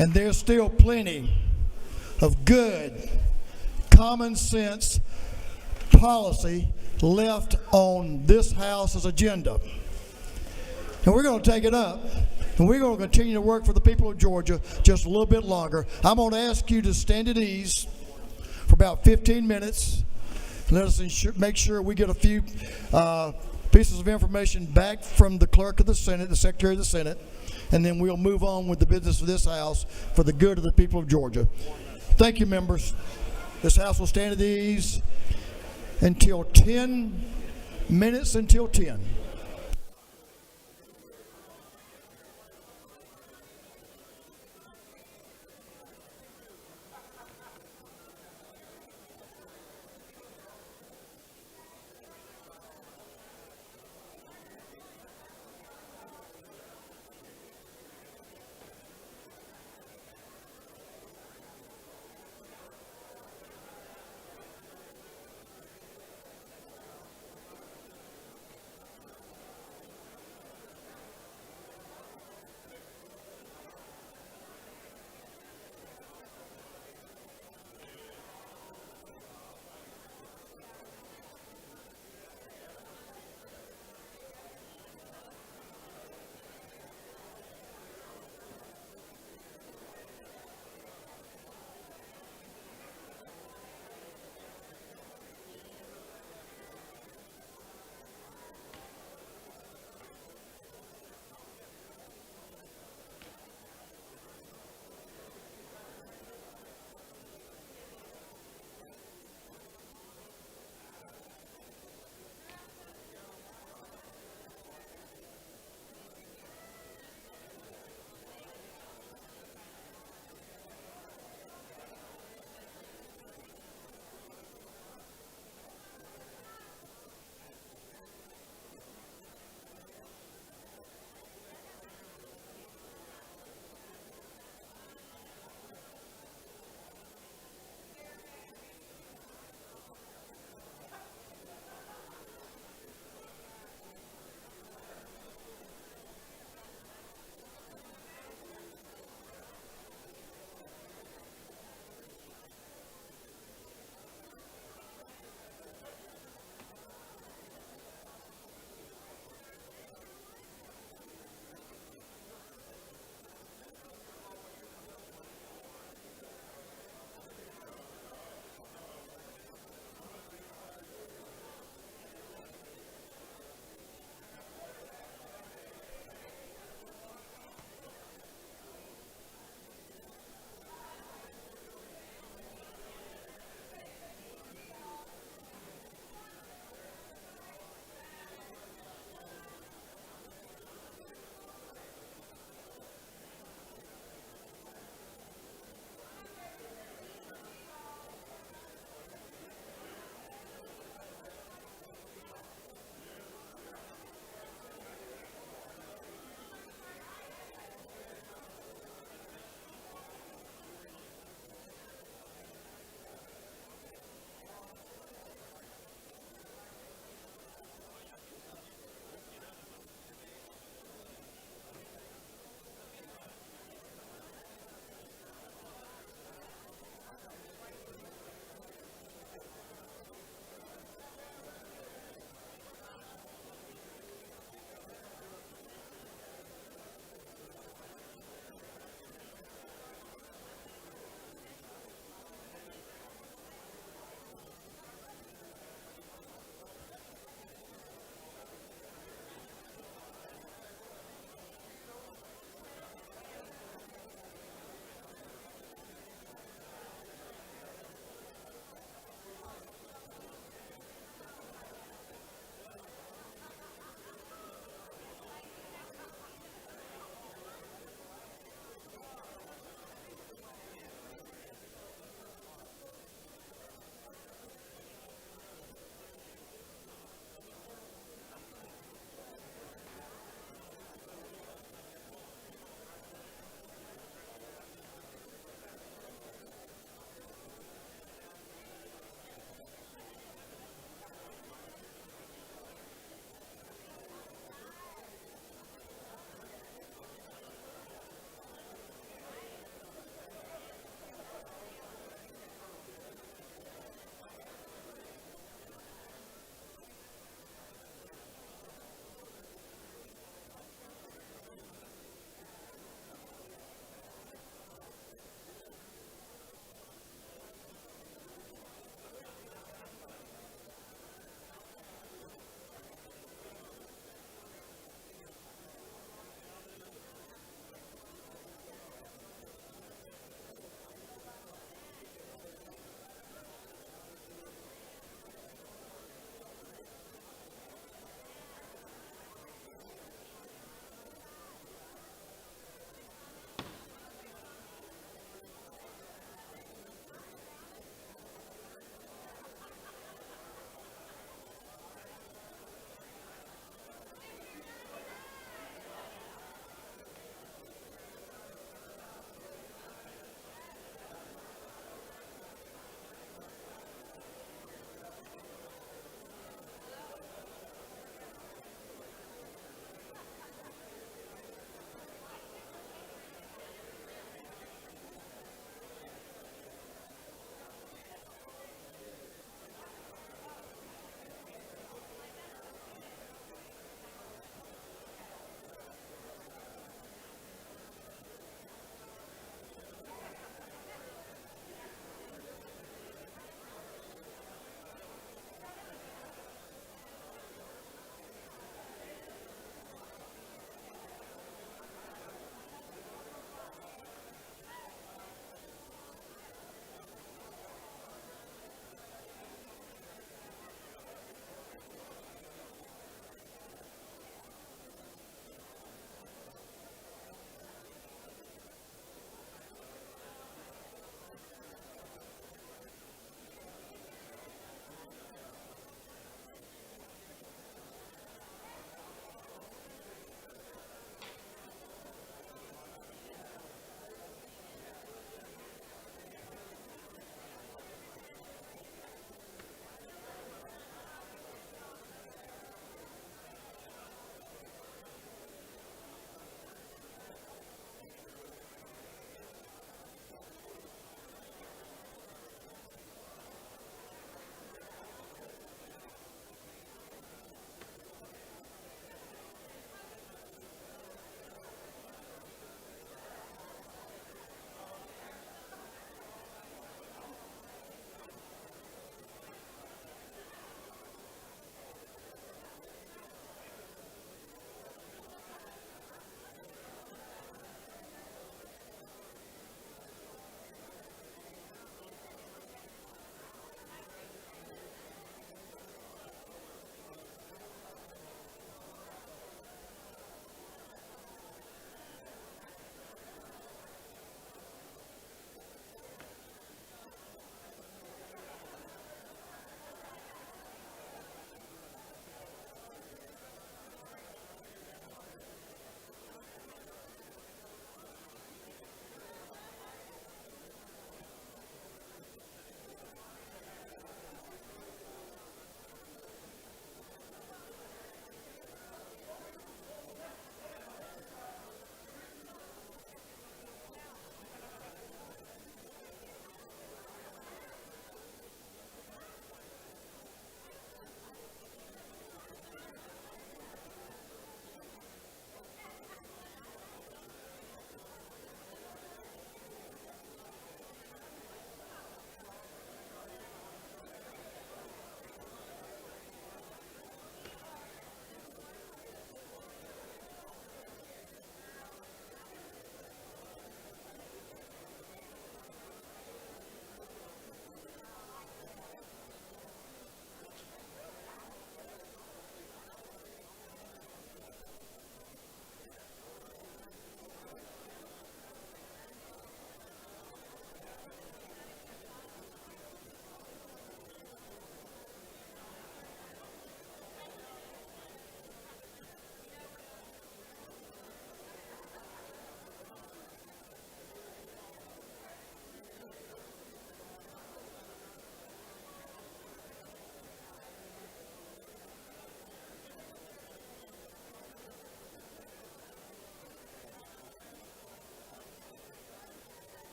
And there's still plenty of good, common sense policy left on this House's agenda. And we're going to take it up, and we're going to continue to work for the people of Georgia just a little bit longer. I'm going to ask you to stand at ease for about 15 minutes. Let us make sure we get a few pieces of information back from the clerk of the Senate, the Secretary of the Senate, and then we'll move on with the business of this House for the good of the people of Georgia. Thank you, members. This House will stand at ease until 10 minutes until 10.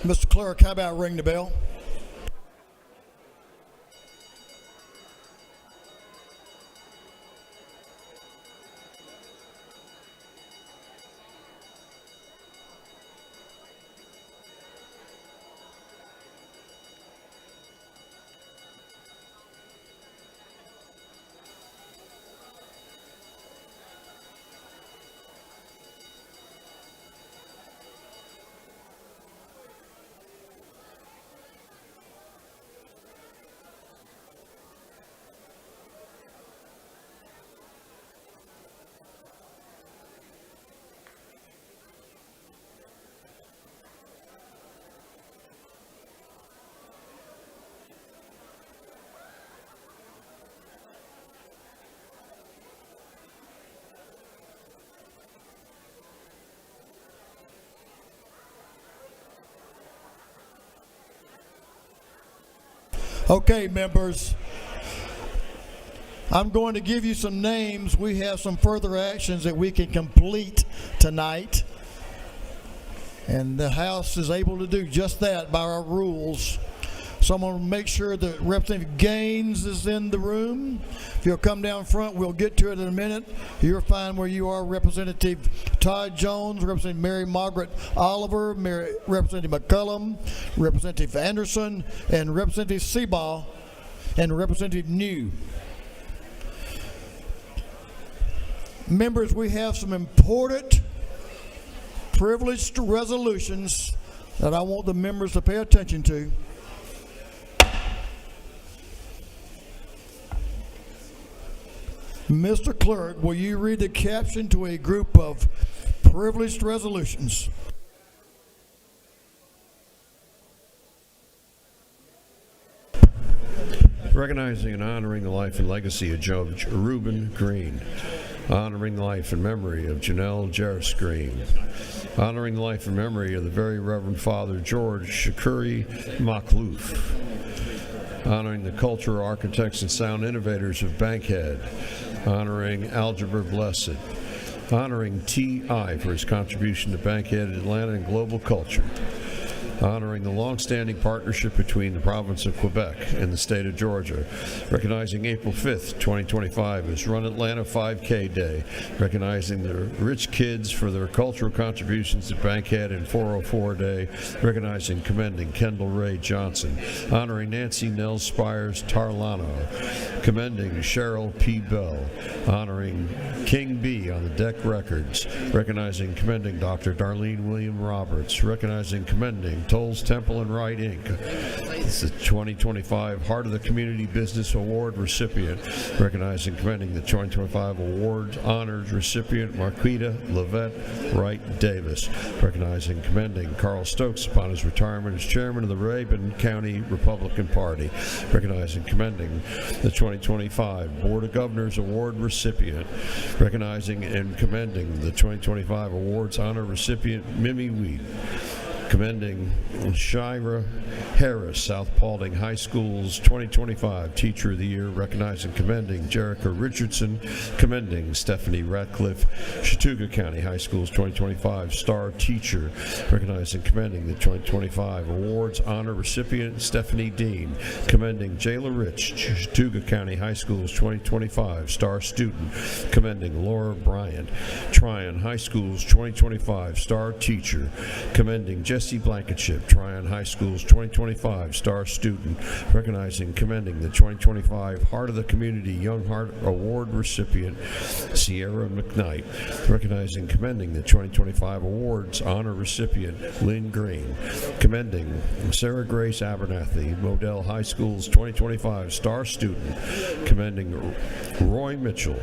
Mr. Clerk, how about ring the bell? Okay, members, I'm going to give you some names. We have some further actions that we can complete tonight, and the House is able to do just that by our rules. So I'm going to make sure that Representative Gaines is in the room. If you'll come down front, we'll get to it in a minute. You're fine where you are. Representative Todd Jones, Representative Mary Margaret Oliver, Representative McCullum, Representative Anderson, and Representative Seabaugh, and Representative New. Members, we have some important privileged resolutions that I want the members to pay attention to. Mr. Clerk, will you read the caption to a group of privileged resolutions? Recognizing and honoring the life and legacy of Judge Reuben Green. Honoring the life and memory of Janelle Jarris Green. Honoring the life and memory of the Very Reverend Father George Shakuri Makhlouf. Honoring the cultural architects and sound innovators of Bankhead. Honoring Algebra Blessed. Honoring T.I. for his contribution to Bankhead, Atlanta, and global culture. Honoring the long-standing partnership between the province of Quebec and the state of Georgia. Recognizing April 5th, 2025 as Run Atlanta 5K Day. Recognizing the Rich Kids for their cultural contributions to Bankhead and 404 Day. Recognizing, commending Kendall Ray Johnson. Honoring Nancy Nell Spires Tarlano. Commending Cheryl P. Bell. Honoring King B on the Deck Records. Recognizing, commending Dr. Darlene William Roberts. Recognizing, commending Tolles Temple and Wright Inc. It's the 2025 Heart of the Community Business Award recipient. Recognizing, commending the 2025 awards honors recipient Marquita Lavette Wright Davis. Recognizing, commending Carl Stokes upon his retirement as chairman of the Rabun County Republican Party. Recognizing, commending the 2025 Board of Governors Award recipient. Recognizing and commending the 2025 awards honor recipient Mimi Wheat. Commending Shira Harris, South Paulding High School's 2025 Teacher of the Year. Recognizing, commending Jerica Richardson. Commending Stephanie Ratcliffe, Chattooga County High School's 2025 Star Teacher. Recognizing, commending the 2025 awards honor recipient Stephanie Dean. Commending Jayla Rich, Chattooga County High School's 2025 Star Student. Commending Laura Bryant, Tryon High School's 2025 Star Teacher. Commending Jesse Blankenship, Tryon High School's 2025 Star Student. Recognizing, commending the 2025 Heart of the Community Young Heart Award recipient Sierra McKnight. Recognizing, commending the 2025 awards honor recipient Lynn Green. Commending Sarah Grace Abernathy, Modell High School's 2025 Star Student. Commending Roy Mitchell,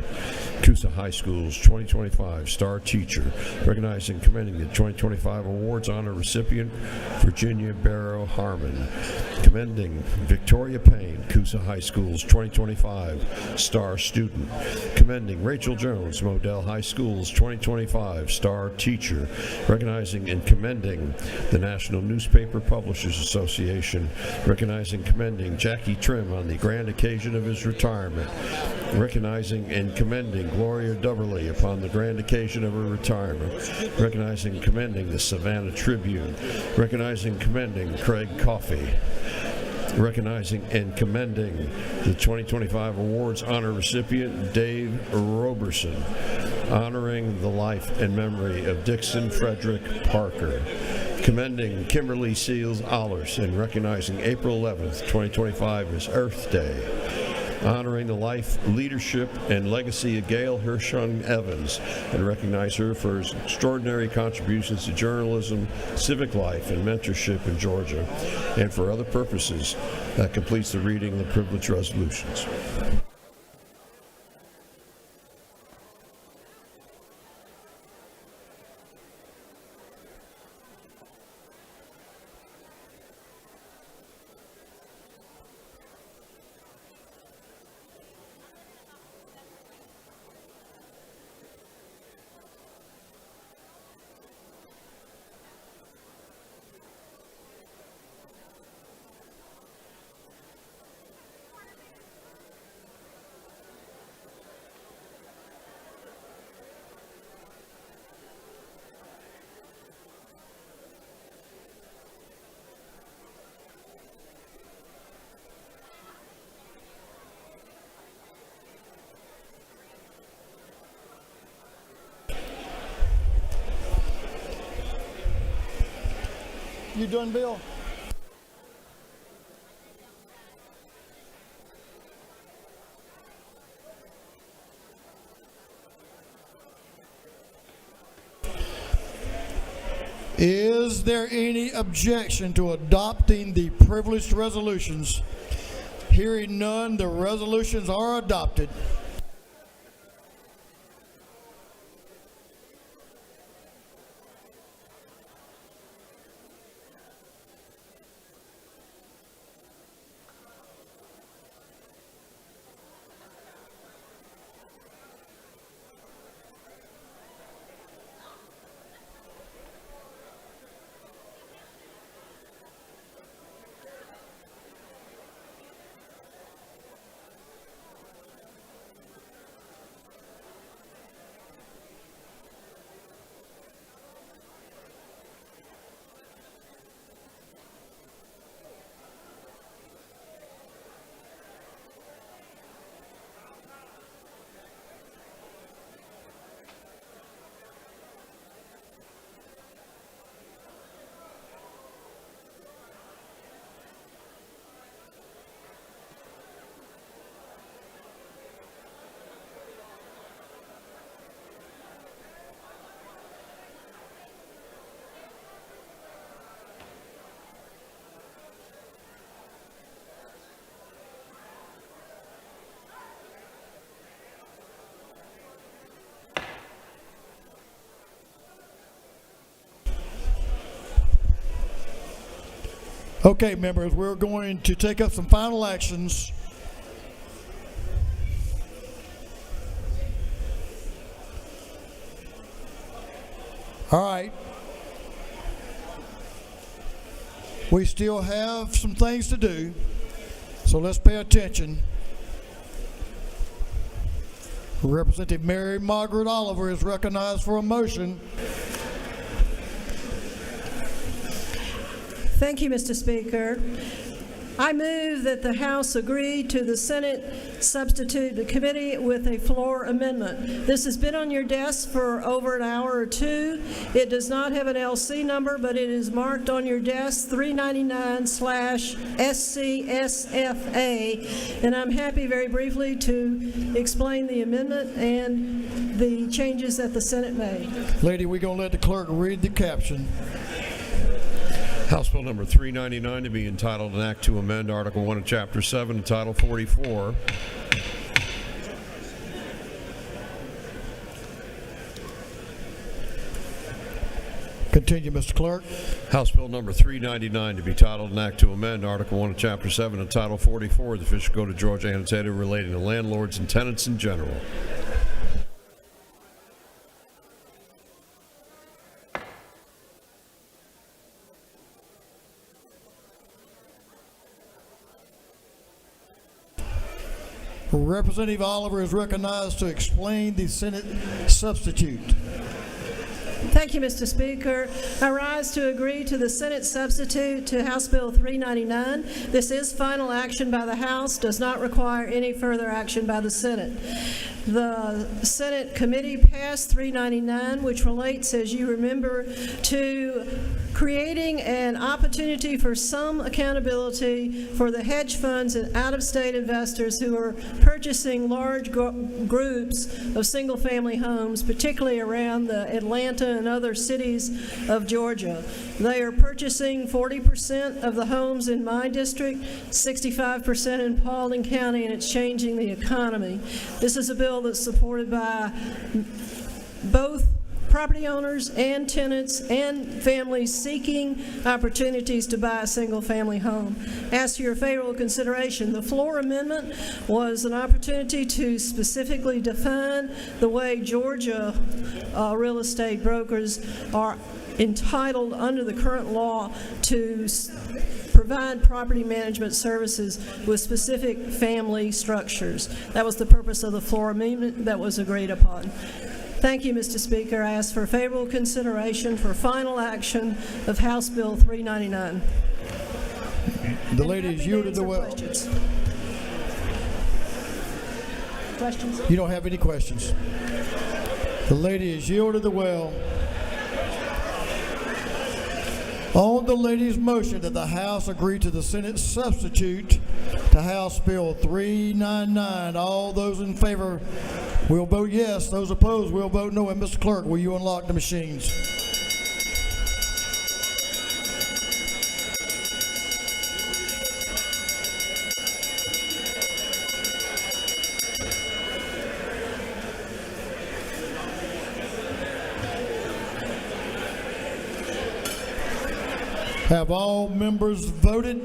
Coosa High School's 2025 Star Teacher. Recognizing, commending the 2025 awards honor recipient Virginia Barrow Harmon. Commending Victoria Payne, Coosa High School's 2025 Star Student. Commending Rachel Jones, Modell High School's 2025 Star Teacher. Recognizing and commending the National Newspaper Publishers Association. Recognizing, commending Jackie Trim on the grand occasion of his retirement. Recognizing and commending Gloria Dubberly upon the grand occasion of her retirement. Recognizing and commending the Savannah Tribune, Recognizing and commending Craig Coffey. Recognizing and commending the 2025 awards honor recipient Dave Roberson. Honoring the life and memory of Dixon Frederick Parker. Commending Kimberly Seals Allers and recognizing April 11th, 2025 as Earth Day. Honoring the life, leadership, and legacy of Gail Hirschung Evans and recognize her for her extraordinary contributions to journalism, civic life, and mentorship in Georgia, and for other purposes. That completes the reading of the privilege resolutions. You done, Bill? Is there any objection to adopting the privileged resolutions? Hearing none, the resolutions are adopted. Okay, members, we're going to take up some final actions. All right. We still have some things to do, so let's pay attention. Representative Mary Margaret Oliver is recognized for a motion. Thank you, Mr. Speaker. I move that the House agree to the Senate substitute the committee with a floor amendment. This has been on your desk for over an hour or two. It does not have an LC number, but it is marked on your desk 399/SCSFA, and I'm happy very briefly to explain the amendment and the changes that the Senate made. Lady, we're going to let the clerk read the caption. House Bill number 399 to be entitled an act to amend Article 1 of Chapter 7 and Title 44. Continue, Mr. Clerk. House Bill number 399 to be titled an act to amend Article 1 of Chapter 7 and Title 44 of the Official Code of Georgia annotated relating to landlords and tenants in general. Representative Oliver is recognized to explain the Senate substitute. Thank you, Mr. Speaker. I rise to agree to the Senate substitute to House Bill 399. This is final action by the House, does not require any further action by the Senate. The Senate committee passed 399, which relates, as you remember, to creating an opportunity for some accountability for the hedge funds and out-of-state investors who are purchasing large groups of single-family homes, particularly around the Atlanta and other cities of Georgia. They are purchasing 40% of the homes in my district, 65% in Paulding County, and it's changing the economy. This is a bill that's supported by both property owners and tenants and families seeking opportunities to buy a single-family home. Ask for your favorable consideration. The floor amendment was an opportunity to specifically define the way Georgia real estate brokers are entitled under the current law to provide property management services with specific family structures. That was the purpose of the floor amendment that was agreed upon. Thank you, Mr. Speaker. I ask for favorable consideration for final action of House Bill 399. The lady is yielded the well. Questions? You don't have any questions. The lady is yielded the well. On the lady's motion that the House agree to the Senate substitute to House Bill 399, all those in favor will vote yes. Those opposed will vote no. And Mr. Clerk, will you unlock the machines? Have all members voted?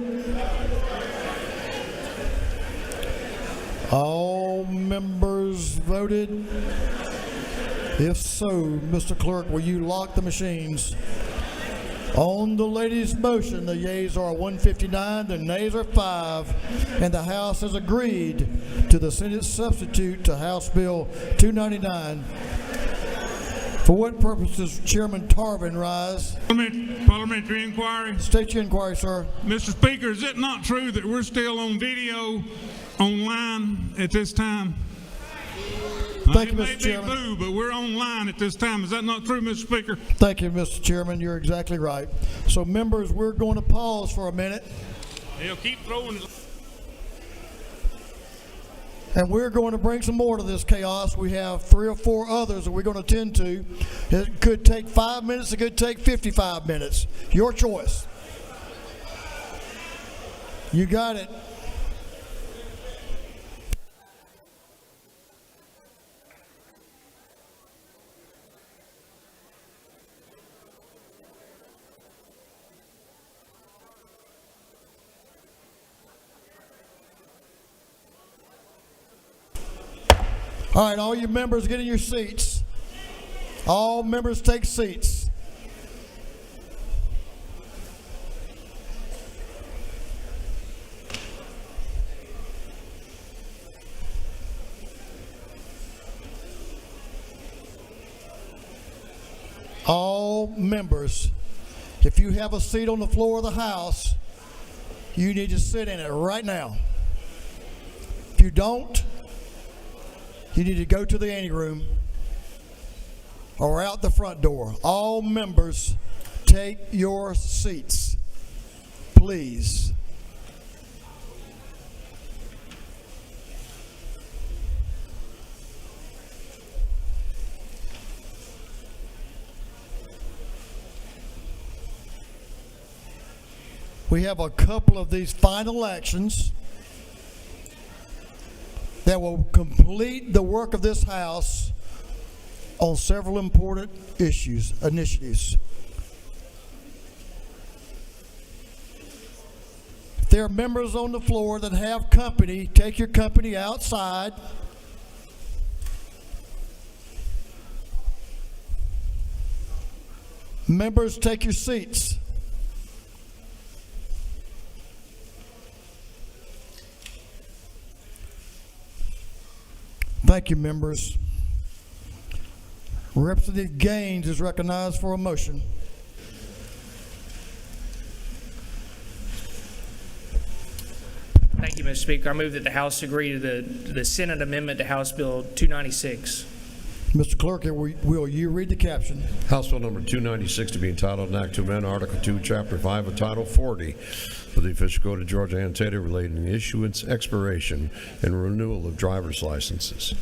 All members voted? If so, Mr. Clerk, will you lock the machines? On the lady's motion, the yeas are 159, the nays are 5, and the House has agreed to the Senate substitute to House Bill 299. For what purpose does Chairman Tarvin rise? Parliamentary inquiry. State your inquiry, sir. Mr. Speaker, is it not true that we're still on video online at this time? Thank you, Mr. Chairman. It may be blue, but we're online at this time. Is that not true, Mr. Speaker? Thank you, Mr. Chairman. You're exactly right. So, members, we're going to pause for a minute. They'll keep throwing. And we're going to bring some more to this chaos. We have 3 or 4 others that we're going to attend to. It could take 5 minutes. It could take 55 minutes. Your choice. You got it. All right, all you members get in your seats. All members take seats. All members, if you have a seat on the floor of the House, you need to sit in it right now. If you don't, you need to go to the anteroom or out the front door. All members, take your seats, please. We have a couple of these final actions that will complete the work of this House on several important initiatives. If there are members on the floor that have company, take your company outside. Members, take your seats. Thank you, members. Representative Gaines is recognized for a motion. Thank you, Mr. Speaker. I move that the House agree to the Senate amendment to House Bill 296. Mr. Clerk, will you read the caption? House Bill number 296 to be entitled an act to amend Article 2, Chapter 5 of Title 40 of the Official Code of Georgia annotated relating to the issuance, expiration, and renewal of driver's licenses.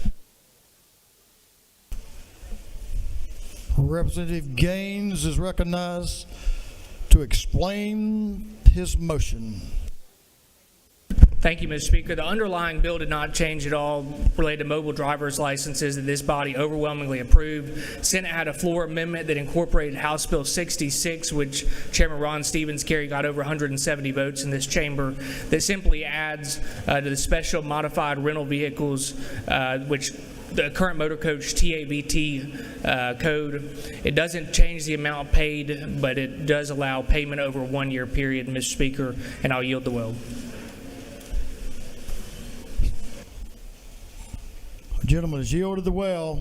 Representative Gaines is recognized to explain his motion. Thank you, Mr. Speaker. The underlying bill did not change at all related to mobile driver's licenses that this body overwhelmingly approved. Senate had a floor amendment that incorporated House Bill 66, which Chairman Ron Stevens carried, got over 170 votes in this chamber, that simply adds to the special modified rental vehicles, which the current motor coach TAVT code. It doesn't change the amount paid, but it does allow payment over a one-year period, Mr. Speaker, and I'll yield the will. Gentleman has yielded the well.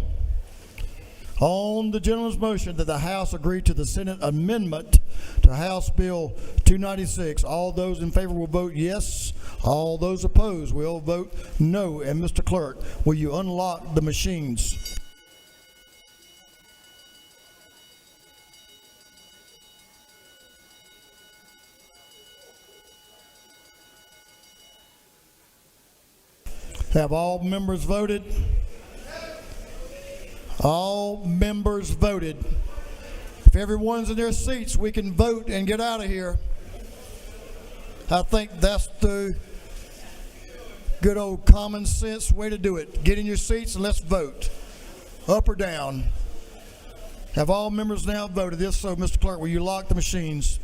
On the gentleman's motion that the House agree to the Senate amendment to House Bill 296, all those in favor will vote yes. All those opposed will vote no. And Mr. Clerk, will you unlock the machines? Have all members voted? All members voted. If everyone's in their seats, we can vote and get out of here. I think that's the good old common sense way to do it. Get in your seats and let's vote. Up or down. Have all members now voted? If so, Mr. Clerk, will you lock the machines?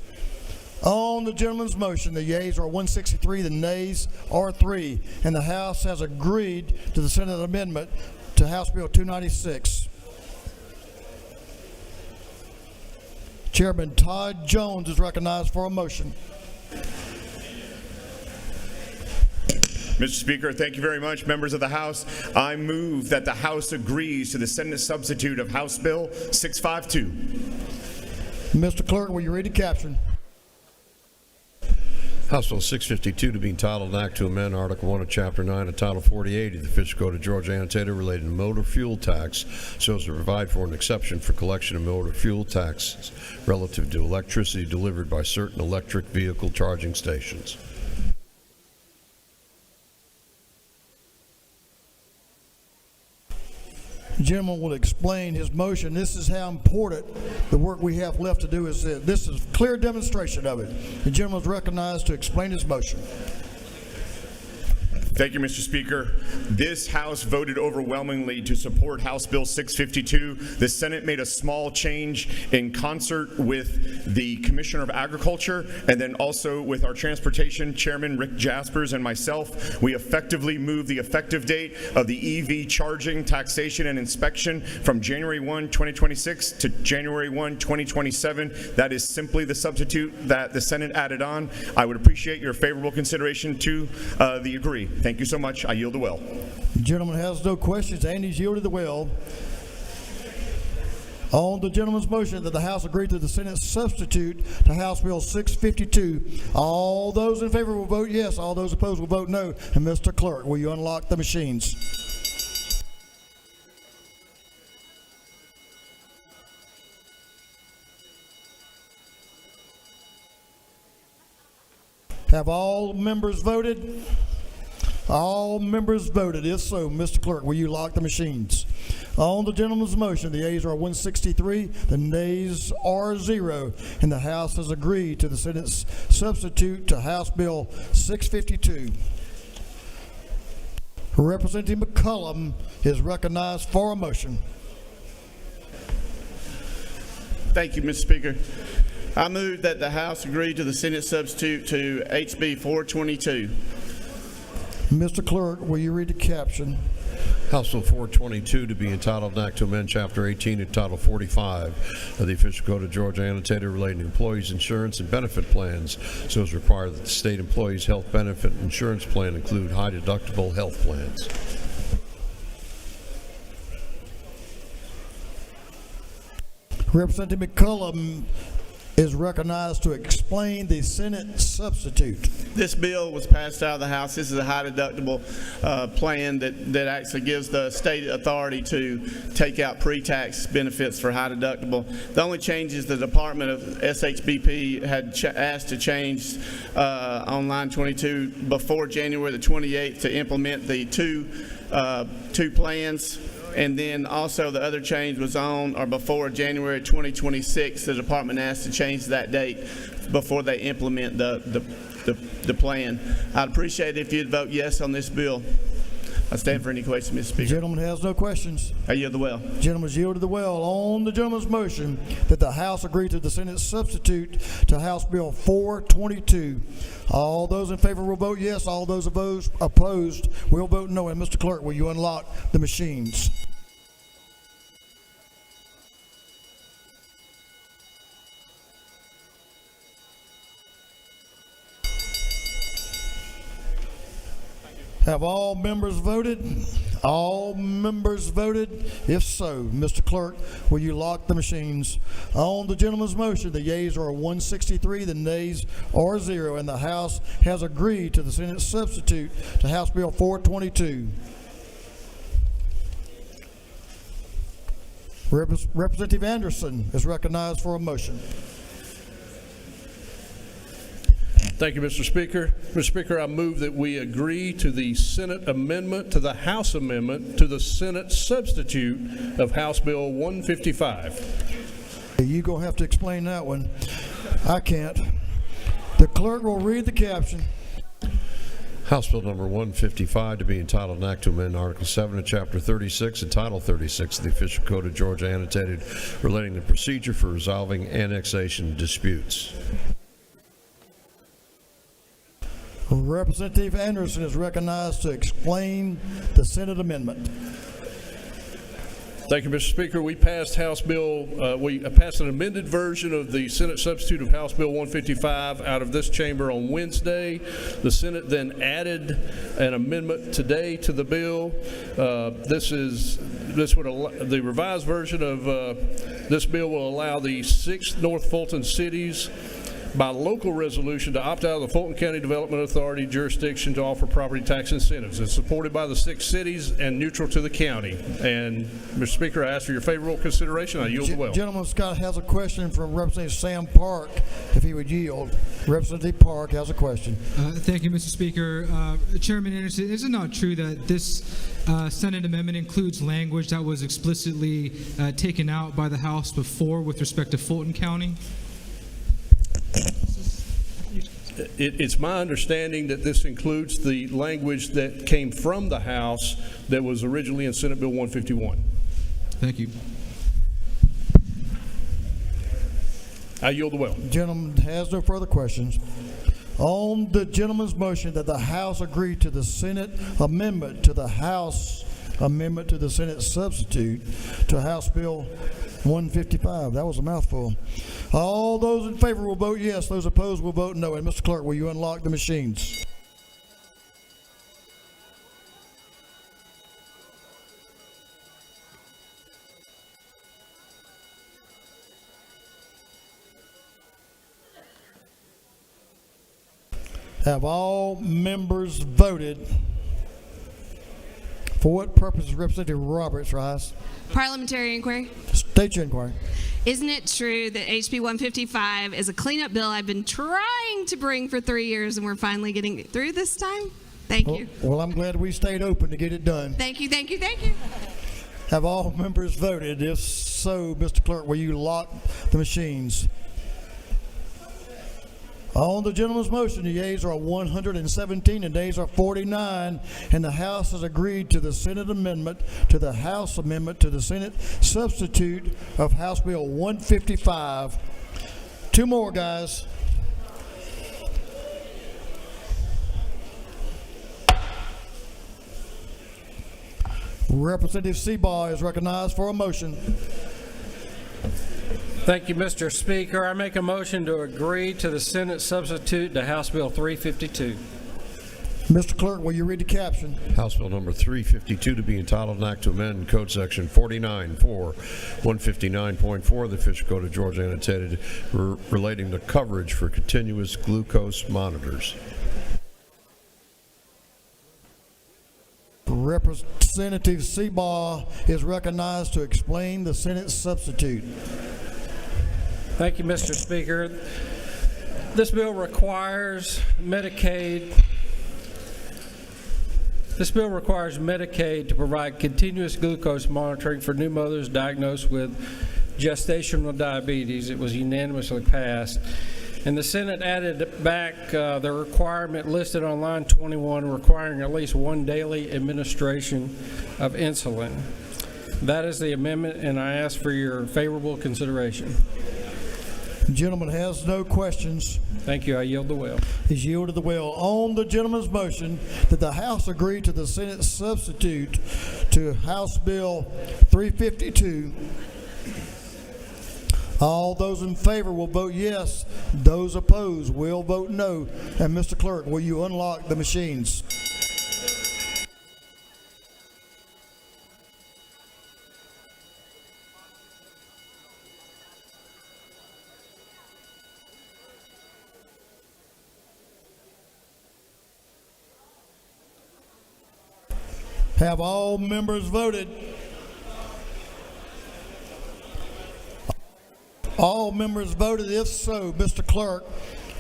On the gentleman's motion, the yeas are 163, the nays are 3, and the House has agreed to the Senate amendment to House Bill 296. Chairman Todd Jones is recognized for a motion. Mr. Speaker, thank you very much. Members of the House, I move that the House agrees to the Senate substitute of House Bill 652. Mr. Clerk, will you read the caption? House Bill 652 to be entitled an act to amend Article 1 of Chapter 9 of Title 48 of the Official Code of Georgia annotated relating to motor fuel tax so as to provide for an exception for collection of motor fuel taxes relative to electricity delivered by certain electric vehicle charging stations. The gentleman will explain his motion. This is how important the work we have left to do is this is a clear demonstration of it. The gentleman is recognized to explain his motion. Thank you, Mr. Speaker. This House voted overwhelmingly to support House Bill 652. The Senate made a small change in concert with the Commissioner of Agriculture and then also with our Transportation Chairman, Rick Jaspers, and myself. We effectively moved the effective date of the EV charging, taxation, and inspection from January 1, 2026 to January 1, 2027. That is simply the substitute that the Senate added on. I would appreciate your favorable consideration to the agree. Thank you so much. I yield the will. The gentleman has no questions and he's yielded the will. On the gentleman's motion that the House agree to the Senate substitute to House Bill 652, all those in favor will vote yes. All those opposed will vote no. And Mr. Clerk, will you unlock the machines? Have all members voted? All members voted. If so, Mr. Clerk, will you lock the machines? On the gentleman's motion, the ayes are 163, the nays are 0, and the House has agreed to the Senate's substitute to House Bill 652. Representative McCollum is recognized for a motion. Thank you, Mr. Speaker. I move that the House agree to the Senate substitute to HB 422. Mr. Clerk, will you read the caption? House Bill 422 to be entitled an act to amend Chapter 18 of Title 45 of the Official Code of Georgia annotated relating to employees' insurance and benefit plans so as required that the state employees' health benefit insurance plan include high deductible health plans. Representative McCullum is recognized to explain the Senate substitute. This bill was passed out of the House. This is a high deductible plan that actually gives the state authority to take out pre-tax benefits for high deductible. The only changes the Department of SHBP had asked to change on line 22 before January the 28th to implement the two plans. And then also the other change was on or before January 2026. The department asked to change that date before they implement the plan. I'd appreciate it if you'd vote yes on this bill. I stand for any questions, Mr. Speaker. The gentleman has no questions. I yield the well. Gentleman's yielded the well. On the gentleman's motion that the House agree to the Senate substitute to House Bill 422. All those in favor will vote yes. All those opposed will vote no. And Mr. Clerk, will you unlock the machines? Have all members voted? All members voted? If so, Mr. Clerk, will you lock the machines? On the gentleman's motion, the yeas are 163, the nays are 0, and the House has agreed to the Senate substitute to House Bill 422. Representative Anderson is recognized for a motion. Thank you, Mr. Speaker. Mr. Speaker, I move that we agree to the Senate amendment to the House amendment to the Senate substitute of House Bill 155. You're going to have to explain that one. I can't. The clerk will read the caption. House Bill number 155 to be entitled an act to amend Article 7 of Chapter 36 and Title 36 of the Official Code of Georgia annotated relating to procedure for resolving annexation disputes. Representative Anderson is recognized to explain the Senate amendment. Thank you, Mr. Speaker. We passed House Bill, we passed an amended version of the Senate substitute of House Bill 155 out of this chamber on Wednesday. The Senate then added an amendment today to the bill. The revised version of this bill will allow the 6 North Fulton cities by local resolution to opt out of the Fulton County Development Authority jurisdiction to offer property tax incentives. It's supported by the 6 cities and neutral to the county. And, Mr. Speaker, I ask for your favorable consideration. I yield the well. Gentleman Scott has a question from Representative Sam Park, if he would yield. Representative Park has a question. Thank you, Mr. Speaker. Chairman Anderson, is it not true that this Senate amendment includes language that was explicitly taken out by the House before with respect to Fulton County? It's my understanding that this includes the language that came from the House that was originally in Senate Bill 151. Thank you. I yield the well. Gentleman has no further questions. On the gentleman's motion that the House agree to the Senate amendment to the House amendment to the Senate substitute to House Bill 155. That was a mouthful. All those in favor will vote yes. Those opposed will vote no. And Mr. Clerk, will you unlock the machines? Have all members voted? For what purpose is Representative Roberts rise? Parliamentary inquiry. State your inquiry. Isn't it true that HB 155 is a cleanup bill I've been trying to bring for 3 years and we're finally getting it through this time? Thank you. Well, I'm glad we stayed open to get it done. Thank you, thank you, thank you. Have all members voted? If so, Mr. Clerk, will you lock the machines? On the gentleman's motion, the yeas are 117 and nays are 49, and the House has agreed to the Senate amendment to the House amendment to the Senate substitute of House Bill 155. 2 more, guys. Representative Seabaugh is recognized for a motion. Thank you, Mr. Speaker. I make a motion to agree to the Senate substitute to House Bill 352. Mr. Clerk, will you read the caption? House Bill number 352 to be entitled, an act to amend Code Section 159.4 of the Official Code of Georgia annotated relating to coverage for continuous glucose monitors. Representative Seabaugh is recognized to explain the Senate substitute. Thank you, Mr. Speaker. This bill requires Medicaid to provide continuous glucose monitoring for new mothers diagnosed with gestational diabetes. It was unanimously passed. And the Senate added back the requirement listed on line 21 requiring at least one daily administration of insulin. That is the amendment, and I ask for your favorable consideration. The gentleman has no questions. Thank you. I yield the will. He's yielded the will. On the gentleman's motion that the House agree to the Senate substitute to House Bill 352, all those in favor will vote yes. Those opposed will vote no. And Mr. Clerk, will you unlock the machines? Have all members voted? All members voted. If so, Mr. Clerk,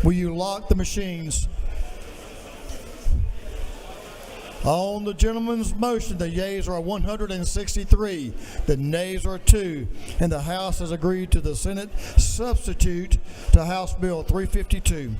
will you lock the machines? On the gentleman's motion, the yeas are 163, the nays are 2, and the House has agreed to the Senate substitute to House Bill 352.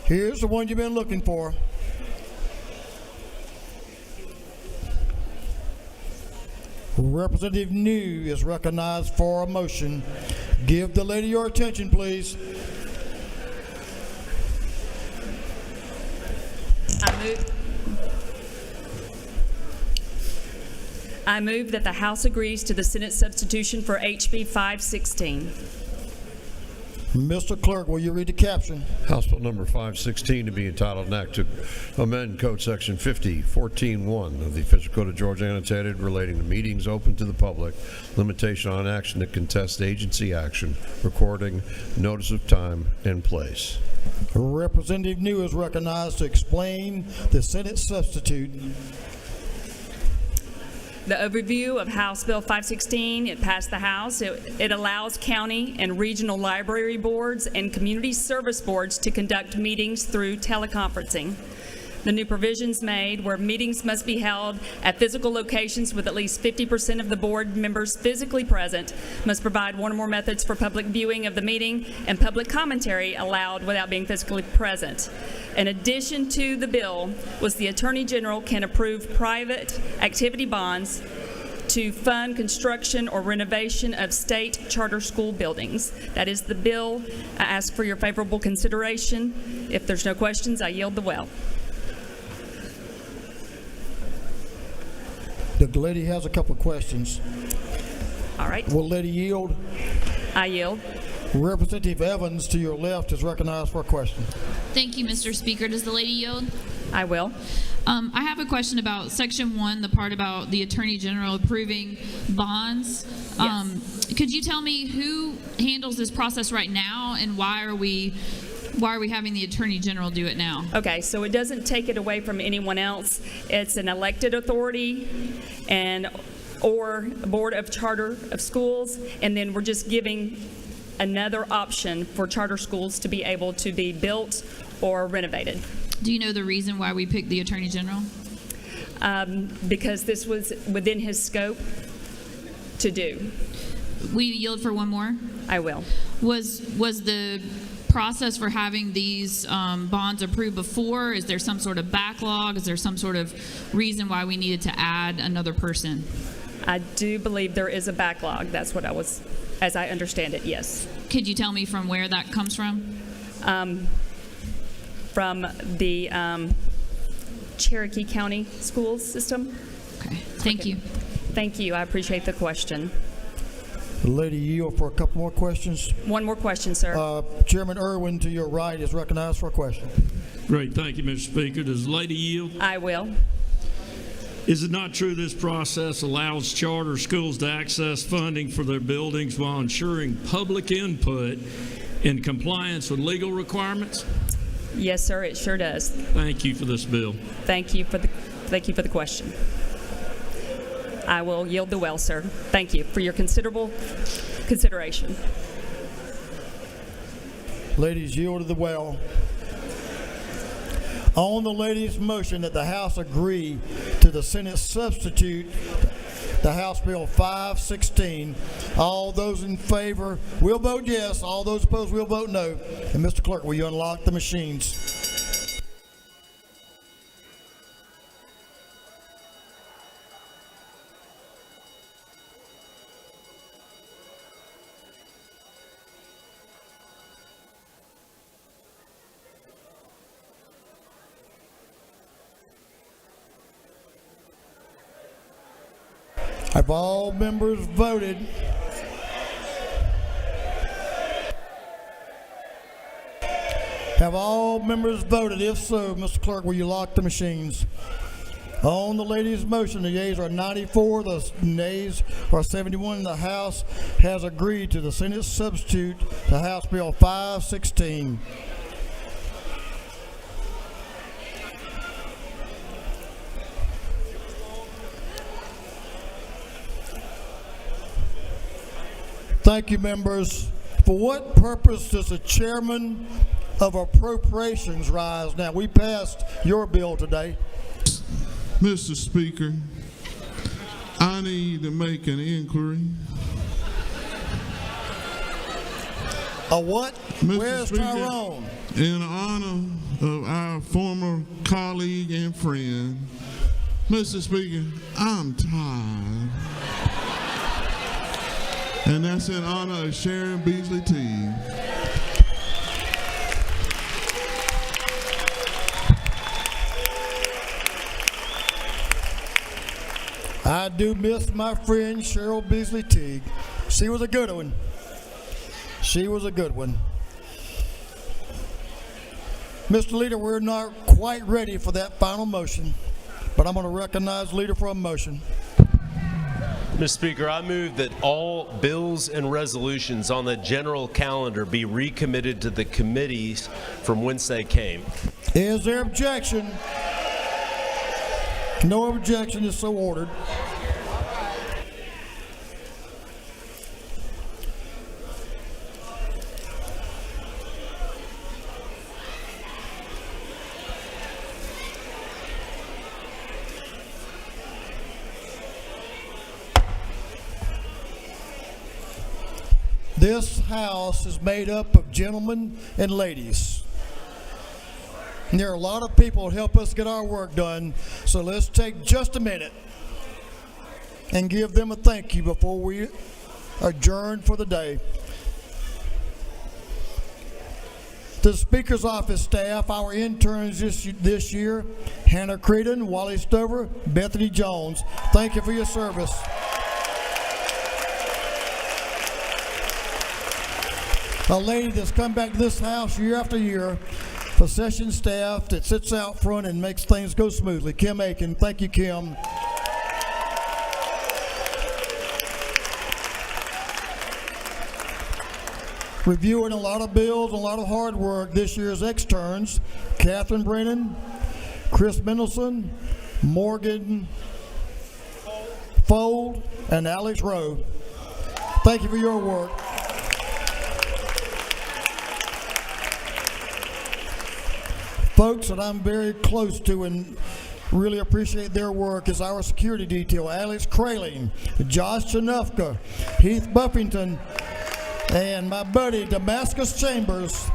Here's the one you've been looking for. Representative New is recognized for a motion. Give the lady your attention, please. I move that the House agrees to the Senate substitution for HB 516. Mr. Clerk, will you read the caption? House Bill number 516 to be entitled, an act to amend Code Section 50.14.1 of the Official Code of Georgia annotated relating to meetings open to the public, limitation on action to contest agency action, recording, notice of time and place. Representative New is recognized to explain the Senate substitute. The overview of House Bill 516, it passed the House. It allows county and regional library boards and community service boards to conduct meetings through teleconferencing. The new provisions made where meetings must be held at physical locations with at least 50% of the board members physically present, must provide one or more methods for public viewing of the meeting, and public commentary allowed without being physically present. In addition to the bill was the Attorney General can approve private activity bonds to fund construction or renovation of state charter school buildings. That is the bill. I ask for your favorable consideration. If there's no questions, I yield the well. The lady has a couple of questions. All right. Will lady yield? I yield. Representative Evans to your left is recognized for a question. Thank you, Mr. Speaker. Does the lady yield? I will. I have a question about Section 1, the part about the Attorney General approving bonds. Yes. Could you tell me who handles this process right now, and why are we having the Attorney General do it now? Okay, so it doesn't take it away from anyone else. It's an elected authority or Board of Charter of Schools, and then we're just giving another option for charter schools to be able to be built or renovated. Do you know the reason why we picked the Attorney General? Because this was within his scope to do. Will you yield for one more? I will. Was the process for having these bonds approved before? Is there some sort of backlog? Is there some sort of reason why we needed to add another person? I do believe there is a backlog. That's what I was As I understand it, yes. Could you tell me from where that comes from? From the Cherokee County school system. Okay, thank you. Thank you. I appreciate the question. The lady yield for a couple more questions. One more question, sir. Chairman Irwin, to your right, is recognized for a question. Great, thank you, Mr. Speaker. Does the lady yield? I will. Is it not true this process allows charter schools to access funding for their buildings while ensuring public input in compliance with legal requirements? Yes, sir. It sure does. Thank you for this bill. Thank you for the question. I will yield the well, sir. Thank you for your considerable consideration. Ladies yielded the well. On the lady's motion that the House agree to the Senate substitute, the House Bill 516, all those in favor will vote yes. All those opposed will vote no. And Mr. Clerk, will you unlock the machines? Have all members voted? Have all members voted? If so, Mr. Clerk, will you lock the machines? On the lady's motion, the yeas are 94, the nays are 71. The House has agreed to the Senate substitute to House Bill 516. Thank you, members. For what purpose does the chairman of appropriations rise now? We passed your bill today. Mr. Speaker, I need to make an inquiry. A what? Mr. Where's Speaker, Tyrone? in honor of our former colleague and friend, Mr. Speaker, I'm tired. And that's in honor of Sharon Beasley Teague. I do miss my friend Cheryl Beasley Teague. She was a good one. She was a good one. Mr. Leader, we're not quite ready for that final motion, but I'm going to recognize the leader for a motion. Mr. Speaker, I move that all bills and resolutions on the general calendar be recommitted to the committees from whence they came. Is there objection? No objection is so ordered. This House is made up of gentlemen and ladies. And there are a lot of people who help us get our work done, so let's take just a minute and give them a thank you before we adjourn for the day. To the Speaker's office staff, our interns this year, Hannah Creedon, Wally Stover, Bethany Jones, thank you for your service. A lady that's come back to this house year after year, for session staff that sits out front and makes things go smoothly. Kim Aiken, thank you, Kim. Reviewing a lot of bills, a lot of hard work this year's externs, Catherine Brennan, Chris Mendelson, Morgan Fold, and Alex Rowe. Thank you for your work. Folks that I'm very close to and really appreciate their work is our security detail, Alex Kraling, Josh Chanufka, Heath Buffington, and my buddy Damascus Chambers.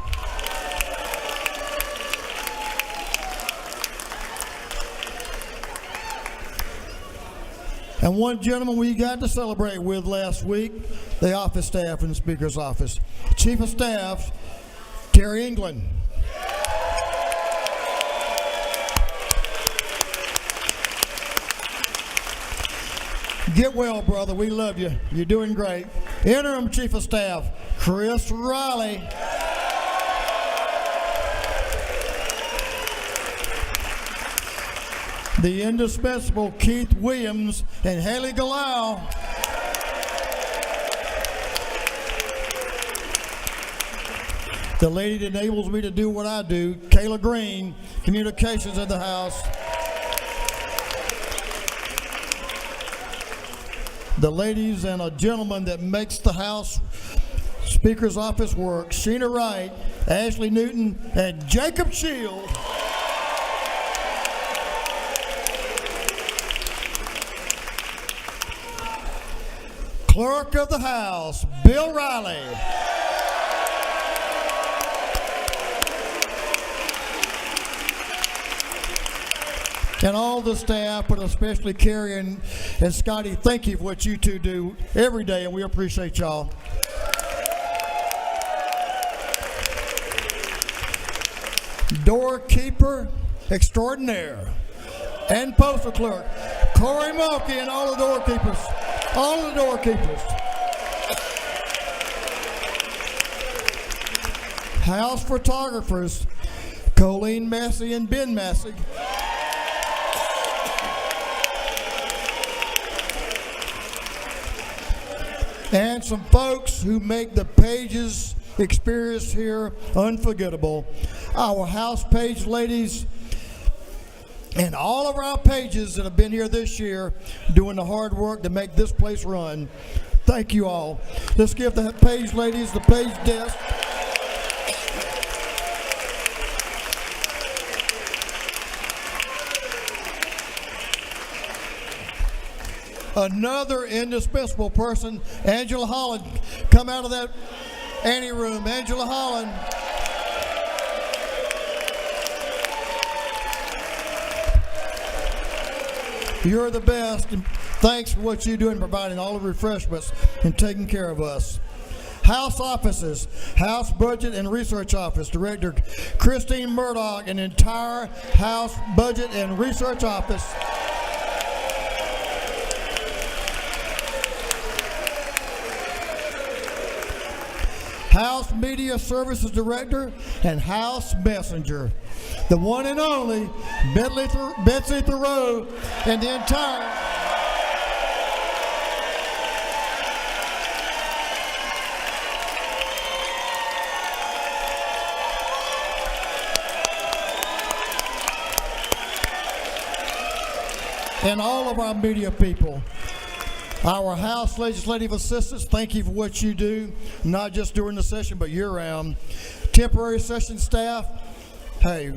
And one gentleman we got to celebrate with last week, the office staff in the Speaker's office. Chief of Staff, Terry England. Get well, brother. We love you. You're doing great. Interim Chief of Staff, Chris Riley. The indispensable Keith Williams and Haley Galau. The lady that enables me to do what I do, Kayla Green, communications in the house. The ladies and a gentleman that makes the House Speaker's office work, Sheena Wright, Ashley Newton, and Jacob Shield. Clerk of the House, Bill Riley. And all the staff, but especially Carrie and Scotty, thank you for what you two do every day, and we appreciate y'all. Doorkeeper extraordinaire and postal clerk, Corey Mulkey, and all the doorkeepers. All the doorkeepers. House photographers, Colleen Massey and Ben Massey. And some folks who make the Pages experience here unforgettable. Our house page ladies and all of our pages that have been here this year doing the hard work to make this place run. Thank you all. Let's give the page ladies, the page desk. Another indispensable person, Angela Holland. Come out of that ante room, Angela Holland. You're the best, and thanks for what you do in providing all the refreshments and taking care of us. House offices, House Budget and Research Office, Director Christine Murdoch, and entire House Budget and Research Office. House Media Services Director and House Messenger, the one and only Betsy Thoreau, and the entire and all of our media people. Our House Legislative Assistants, thank you for what you do, not just during the session, but year-round. Temporary session staff, hey,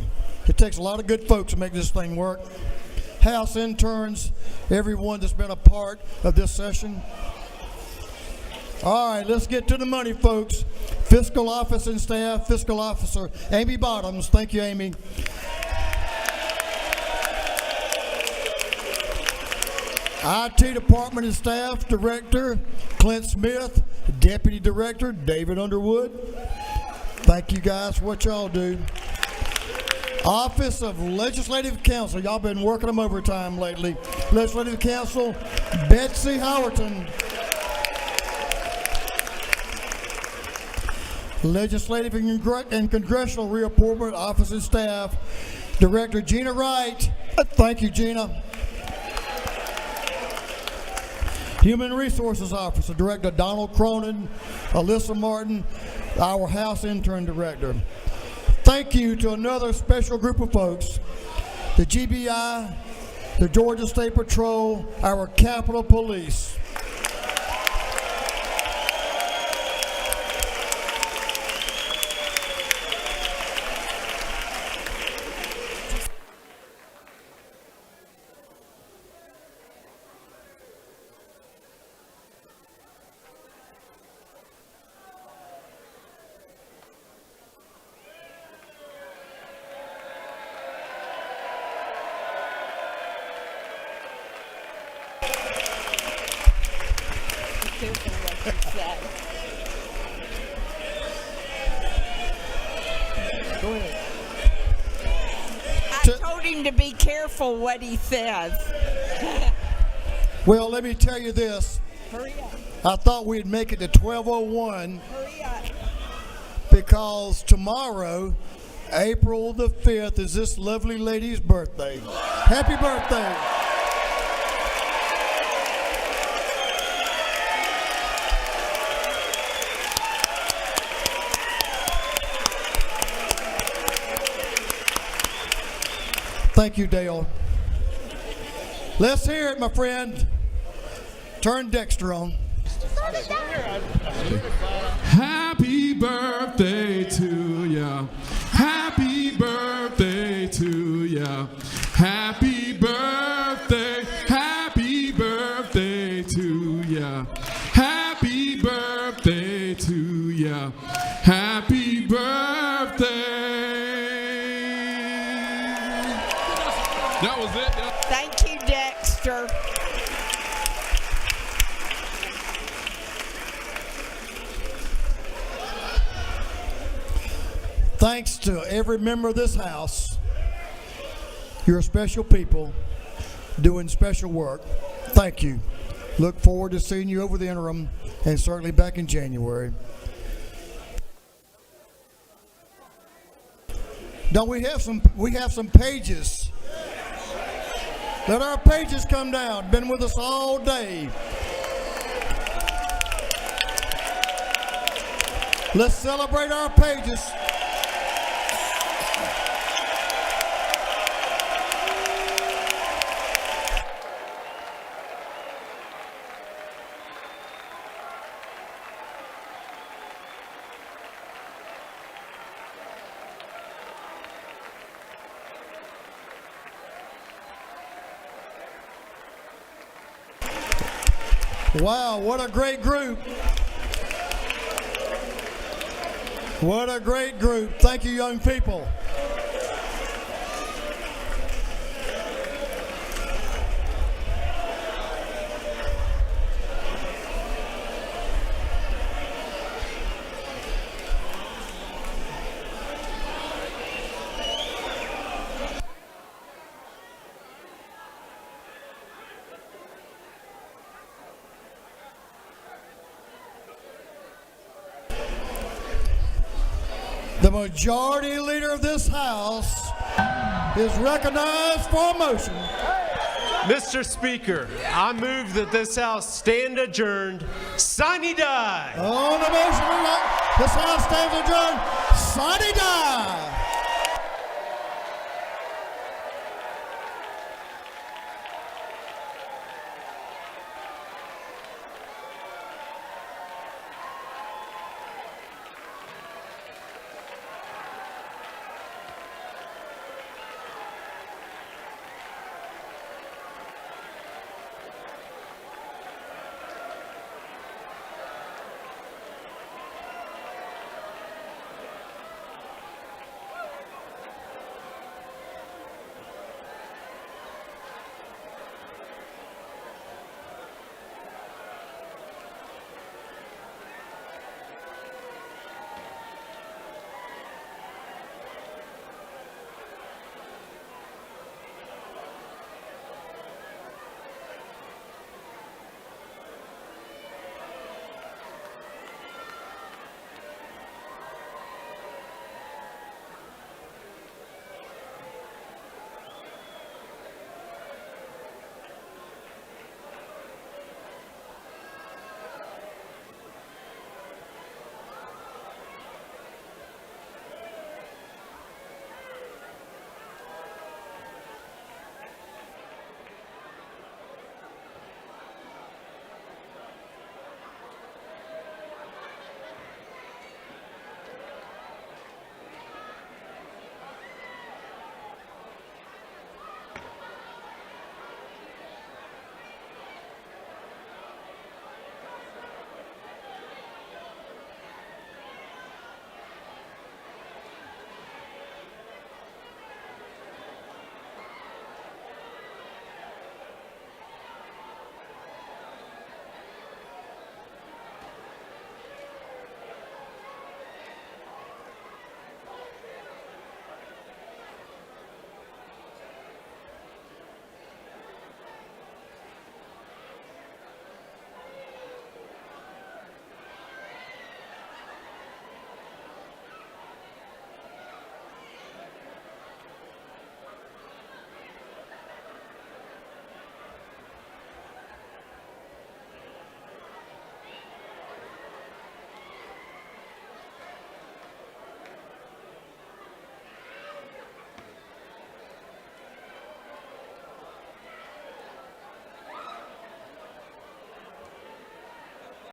it takes a lot of good folks to make this thing work. House interns, everyone that's been a part of this session. All right, let's get to the money, folks. Fiscal Office and staff, Fiscal Officer Amy Bottoms, thank you, Amy. IT Department and Staff Director Clint Smith, Deputy Director David Underwood. Thank you guys for what y'all do. Office of Legislative Counsel, y'all been working them overtime lately. Legislative Counsel Betsy Howerton. Legislative and Congressional Reapportment Office and Staff Director Gina Wright. Thank you, Gina. Human Resources Officer, Director Donald Cronin, Alyssa Martin, our House Intern Director. Thank you to another special group of folks, the GBI, the Georgia State Patrol, our Capitol Police. careful what you say. Go ahead. I told him to be careful what he says. Well, let me tell you this. Hurry up. I thought we'd make it to 12:01 Hurry up. because tomorrow, April the 5th, is this lovely lady's birthday. Happy birthday. Thank you, Dale. Let's hear it, my friend. Turn Dexter on. Happy birthday to ya. Happy birthday to ya. Happy birthday. Happy birthday to ya. Happy birthday to ya. Happy birthday. That was it. Thank you, Dexter. Thanks to every member of this house. You're special people doing special work. Thank you. Look forward to seeing you over the interim and certainly back in January. Don't we have some pages? Let our pages come down. Been with us all day. Let's celebrate our pages. Wow, what a great group. What a great group. Thank you, young people. The majority leader of this house is recognized for a motion. Mr. Speaker, I move that this House stand adjourned, sine die. On the motion, this House stands adjourned, sine die.